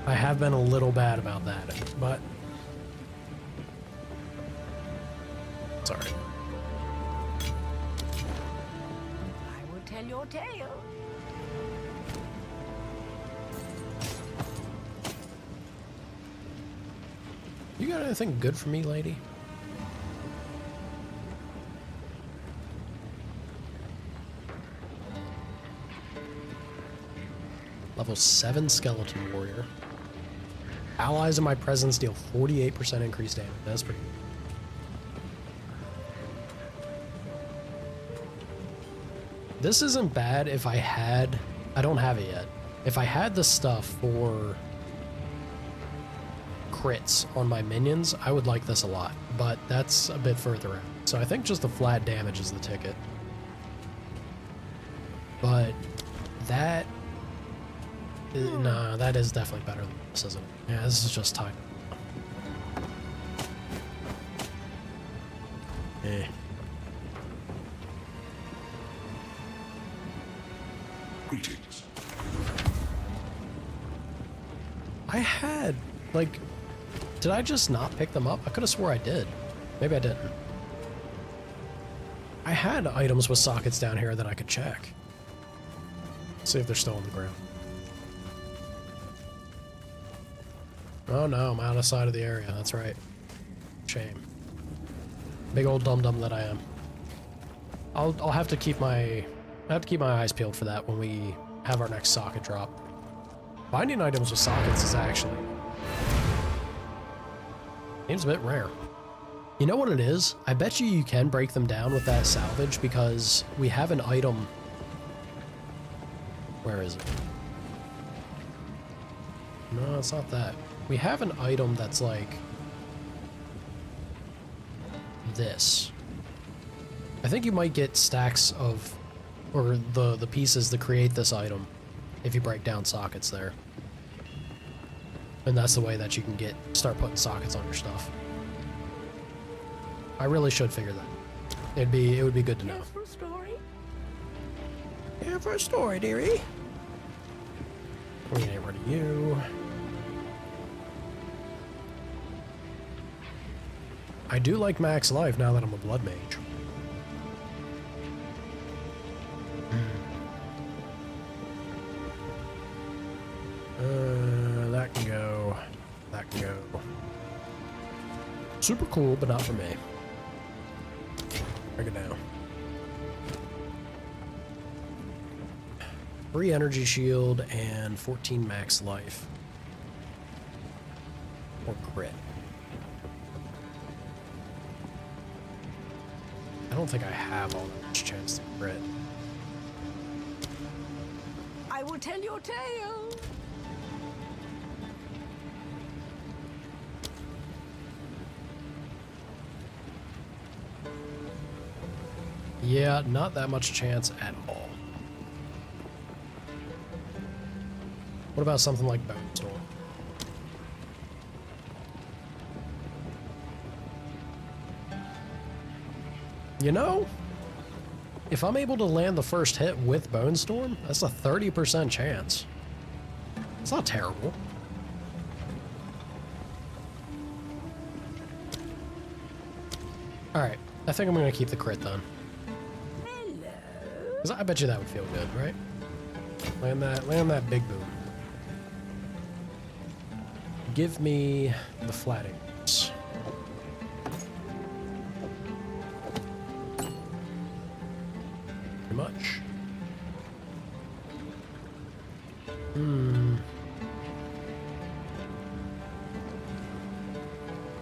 I have been a little bad about that, but sorry. I will tell your tale. You got anything good for me, lady? Level 7 skeleton warrior. Allies in my presence deal 48% increased damage. That's pretty good. This isn't bad if I had... I don't have it yet. If I had the stuff for crits on my minions, I would like this a lot. But that's a bit further out. So I think just the flat damage is the ticket. But that... Nah, that is definitely better than this, isn't it? Yeah, this is just time. Eh. Greetings. I had, like... Did I just not pick them up? I could have swore I did. Maybe I didn't. I had items with sockets down here that I could check. See if they're still on the ground. Oh no, I'm out of sight of the area. That's right. Shame. Big old dum-dum that I am. I'll have to keep my eyes peeled for that when we have our next socket drop. Finding items with sockets is actually seems a bit rare. You know what it is? I bet you can break them down with that salvage, because we have an item. Where is it? No, it's not that. We have an item that's like this. I think you might get stacks of, or the pieces to create this item if you break down sockets there. And that's the way that you can start putting sockets on your stuff. I really should figure that. It would be good to know. For a story? Yeah, for a story, dearie. We get rid of you. I do like max life now that I'm a blood mage. That can go. That can go. Super cool, but not for me. Break it down. 3 energy shield and 14 max life. Or crit. I don't think I have all that much chance to crit. I will tell your tale. Yeah, not that much chance at all. What about something like Bone Storm? You know, if I'm able to land the first hit with Bone Storm, that's a 30% chance. It's not terrible. Alright, I think I'm gonna keep the crit then. Because I bet you that would feel good, right? Land that big boom. Give me the flattings. Pretty much.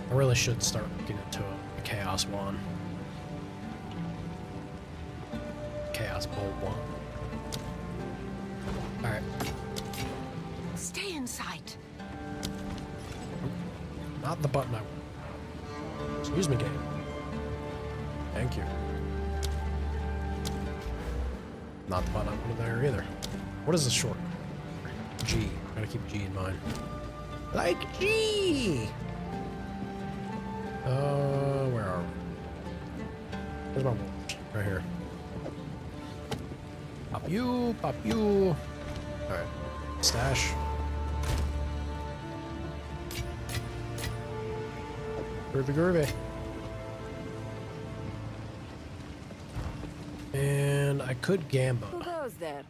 I really should start looking into a Chaos Wand. Chaos Bolt Wand. Alright. Stay in sight. Not the button I want. Excuse me, game. Thank you. Not the button I wanted there either. What is the short? G. Gotta keep G in mind. Like G! Where are we? Where's my wolves? Right here. Pop you, pop you. Alright. Stash. Groovy, groovy. And I could Gamba. Who goes there?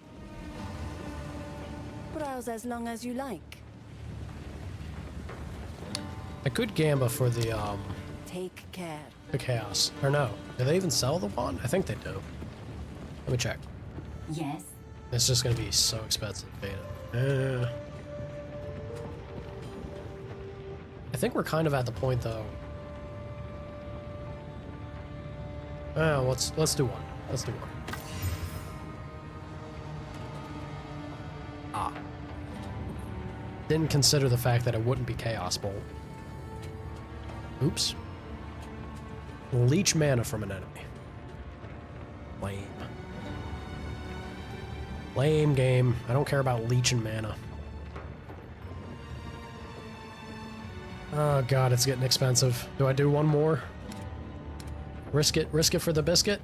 Browse as long as you like. I could Gamba for the Take care. Chaos. Or no. Do they even sell the wand? I think they do. Let me check. Yes. It's just gonna be so expensive, beta. I think we're kind of at the point though. Let's do one. Let's do one. Ah. Didn't consider the fact that it wouldn't be Chaos Bolt. Oops. Leech mana from an enemy. Lame. Lame game. I don't care about leeching mana. Oh god, it's getting expensive. Do I do one more? Risk it for the biscuit?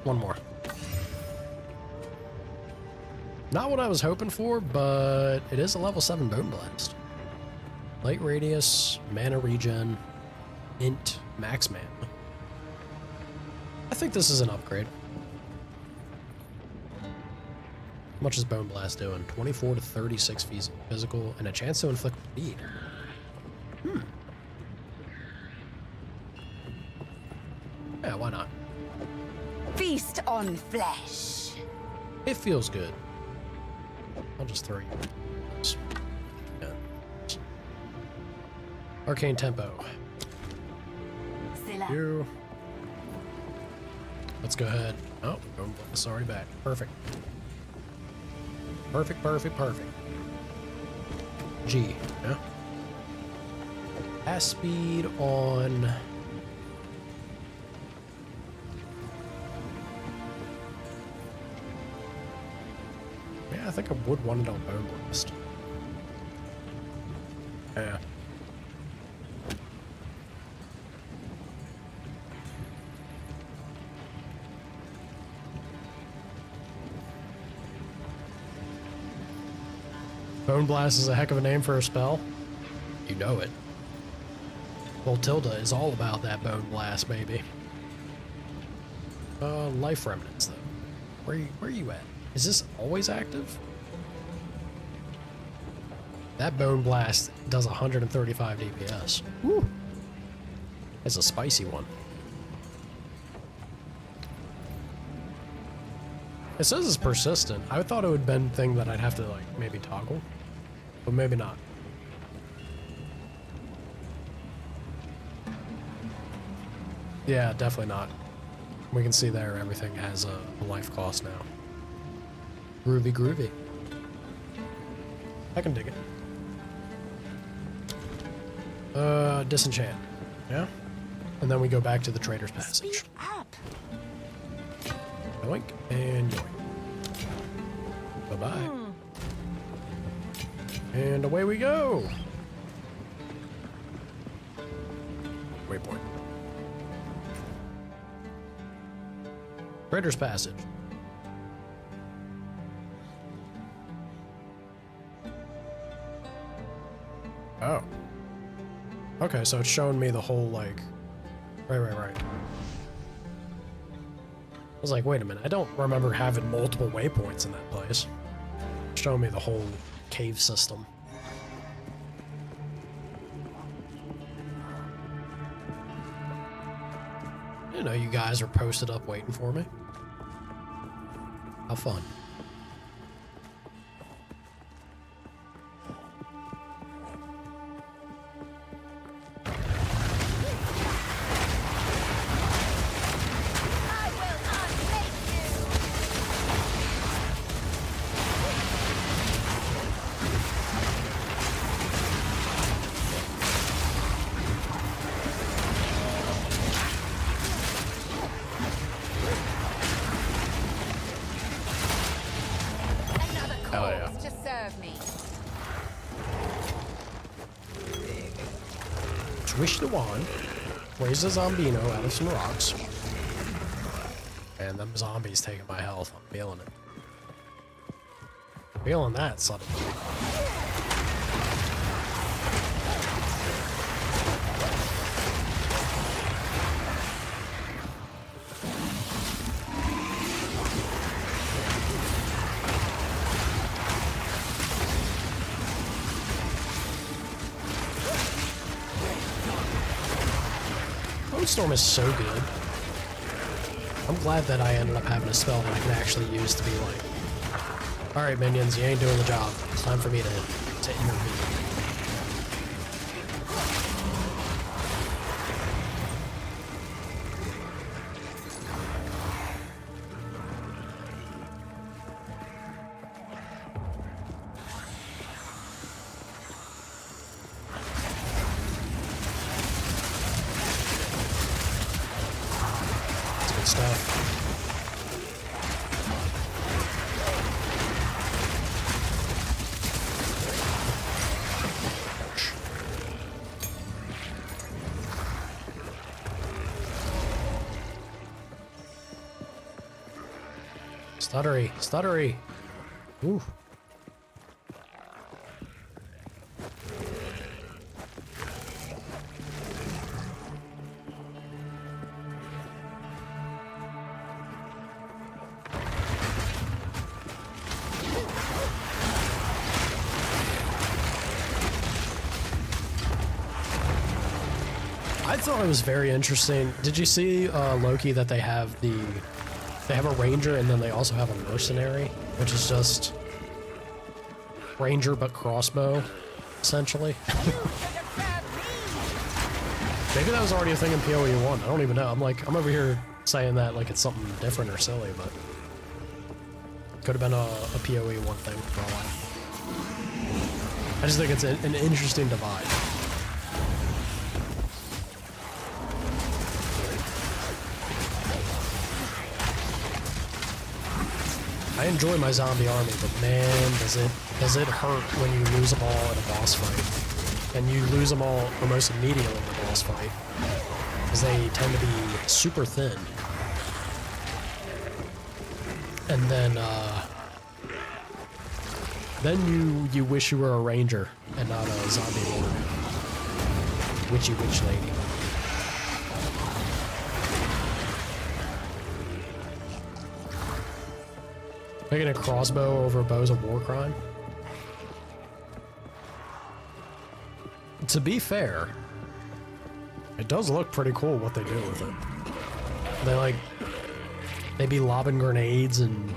One more. Not what I was hoping for, but it is a level 7 Bone Blast. Light radius, mana regen, int, max mana. I think this is an upgrade. How much is Bone Blast doing? 24 to 36 physical, and a chance to inflict bleed. Yeah, why not? Feast on flesh. It feels good. I'll just throw you. Yeah. Arcane Tempo. You. Let's go ahead. Oh, Bone Blast already back. Perfect. Perfect, perfect, perfect. G, yeah? Pass speed on... Yeah, I think I would want it on Bone Blast. Yeah. Bone Blast is a heck of a name for a spell. You know it. Well, Tilda is all about that Bone Blast, baby. Life Remnants, though. Where are you at? Is this always active? That Bone Blast does 135 DPS. Woo! It's a spicy one. It says it's persistent. I thought it would have been a thing that I'd have to, like, maybe toggle. But maybe not. Yeah, definitely not. We can see there everything has a life cost now. Groovy, groovy. I can dig it. Disenchant. Yeah? And then we go back to the Trader's Passage. Speak up. Yoink and yoink. Bye-bye. And away we go! Waypoint. Trader's Passage. Okay, so it's showing me the whole, like... Right. I was like, wait a minute, I don't remember having multiple waypoints in that place. It's showing me the whole cave system. You know, you guys are posted up waiting for me. How fun. Swish the wand, raise a zombino out of some rocks, and them zombies taking my health. I'm feeling it. Feeling that suddenly. Storm is so good. I'm glad that I ended up having a spell that I can actually use to be like, alright minions, you ain't doing the job. It's time for me to intervene. Stuttery. Ooh. I thought it was very interesting. Did you see Loki that they have a ranger and then they also have a mercenary, which is just ranger but crossbow, essentially. Maybe that was already a thing in PoE 1. I don't even know. I'm over here saying that like it's something different or silly, but could have been a PoE 1 thing for all I just think it's an interesting divide. I enjoy my zombie army, but man, does it hurt when you lose them all in a boss fight. And you lose them all almost immediately in the boss fight, because they tend to be super thin. And then you wish you were a ranger and not a zombie lord. Witchy witch lady. Making a crossbow over bows of war crime. To be fair, it does look pretty cool what they do with it. They be lobbing grenades, and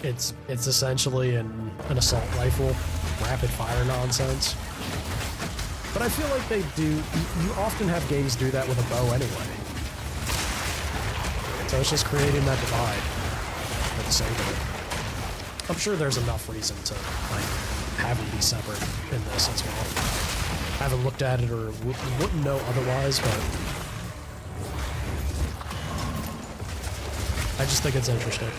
it's essentially an assault rifle, rapid fire nonsense. But I feel like they do. You often have games do that with a bow anyway. So it's just creating that divide for the sake of it. I'm sure there's enough reason to have it be separate in this as well. I haven't looked at it or wouldn't know otherwise, but I just think it's interesting.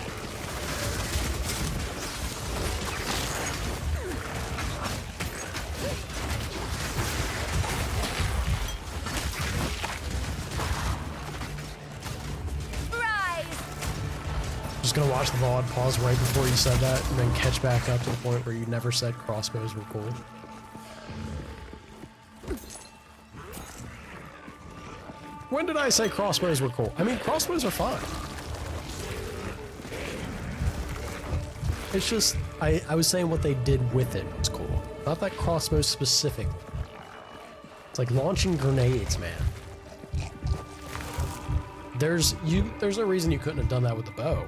Gonna watch the VOD, pause right before you said that, and then catch back up to the point where you never said crossbows were cool. When did I say crossbows were cool? I mean, crossbows are fine. It's just, I was saying what they did with it was cool. Not that crossbow specific. It's like launching grenades, man. There's a reason you couldn't have done that with the bow.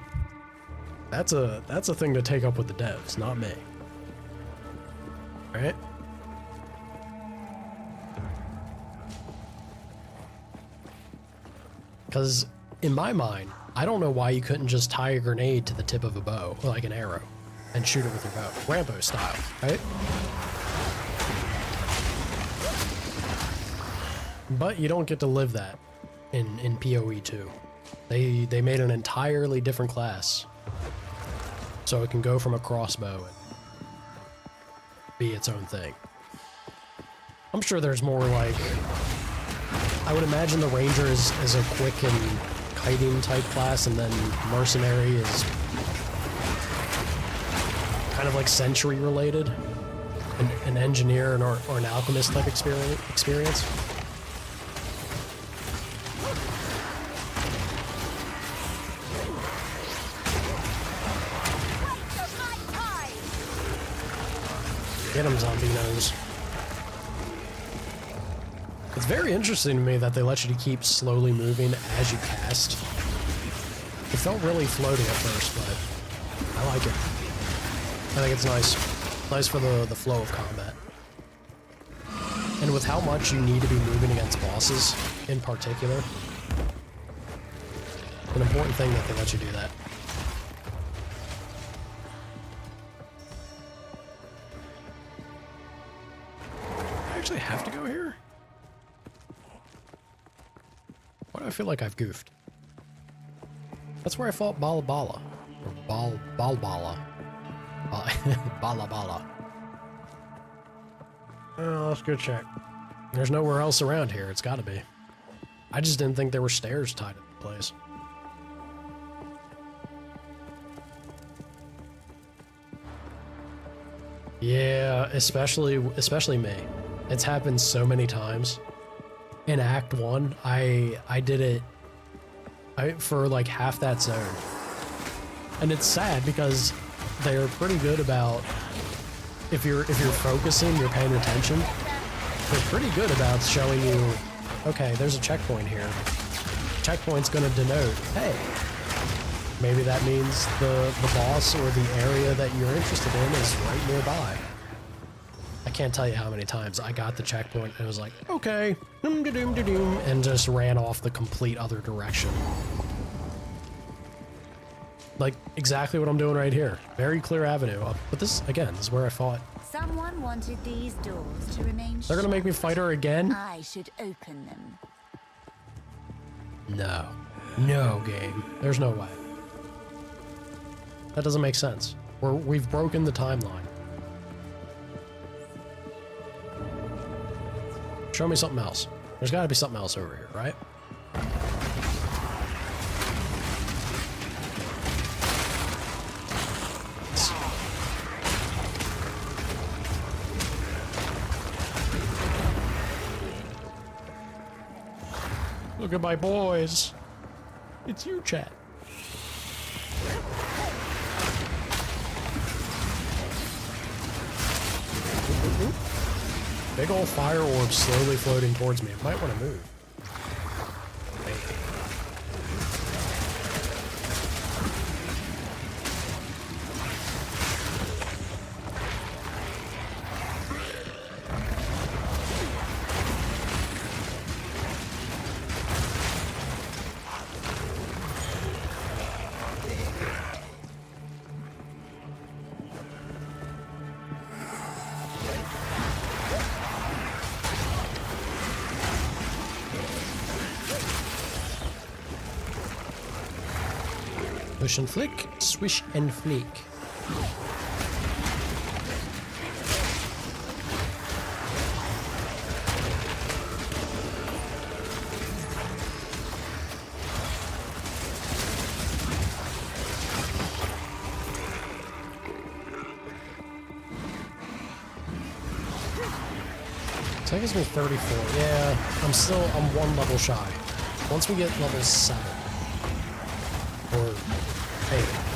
That's a thing to take up with the devs, not me. Right? Because in my mind, I don't know why you couldn't just tie a grenade to the tip of a bow, like an arrow, and shoot it with your bow, Rambo style, right? But you don't get to live that in PoE 2. They made an entirely different class, so it can go from a crossbow and be its own thing. I'm sure there's more like, I would imagine the Ranger is a quick and kiting type class, and then Mercenary is kind of like Sentry related, an Engineer or an Alchemist type experience. Get him, zombie nose. It's very interesting to me that they let you to keep slowly moving as you cast. It felt really floaty at first, but I like it. I think it's nice. Nice for the flow of combat. And with how much you need to be moving against bosses, in particular, an important thing that they let you do that. I actually have to go here? Why do I feel like I've goofed? That's where I fought Bala Bala. Or Bala Bala. Let's go check. There's nowhere else around here. It's gotta be. I just didn't think there were stairs tied to the place. Yeah, especially me. It's happened so many times. In Act 1, I did it for like half that zone. And it's sad because they're pretty good about, if you're focusing, you're paying attention, they're pretty good about showing you, okay, there's a checkpoint here. Checkpoint's gonna denote, hey, maybe that means the boss or the area that you're interested in is right nearby. I can't tell you how many times I got the checkpoint and it was like, okay, and just ran off the complete other direction. Like, exactly what I'm doing right here. Very clear avenue. But this, again, this is where I fought. Someone wanted these doors to remain They're gonna make me fight her again? I should open them. No. No, game. There's no way. That doesn't make sense. We've broken the timeline. Show me something else. There's gotta be something else over here, right? Look at my boys. It's you, chat. Big old fire orb slowly floating towards me. I might want to move. Push and flick, swish and flick. So that gives me 34. Yeah, I'm one level shy. once we get level 7, or 8,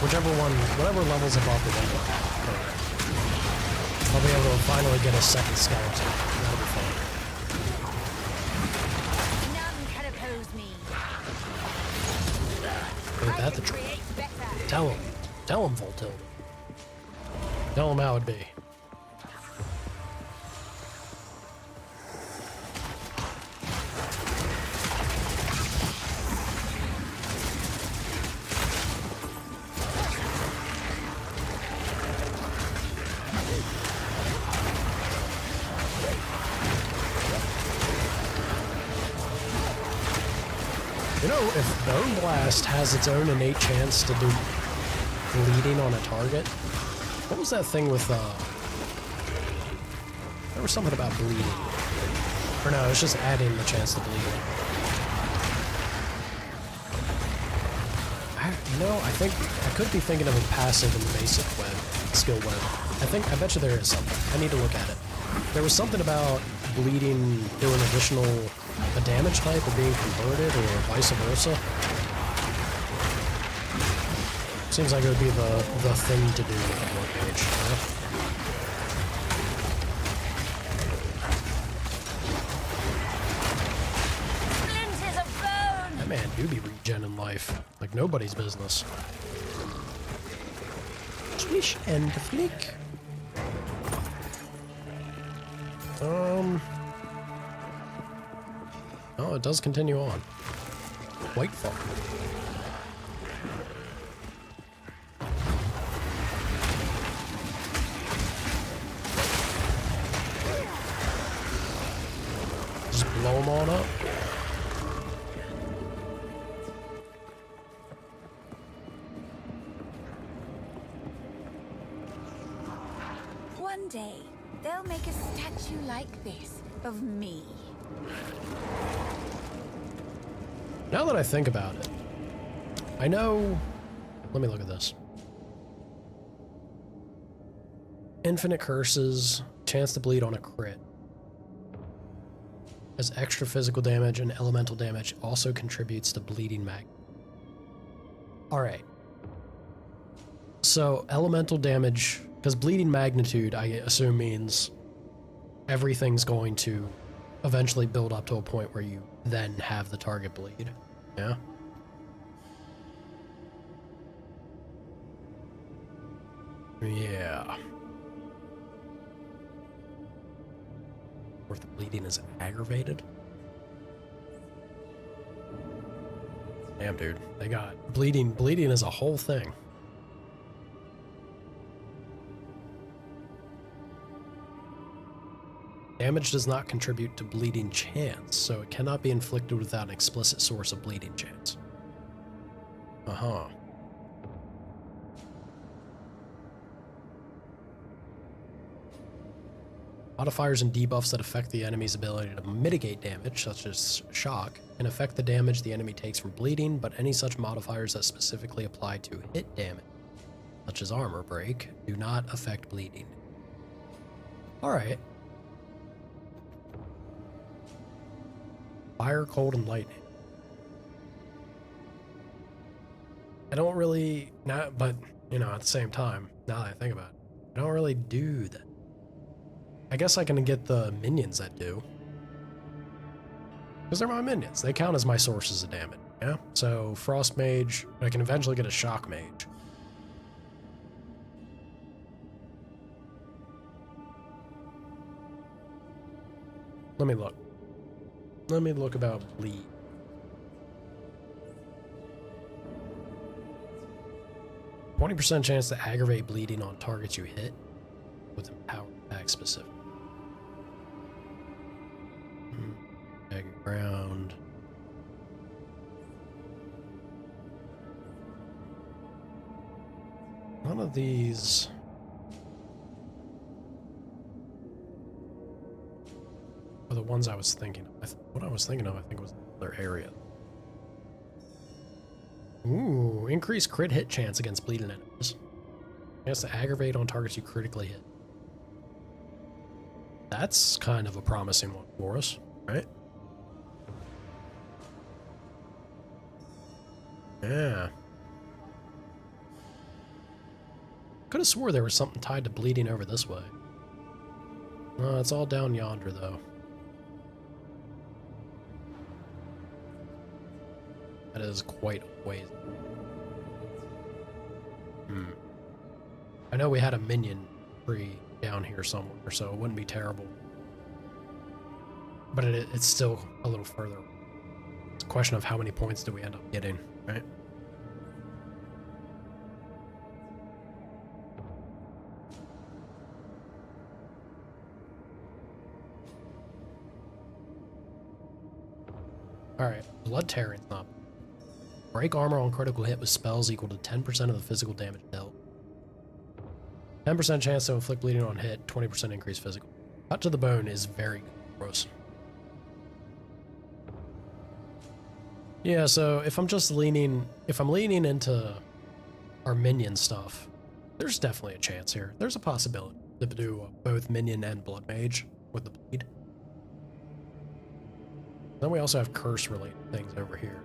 whichever one, whatever level's above the one we're at, I'll be able to finally get a second skeleton. That'll be fun. None can oppose me. Ain't that the truth? Tell him. Tell him, Voltilde. Tell him how it be. You know, if Bone Blast has its own innate chance to do bleeding on a target, what was that thing with, there was something about bleeding. Or no, it's just adding the chance to bleed. I think, I could be thinking of a passive in the basic web, skill web. I bet you there is something. I need to look at it. There was something about bleeding through an additional damage type or being converted or vice versa. Seems like it would be the thing to do with a blood mage, Splinters of bone! That man do be regenning life like nobody's business. Swish and flick. Oh, it does continue on. Whitefall. Just blow them on up. One day, they'll make a statue like this of me. Now that I think about it, I know... Let me look at this. Infinite curses, chance to bleed on a crit. As extra physical damage and elemental damage also contributes to bleeding mag. Alright. So, elemental damage, because bleeding magnitude, I assume, means everything's going to eventually build up to a point where you then have the target bleed. Yeah? Yeah. Or if the bleeding is aggravated. Damn, dude. They got bleeding. Bleeding is a whole thing. Damage does not contribute to bleeding chance, so it cannot be inflicted without an explicit source of bleeding chance. Uh-huh. Modifiers and debuffs that affect the enemy's ability to mitigate damage, such as shock, can affect the damage the enemy takes from bleeding, but any such modifiers that specifically apply to hit damage, such as armor break, do not affect bleeding. Alright. Fire, cold, and lightning. I don't really, but, you know, at the same time, now that I think about it, I don't really do that. I guess I can get the minions that do. Because they're my minions. They count as my sources of damage, yeah? So, Frost Mage, I can eventually get a Shock Mage. Let me look. Let me look about bleed. %20 chance to aggravate bleeding on targets you hit with empowered attack specific. Ground. None of these. Are the ones I was thinking of. What I was thinking of, I think, was another area. Ooh, increased crit hit chance against bleeding enemies. Chance to aggravate on targets you critically hit. That's kind of a promising one for us, right? Yeah. Could have swore there was something tied to bleeding over this way. No, it's all down yonder, though. That is quite a ways. I know we had a minion tree down here somewhere, so it wouldn't be terrible. But it's still a little further. It's a question of how many points do we end up getting, right? Alright, Blood Tearing's not. Break armor on critical hit with spells equal to 10% of the physical damage dealt. 10% chance to inflict bleeding on hit, 20% increase physical. Cut to the bone is very gross. Yeah, so if I'm leaning into our minion stuff, there's definitely a chance here. There's a possibility to do both minion and blood mage with the bleed. Then we also have curse related things over here.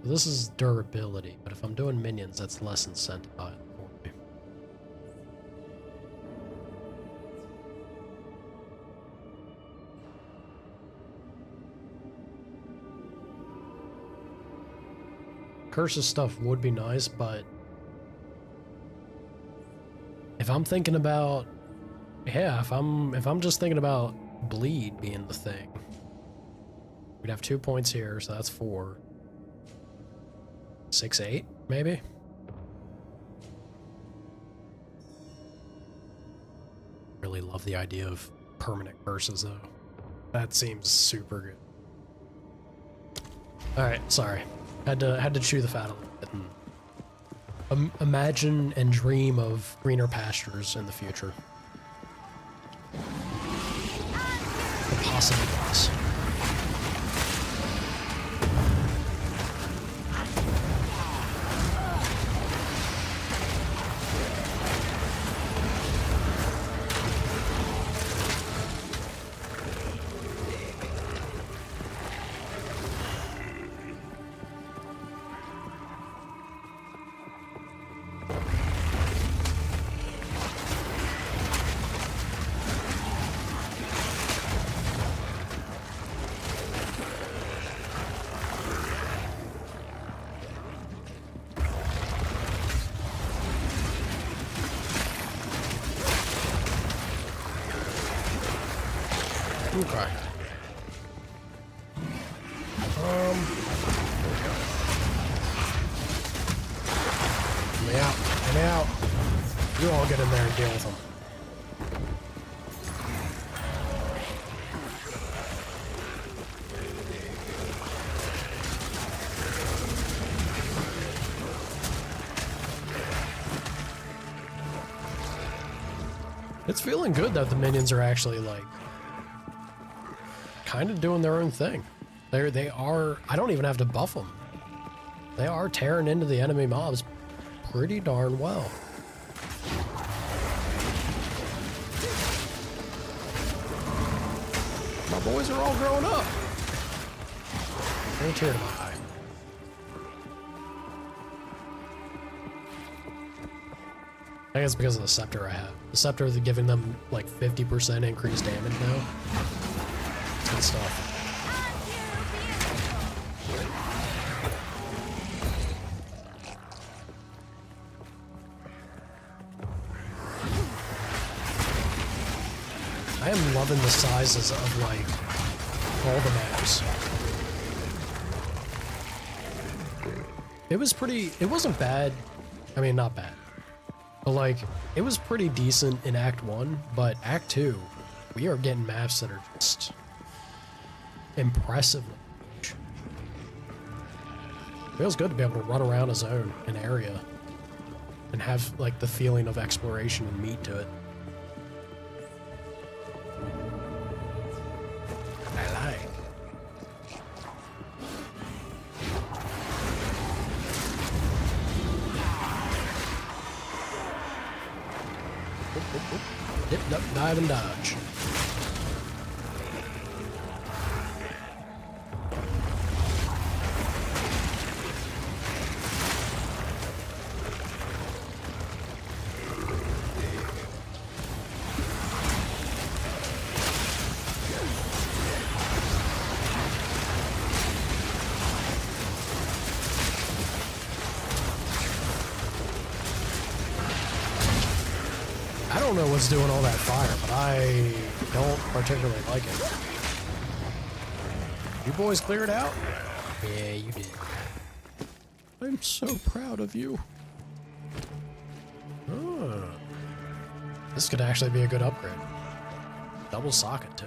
This is durability, but if I'm doing minions, that's less incentive for me. Curses stuff would be nice, but if I'm thinking about, yeah, if I'm just thinking about bleed being the thing, we'd have 2 points here, so that's 4. 6, 8, maybe? Really love the idea of permanent curses, though. That seems super good. Alright, sorry. Had to chew the fat a little bit and imagine and dream of greener pastures in the future. The possibilities. Okay. Let me out. Let me out. You all get in there and deal with them. It's feeling good that the minions are actually like kind of doing their own thing. They are, I don't even have to buff them. They are tearing into the enemy mobs pretty darn well. My boys are all grown up. They're tear to my eye. I think it's because of the scepter I have. The scepter is giving them like 50% increased damage now. It's good stuff. I am loving the sizes of like all the maps. It wasn't bad. I mean, not bad. But like, it was pretty decent in Act 1, but Act 2, we are getting maps that are just impressively huge. Feels good to be able to run around a zone, an area, and have like the feeling of exploration and meat to it. I like. Dip, duck, dive, and dodge. I don't know what's doing all that fire, but I don't particularly like it. You boys clear it out? Yeah, you did. I'm so proud of you. Oh. This could actually be a good upgrade. Double socket, too.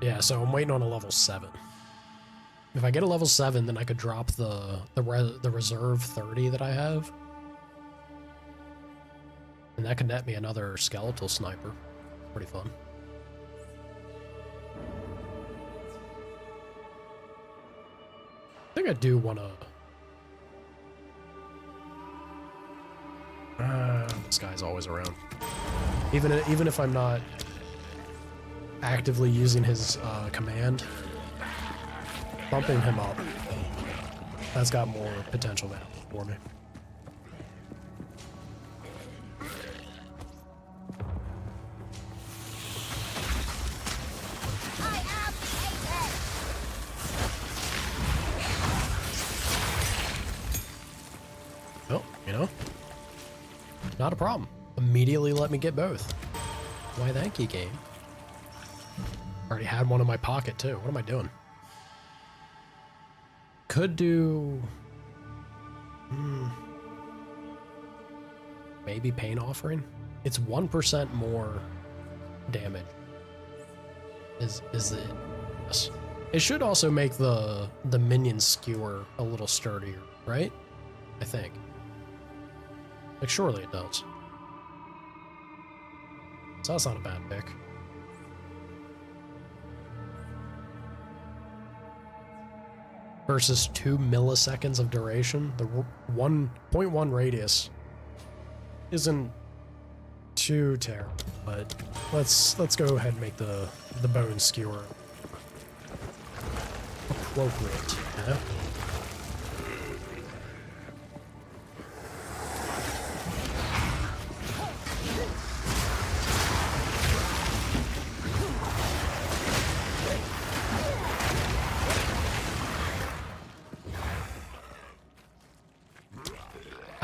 Yeah, so I'm waiting on a level 7. If I get a level 7, then I could drop the reserve 30 that I have. And that could net me another skeletal sniper. Pretty fun. I think I do want to... this guy's always around. Even if I'm not actively using his command, bumping him up, that's got more potential now for me. Well, you know, not a problem. Immediately let me get both. Why, thank you, game. Already had one in my pocket, too. What am I doing? Could do... maybe Pain Offering? It's 1% more damage. Is it? Yes. It should also make the minion skewer a little sturdier, right? I think. Like, surely it does. So that's not a bad pick. Versus 2 milliseconds of duration. The 1.1 radius isn't too terrible, but let's go ahead and make the bone skewer appropriate, you know?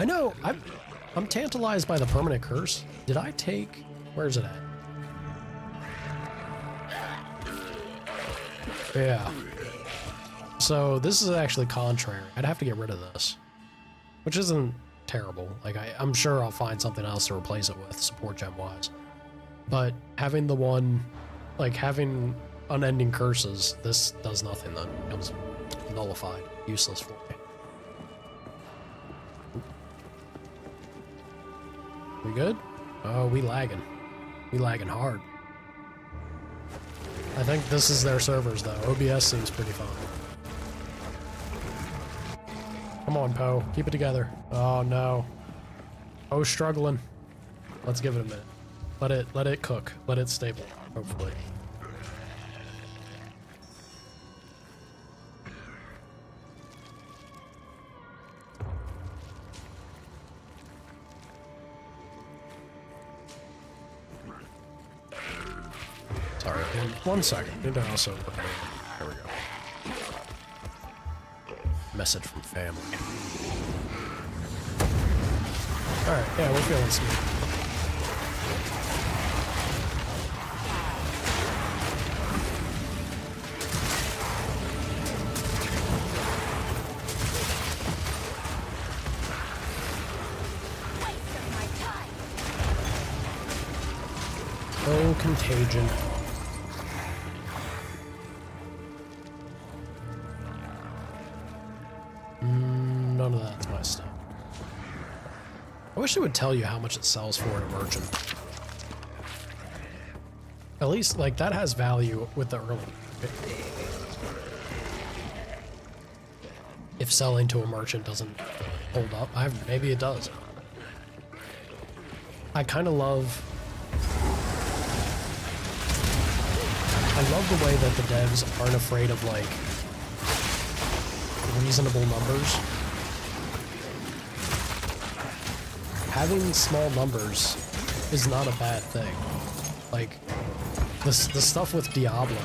I know, I'm tantalized by the permanent curse. Did I take... Where's it at? Yeah. So this is actually contrary. I'd have to get rid of this. Which isn't terrible. Like, I'm sure I'll find something else to replace it with, support gem-wise. But having the one... Like, having unending curses, this does nothing then. It becomes nullified. Useless for me. We good? Oh, we lagging. We lagging hard. I think this is their servers, though. OBS seems pretty fun. Come on, Poe. Keep it together. Oh, no. Poe's struggling. Let's give it a minute. Let it cook. Let it stable, hopefully. Sorry, in 1 second. Need to also look at it. There we go. Message from family. Alright, yeah, we're feeling smooth. Oh, contagion. None of that's my stuff. I wish it would tell you how much it sells for at a merchant. At least, like, that has value with the early. If selling to a merchant doesn't hold up, maybe it does. I kind of love... I love the way that the devs aren't afraid of, like, reasonable numbers. Having small numbers is not a bad thing. Like, the stuff with Diablo,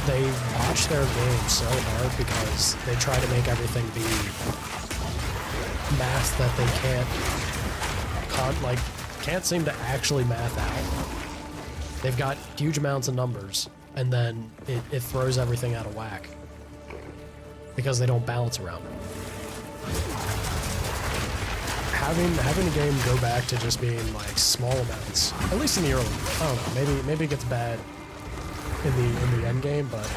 they botch their game so hard because they try to make everything be math that they can't seem to actually math out. They've got huge amounts of numbers, and then it throws everything out of whack because they don't balance around it. Having a game go back to just being like small amounts, at least in the early, I don't know, maybe it gets bad in the end game, but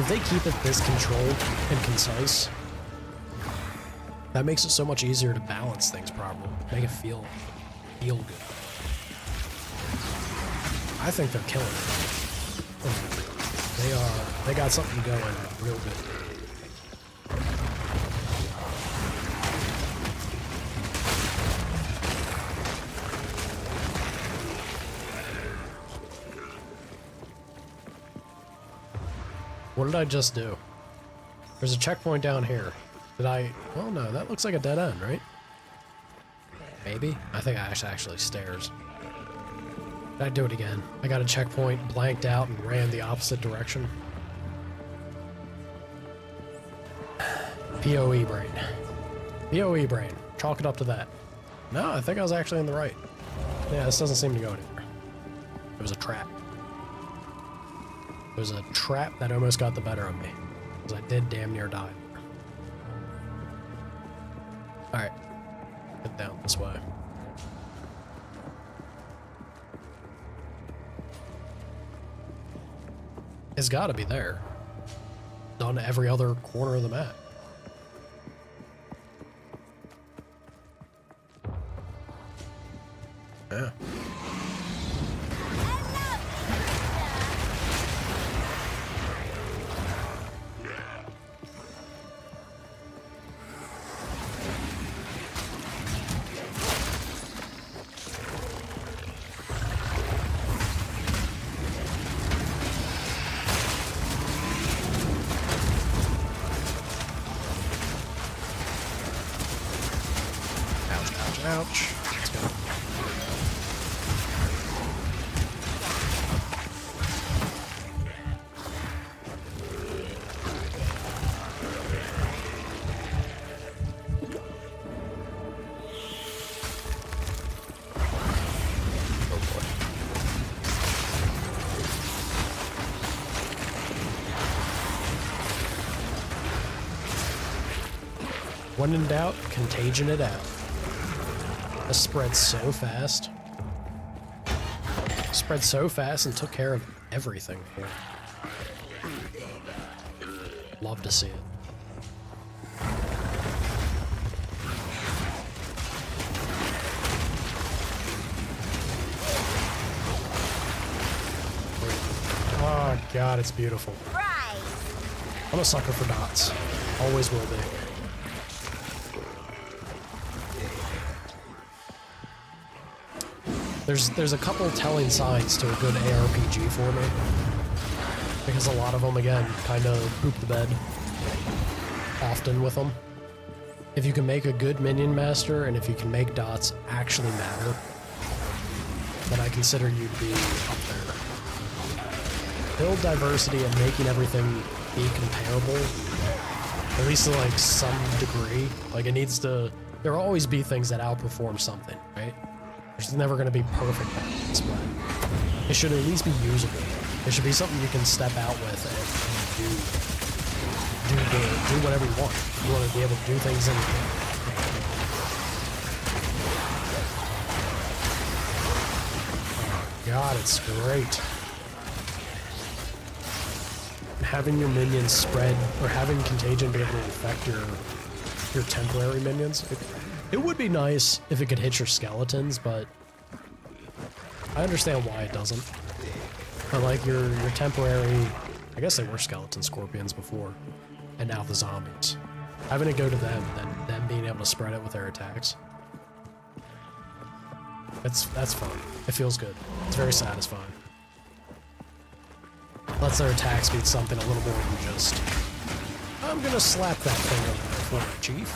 if they keep it this controlled and concise, that makes it so much easier to balance things properly, make it feel good. I think they're killing it. They got something going real good. What did I just do? There's a checkpoint down here. Did I... Oh no, that looks like a dead end, right? Maybe? I think I actually stairs. Did I do it again? I got a checkpoint, blanked out, and ran the opposite direction. PoE brain. PoE brain. Chalk it up to that. No, I think I was actually in the right. Yeah, this doesn't seem to go anywhere. It was a trap. It was a trap that almost got the better of me. Because I did damn near die. Alright. Head down this way. It's gotta be there. On every other corner of the map. Yeah. Ouch. Let's go. Oh boy. When in doubt, contagion it out. This spread so fast. Spread so fast and took care of everything for me. Love to see it. Oh god, it's beautiful. I'm a sucker for dots. Always will be. There's a couple telling signs to a good ARPG for me, because a lot of them, again, kind of poop the bed often with them. If you can make a good minion master, and if you can make dots actually matter, then I consider you to be up there. Build diversity and making everything be comparable, at least to like some degree. Like it needs to, there will always be things that outperform something, right? There's never going to be perfect balance, but it should at least be usable. It should be something you can step out with and do whatever you want. You want to be able to do things in the game. Oh god, it's great. Having your minions spread, or having contagion be able to affect your temporary minions. It would be nice if it could hit your skeletons, but I understand why it doesn't. But like your temporary, I guess they were skeleton scorpions before, and now the zombies. Having it go to them, then them being able to spread it with their attacks. That's fun. It feels good. It's very satisfying. Lets their attack speed something a little more than just, I'm gonna slap that thing over there for you, chief.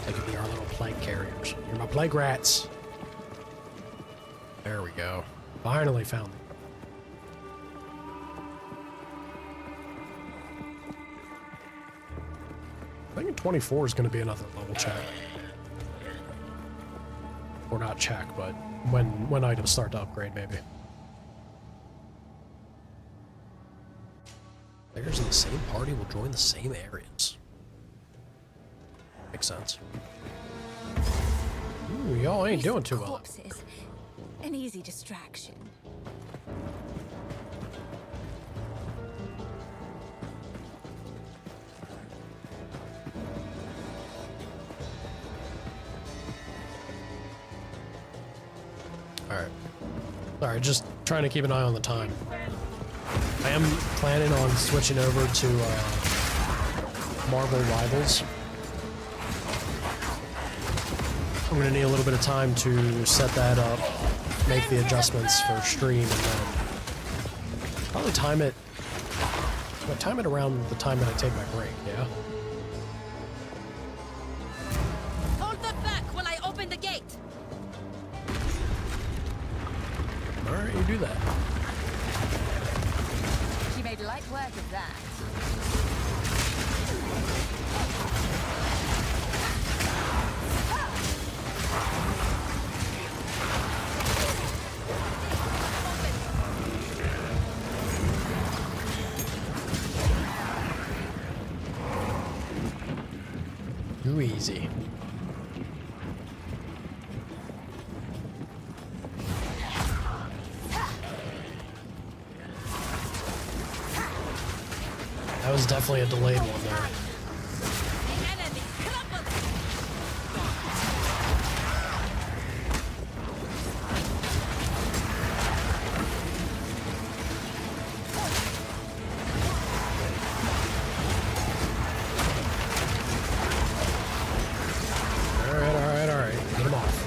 They could be our little plague carriers. You're my plague rats. There we go. Finally found them. I think 24 is going to be another level check. Or not check, but when items start to upgrade, maybe. Players in the same party will join the same areas. Makes sense. Ooh, y'all ain't doing too well. Corpses. An easy distraction. Alright. Sorry, just trying to keep an eye on the time. I am planning on switching over to Marvel Rivals. I'm going to need a little bit of time to set that up, make the adjustments for stream, and then probably time it around the time that I take my break, yeah? Hold them back while I open the gate. Alright, you do that. She made light work of that. Too easy. That was definitely a delayed one there. Alright. Get him off.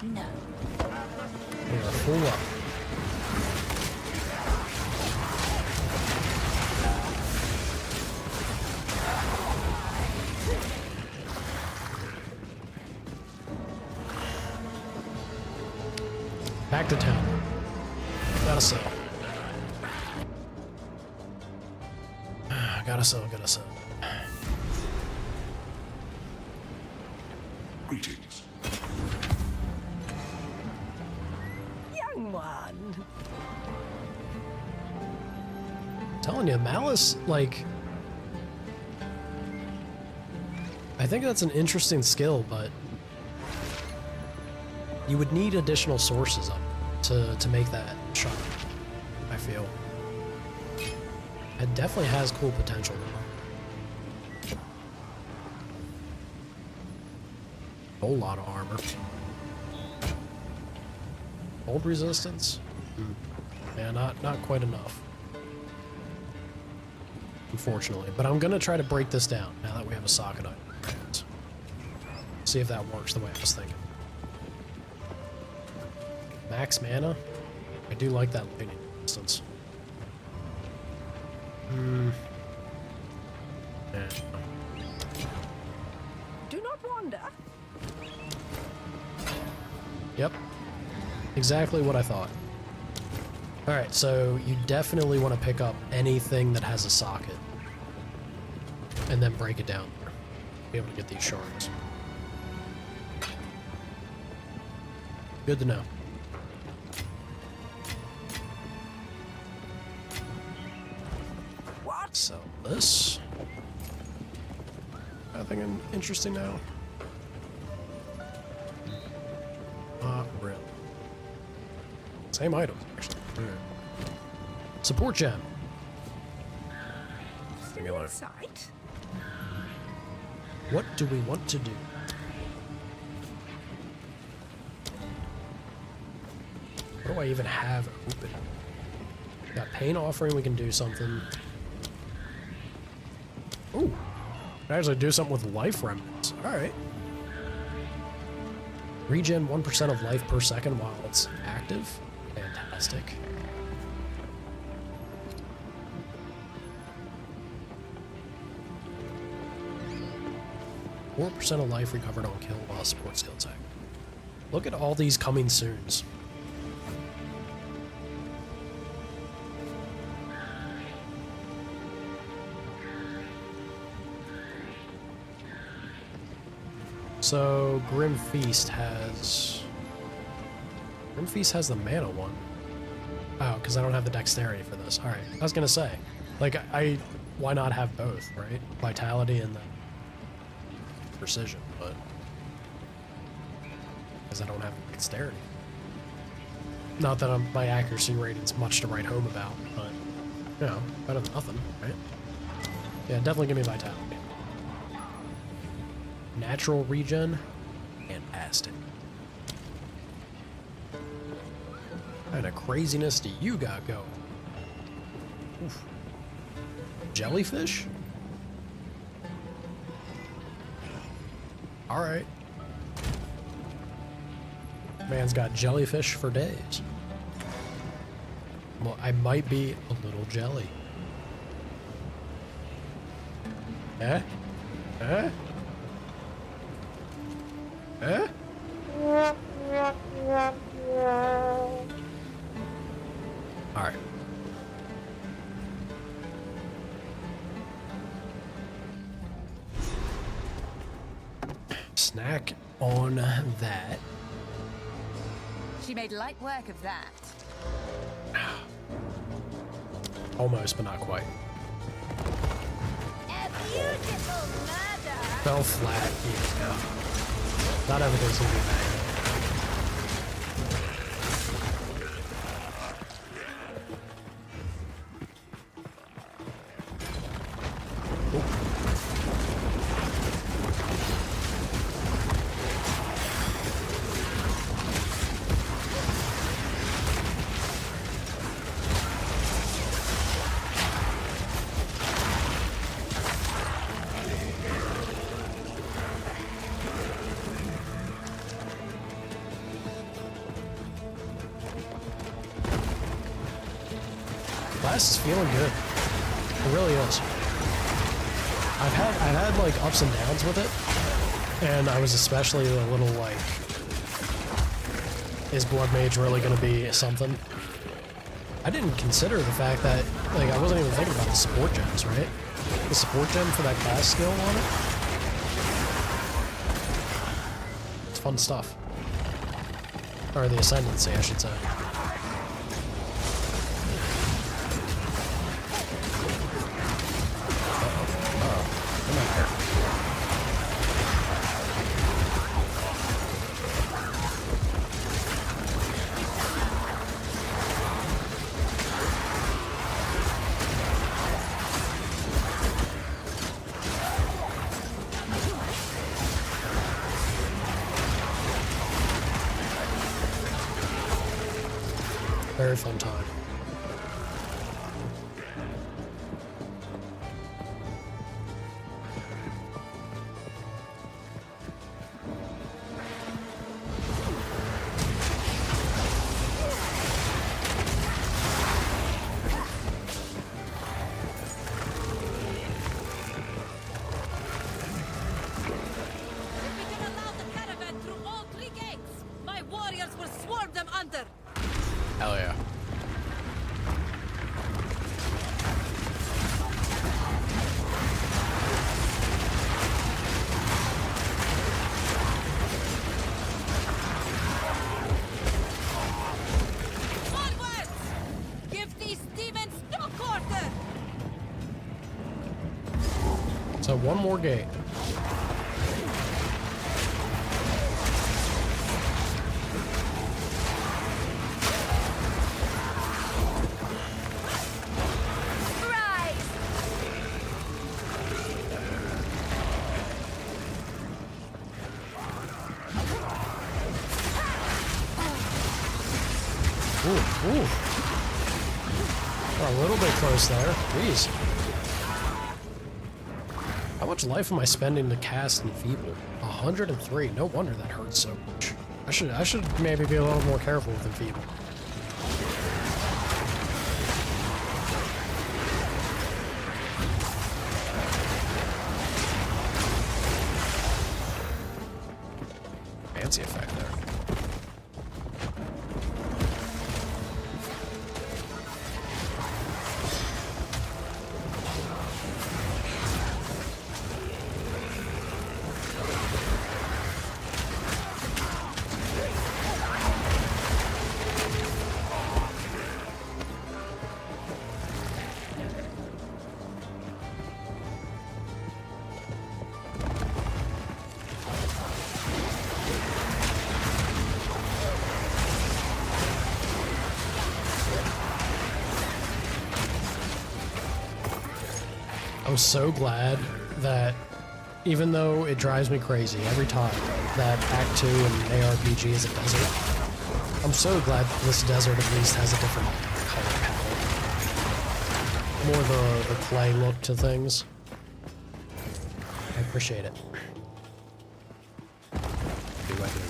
No. They are full up. Back to town. Gotta sell. Gotta sell. Greetings. Young one. Telling you, Malice, like, I think that's an interesting skill, but you would need additional sources of it to make that shot, I feel. It definitely has cool potential, though. Whole lot of armor. Hold resistance? Yeah, not quite enough. Unfortunately. But I'm gonna try to break this down now that we have a socket item. See if that works the way I was thinking. Max mana? I do like that lightning resistance. Yeah. Do not wander. Yep. Exactly what I thought. Alright, so you definitely want to pick up anything that has a socket. And then break it down there. Be able to get these shards. Good to know. Sell this. Nothing interesting now. Not really. Same items, actually. Weird. Support gem. Still in sight? What do we want to do? What do I even have open? Got pain offering, we can do something. Ooh. Can actually do something with life remnants. Alright. Regen 1% of life per second while it's active. Fantastic. % of life recovered on kill while support skill attack. Look at all these coming soons. So Grim Feast has the mana one. Oh, because I don't have the dexterity for this. Alright. I was gonna say. Like why not have both, right? Vitality and the precision, but because I don't have dexterity. Not that my accuracy rating's much to write home about, but you know, better than nothing, right? Yeah, definitely give me vitality. Natural regen, fantastic. What kind of craziness do you got going? Oof. Jellyfish? Alright. Man's got jellyfish for days. Well, I might be a little jelly. Eh? Eh? Eh? Alright. Snack on that. She made light work of that. Almost, but not quite. A beautiful murder. Fell flat. Yeah. Not everything's gonna be bad. Class is feeling good. It really is. I've had like ups and downs with it, and I was especially a little like, is Blood Mage really gonna be something? I didn't consider the fact that like I wasn't even thinking about the support gems, right? The support gem for that class skill on it. It's fun stuff. Or the ascendancy, I should say. Very fun time. Hell yeah. So one more gate. Ooh. Got a little bit close there. Jeez. How much life am I spending to cast Enfeeble? 103. No wonder that hurts so much. I should maybe be a little more careful with Enfeeble. Fancy effect there. I'm so glad that, even though it drives me crazy every time that Act 2 in ARPG is a desert, I'm so glad that this desert at least has a different color palette. More the clay look to things. I appreciate it. Do I do?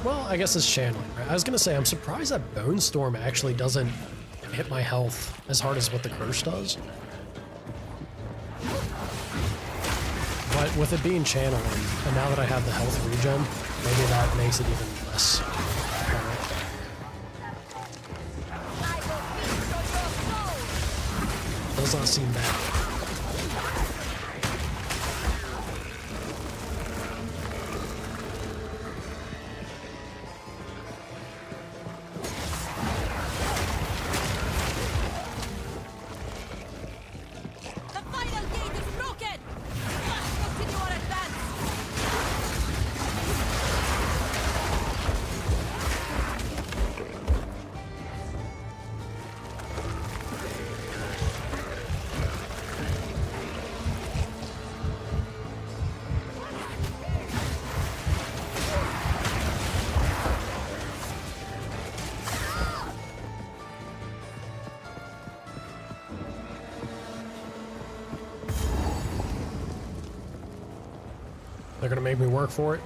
Well, I guess it's channeling, right? I was gonna say, I'm surprised that Bone Storm actually doesn't hit my health as hard as what the Curse does. But with it being channeling, and now that I have the health regen, maybe that makes it even less apparent. Does not seem bad. They're gonna make me work for it?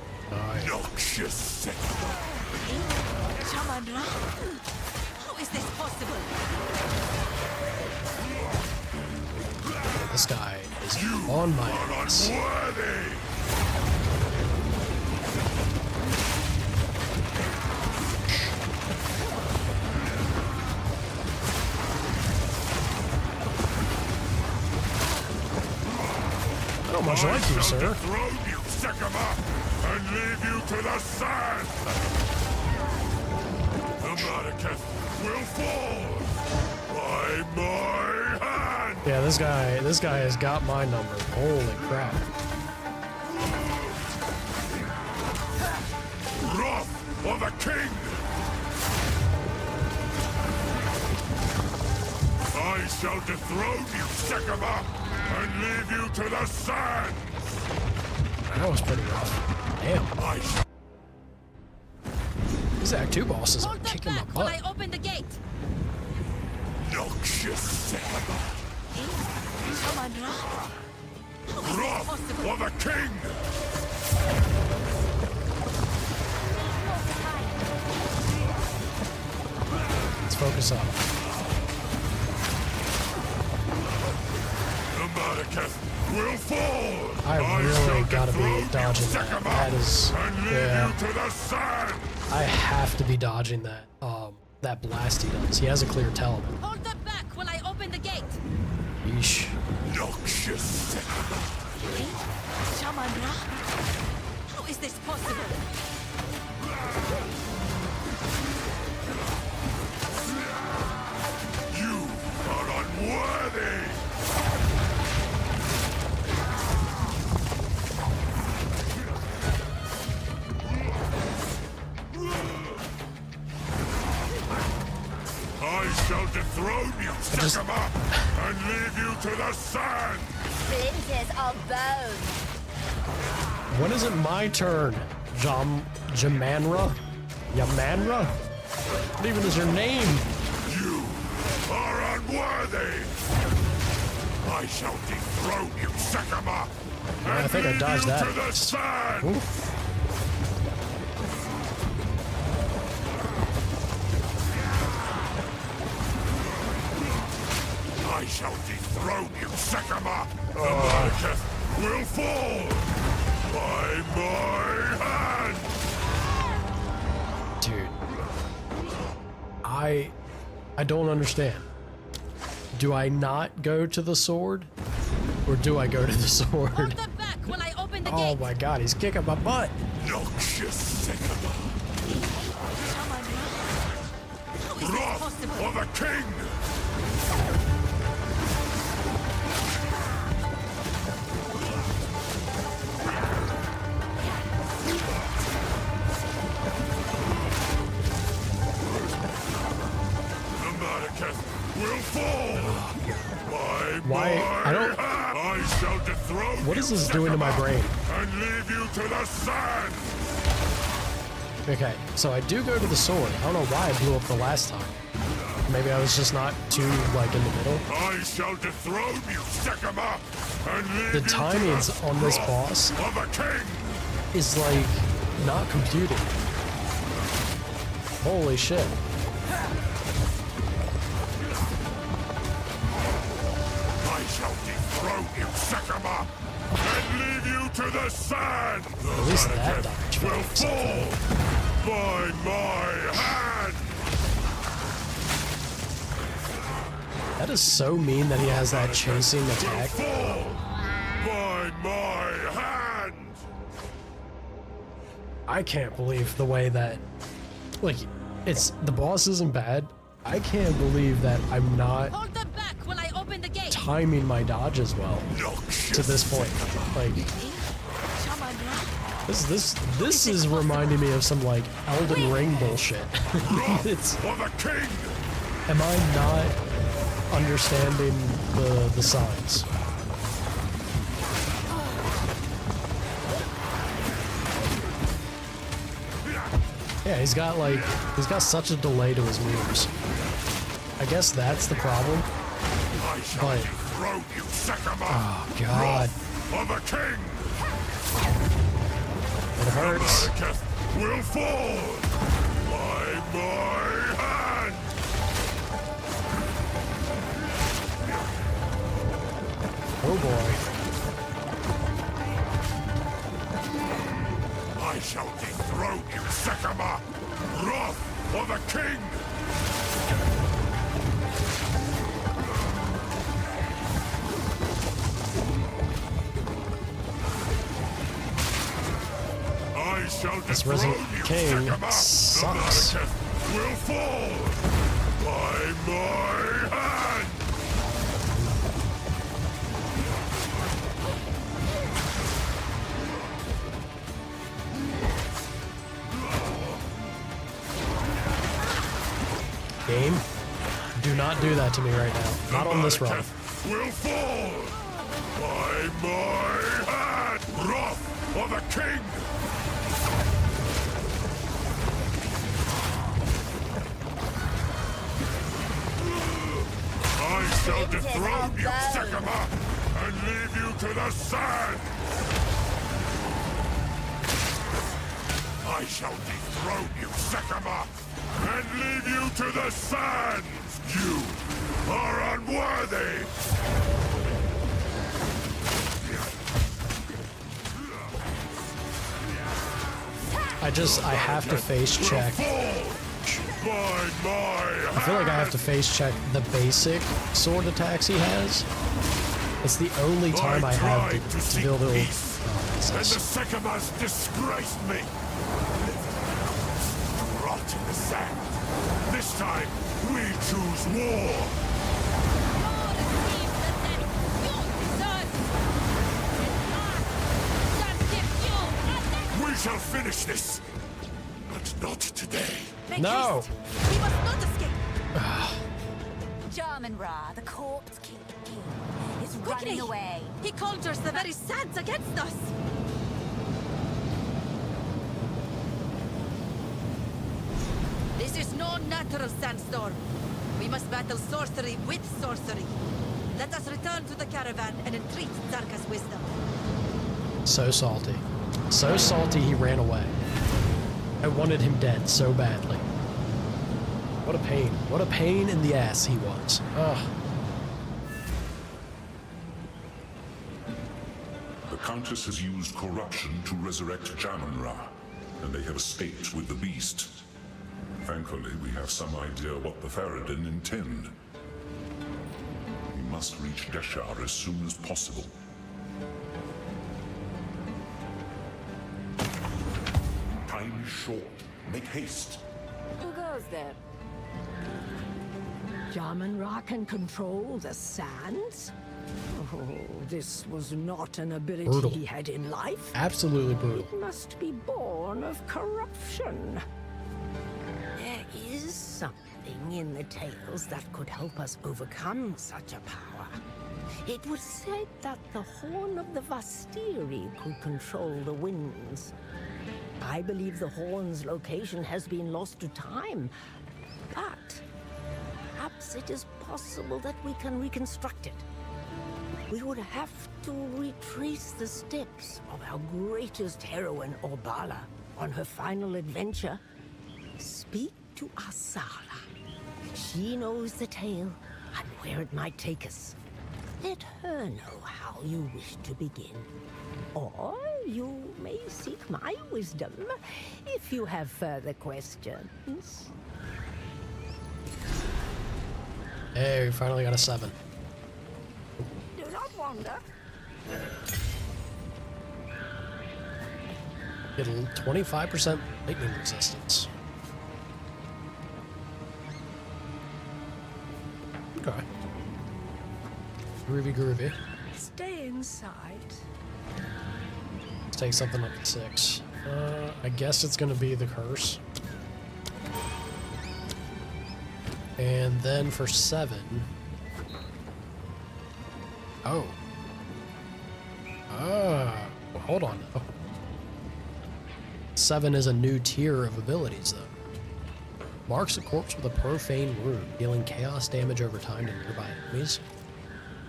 Noxious. Shamandra, how is this possible? This guy is on my ass. I don't much like you, sir. And leave you to the sand! The Maracas will fall by my hand! Yeah, this guy has got my number. Holy crap. Wrath of the king! I shall dethrone you, Sekama, and leave you to the sand! That was pretty rough. Damn. These Act 2 bosses are kicking my butt. I open the gate. Noxious Sekama! Shamandra, how is this Wrath possible? of the king! Let's focus up. fall! I really gotta be dodging that. That is, And leave yeah. you to the sand! I have to be dodging that. That blast he does. He has a clear teleport. Hold them back while I open the gate. Yeesh. Noxious. Shaman Ra? How is this possible? You are unworthy! I shall dethrone you, Sekama, and leave you to the sand! Splinters of bone. When is it my turn? Jamanra? Yamanra? What even is your name? You are unworthy! I shall dethrone you, Sekama, and I think I leave dodged you that. to the sand! Oof. I shall dethrone you, Sekama! The Malekith will fall by my hand! Dude. I don't understand. Do I not go to the sword? Or do I go to the sword? Hold them back while I open the Oh gate. my god, he's kicking my butt. Noxious Sekama! Shaman Ra? How is this Wrath possible? of the king! The Malekith will fall by Why? my I don't- hand. I shall dethrone What you, is this doing to my Sekama, brain? and leave you to the sand! Okay, so I do go to the sword. I don't know why I blew up the last time. Maybe I was just not too, like, in the middle. I shall dethrone you, Sekama, and leave The you to timings the on this wrath boss of the king! is, like, not computing. Holy shit. I shall dethrone you, Sekama, and leave you to the sand! The At least that Malekith dodge will felt something. fall by my hand! That is so mean that he has that chasing attack. Fall by my hand! I can't believe the way that, like, it's, the boss isn't bad. I can't believe that I'm not Hold them back while I open the gate. timing my dodges well to this point. Like, Shaman Ra? this is reminding me of some, like, Elden Ring bullshit. It's, For the king! am I not understanding the signs? Yeah, he's got such a delay to his moves. I guess that's the problem. I shall But- dethrone you, Sekama! Oh god, For the king! it hurts. The Malekith will fall by my hand! Oh boy. I shall dethrone you, Sekama! Wrath for the king! I shall This dethrone Resident you, King Sekama! sucks. The Malekith will fall by my hand! Game, do not do that to me right now. Not on this run. Malekith will fall by my hand! Wrath for the king! I shall dethrone you, Sekama, and leave you to the sand! I shall dethrone you, Sekama, and leave you to the sands! You are unworthy! I have to face check. I feel like I have to face check the basic sword attacks he has. It's the only time I have to build a... And the Sycamores disgraced me! Rot in the sand. This time, we choose war! We shall finish this! But not today. No! He must not escape! Jarman Ra, the corpse king, is Quickly! running away. He conjures the very sands against us! This is no natural sandstorm. We must battle sorcery with sorcery. Let us return to the caravan and entreat Zarka's wisdom. So salty. So salty he ran away. I wanted him dead so badly. What a pain. What a pain in the ass he was. Ugh. The Countess has used corruption to resurrect Jaman-Ra, and they have escaped with the beast. Thankfully, we have some idea what the Faradin intend. We must reach Deshar as soon as possible. Time is short. Make haste. Who goes there? Jarman-Ra can control the sands? Oh, this was not an ability Brutal. he had in life. Absolutely brutal. It must be born of corruption. There is something in the tales that could help us overcome such a power. It was said that the Horn of the Vastiri could control the winds. I believe the Horn's location has been lost to time, but perhaps it is possible that we can reconstruct it. We would have to retrace the steps of our greatest heroine, Orbala, on her final adventure. Speak to Asala. She knows the tale and where it might take us. Let her know how you wish to begin. Or you may seek my wisdom if you have further questions. Hey, we finally got a 7. Do not wander. Get a 25% lightning resistance. Okay. Groovy, groovy. Stay inside. Let's take something up to 6. I guess it's gonna be the curse. And then for 7. Oh. Well, hold on though. 7 is a new tier of abilities though. Marks a corpse with a profane rune, dealing chaos damage over time to nearby enemies.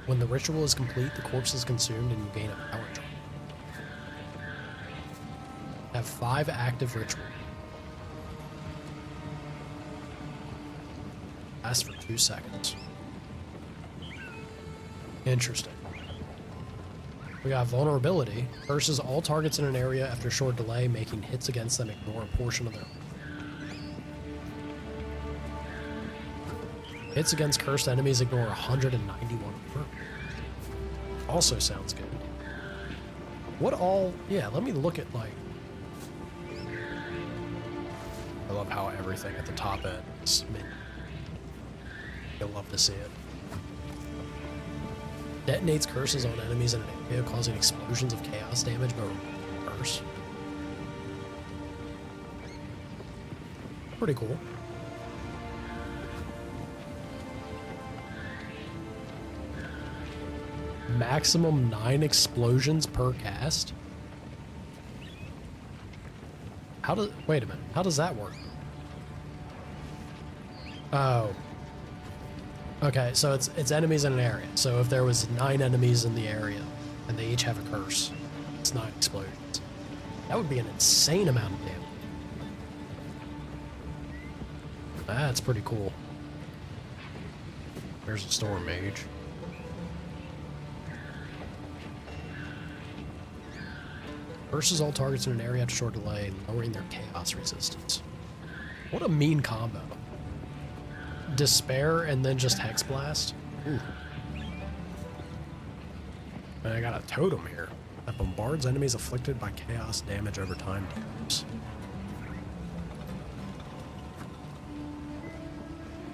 When the ritual is complete, the corpse is consumed and you gain a power charge. Have 5 active ritual. Lasts for 2 seconds. Interesting. We got vulnerability. Curses all targets in an area after a short delay, making hits against them ignore a portion of their... Hits against cursed enemies ignore 191 per. Also sounds good. What all... Yeah, let me look at, like... I love how everything at the top end is minion. You'll love to see it. Detonates curses on enemies in an area, causing explosions of chaos damage but curse. Pretty cool. Maximum 9 explosions per cast. How does... Wait a minute. How does that work? Oh. Okay, so it's enemies in an area. So if there was 9 enemies in the area, and they each have a curse, it's 9 explosions. That would be an insane amount of damage. That's pretty cool. There's a storm mage. Versus all targets in an area at a short delay, lowering their chaos resistance. What a mean combo. Despair and then just Hex Blast. Ooh. And I got a totem here that bombards enemies afflicted by chaos damage over time.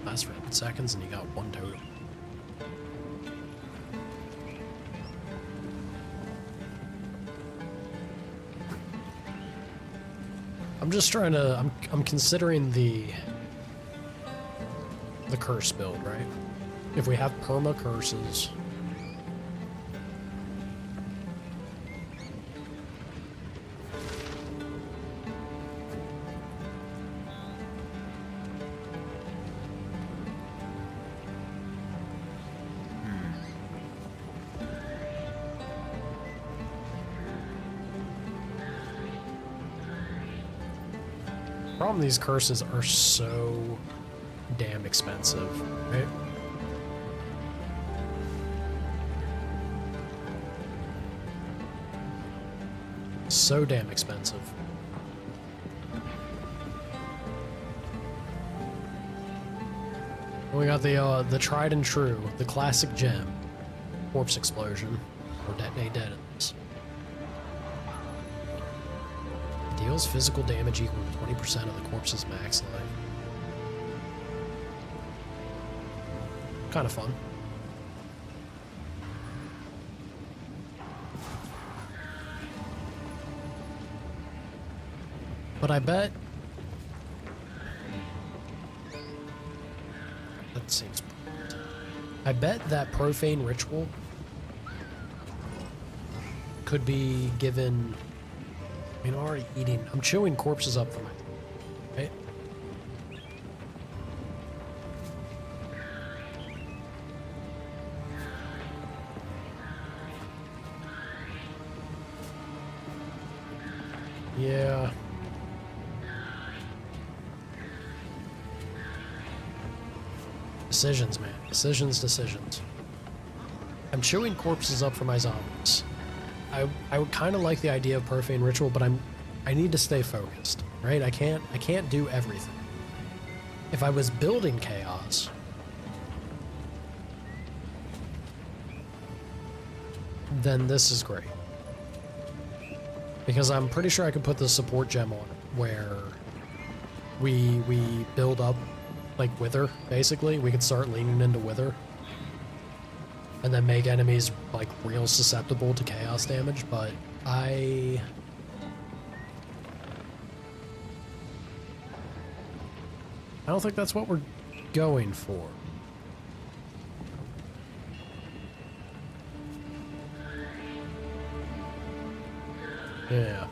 Lasts for 8 seconds and you got 1 totem. I'm just trying to, I'm considering the curse build, right? If we have perma curses, problem, these curses are so damn expensive, right? So damn expensive. We got the tried and true, the classic gem, corpse explosion, or detonate detonants. Deals physical damage equal to 20% of the corpse's max life. Kind of fun. But I bet that seems. I bet that profane ritual could be given. I mean, already eating. I'm chewing corpses up for my. Right? Yeah. Decisions, man. Decisions. I'm chewing corpses up for my zombies. I would kind of like the idea of profane ritual, but I need to stay focused, right? I can't do everything. If I was building chaos, then this is great. Because I'm pretty sure I could put the support gem on it, where we build up like Wither, basically. We could start leaning into Wither. And then make enemies like real susceptible to chaos damage, but I don't think that's what we're going for. Yeah.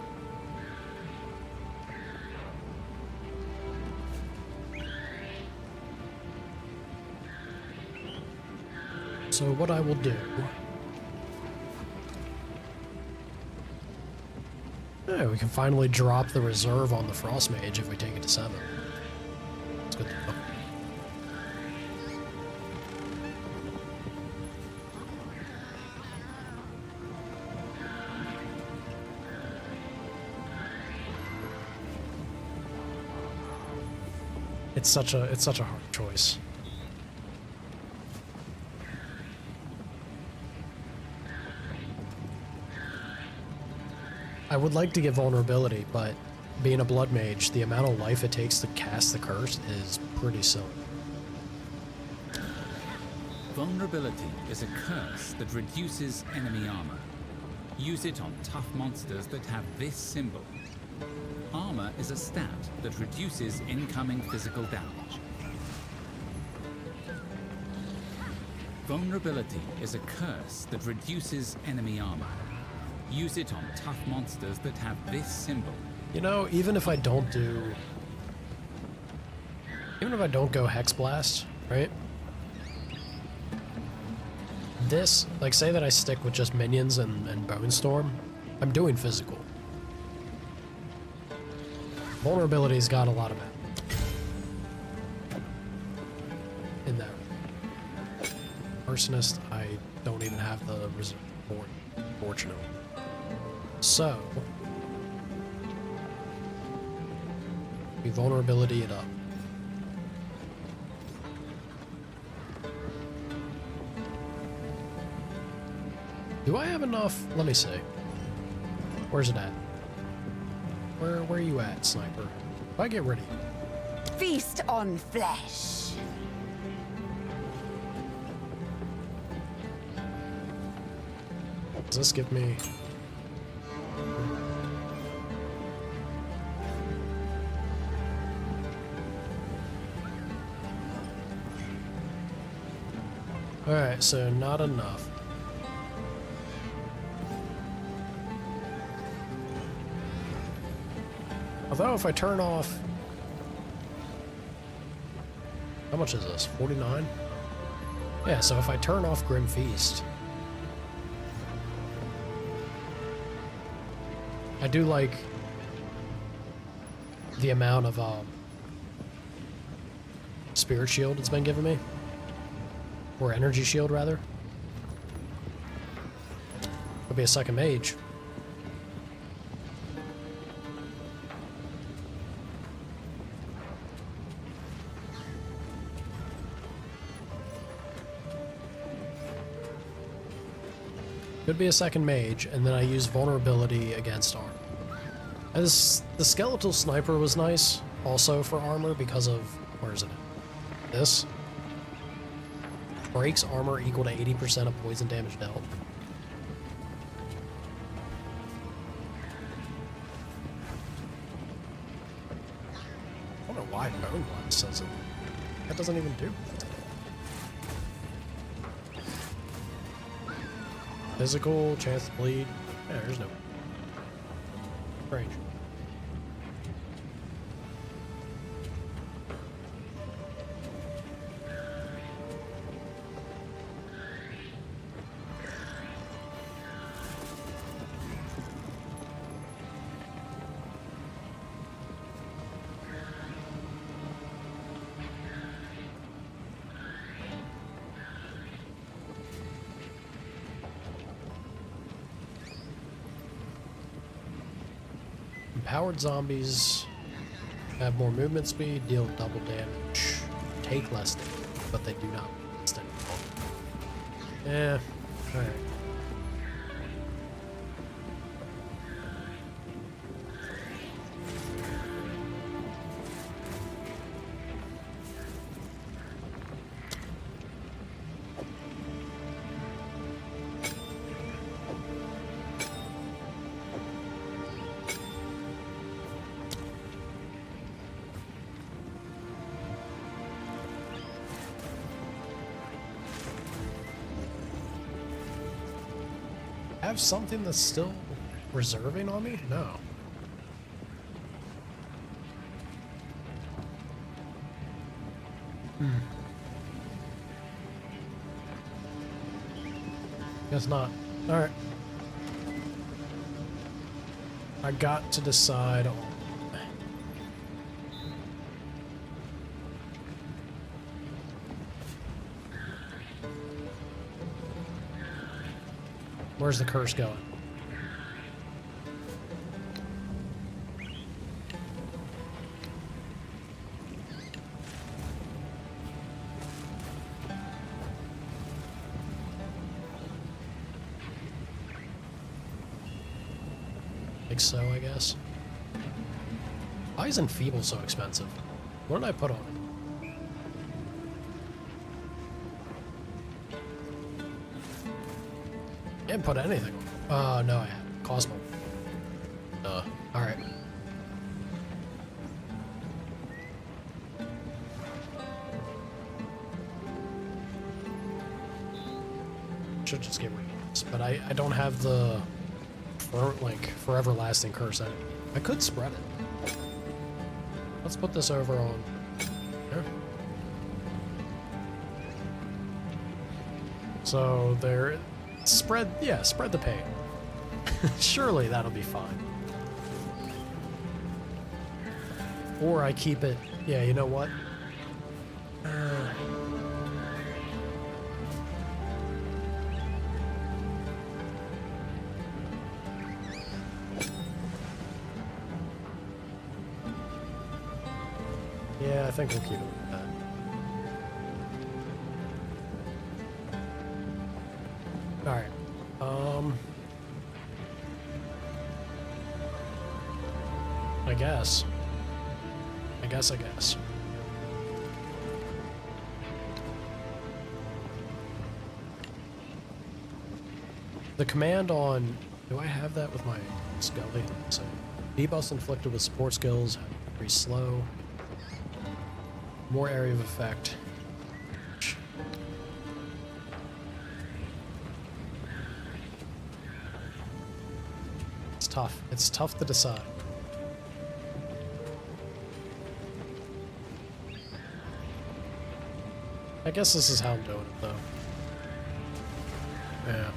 So what I will do... Yeah, we can finally drop the reserve on the Frost Mage if we take it to 7. That's good to know. It's such a hard choice. I would like to get vulnerability, but being a blood mage, the amount of life it takes to cast the curse is pretty silly. Vulnerability is a curse that reduces enemy armor. Use it on tough monsters that have this symbol. Armor is a stat that reduces incoming physical damage. Vulnerability is a curse that reduces enemy armor. Use it on tough monsters that have this symbol. You know, even if I don't go Hex Blast, right? This, like, say that I stick with just minions and Bone Storm, I'm doing physical. Vulnerability's got a lot of it in there. Arsonist, I don't even have the reserve for, fortunately. So, We vulnerability it up. Do I have enough? Let me see. Where's it at? Where are you at, sniper? If I get ready. Feast on flesh. Does this give me... Alright, so not enough. Although if I turn off... How much is this? 49? Yeah, so if I turn off Grim Feast... I do like the amount of Spirit Shield it's been giving me. Or Energy Shield, rather. Could be a second mage. Could be a second mage, and then I use vulnerability against armor. As the skeletal sniper was nice, also for armor, because of... Where is it? This? Breaks armor equal to 80% of poison damage dealt. I don't know why Bone Blast says it. That doesn't even do it. Physical, chance to bleed. Yeah, there's no... Strange. Empowered zombies have more movement speed, deal double damage, take less damage, but they do not extend. Yeah, alright. Have something that's still reserving on me? No. Guess not. Alright. I got to decide on... Where's the curse going? Think so, I guess. Why is Enfeeble so expensive? What did I put on it? Didn't put anything on. No, I haven't. Cosmo. Alright. Should just get rid of this, but I don't have the forever lasting curse in it. I could spread it. Let's put this over on here. So there. Spread the pain. Surely that'll be fine. Or I keep it, yeah, you know what? Yeah, I think we'll keep it like that. Alright. I guess. I guess. The command on... Do I have that with my Scully? So, debuffs inflicted with support skills, pretty slow. More area of effect. It's tough. It's tough to decide. I guess this is how I'm doing it, though. Yeah.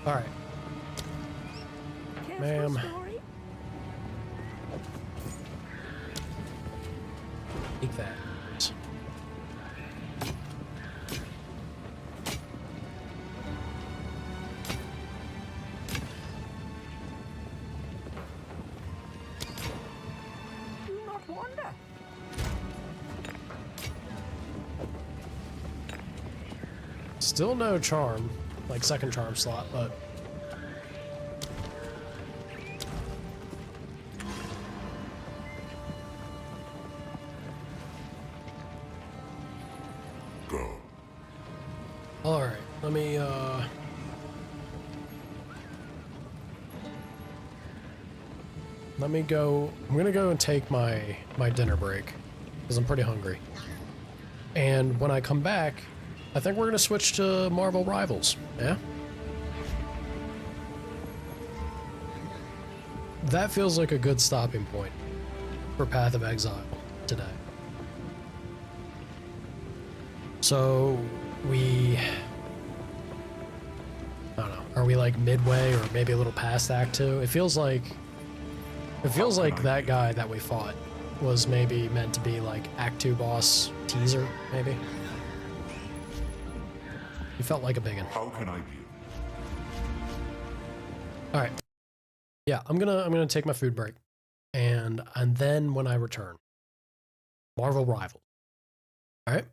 Alright. Ma'am. Take that. Do not wander. Still no charm, like second charm slot, but Go. alright, let me go. I'm gonna go and take my dinner break because I'm pretty hungry. And when I come back, I think we're gonna switch to Marvel Rivals. Yeah? That feels like a good stopping point for Path of Exile today. So I don't know, are we like midway or maybe a little past Act 2? It feels like that guy that we fought was maybe meant to be like Act 2 boss teaser, maybe. He felt like a big one. How can I be? All right. Yeah, I'm gonna take my food break, and then when I return, Marvel Rival. All right.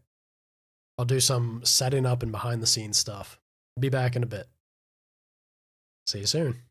I'll do some setting up and behind the scenes stuff. Be back in a bit. See you soon.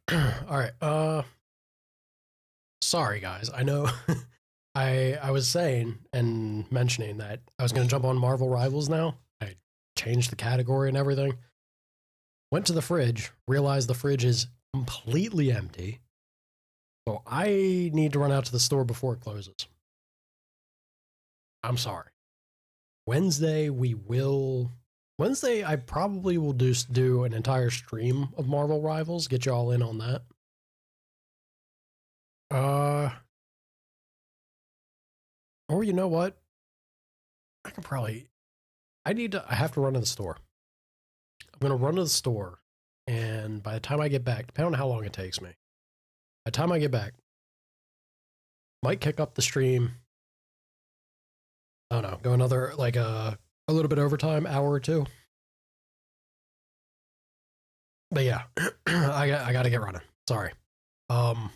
All right. Sorry guys. I know I was saying and mentioning that I was going to jump on Marvel Rivals now. I changed the category and everything. Went to the fridge, realized the fridge is completely empty. So I need to run out to the store before it closes. I'm sorry. Wednesday I probably will do an entire stream of Marvel Rivals, get you all in on that. Or you know what? I have to run to the store. I'm gonna run to the store, and by the time I get back, depending on how long it takes me, by the time I get back, might kick up the stream. I don't know, go another like a little bit overtime, hour or two. But yeah, I gotta get running. Sorry. On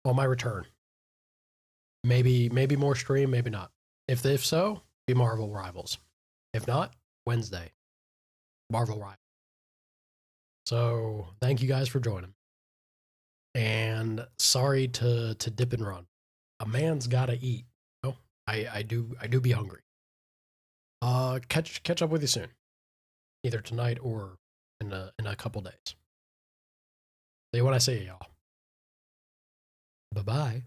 my return, maybe more stream, maybe not. If so, be Marvel Rivals. If not, Wednesday, Marvel Rivals. So thank you guys for joining. And sorry to dip and run. A man's gotta eat. You know? I do be hungry. Catch up with you soon. Either tonight or in a couple days. See what I say, y'all. Bye-bye.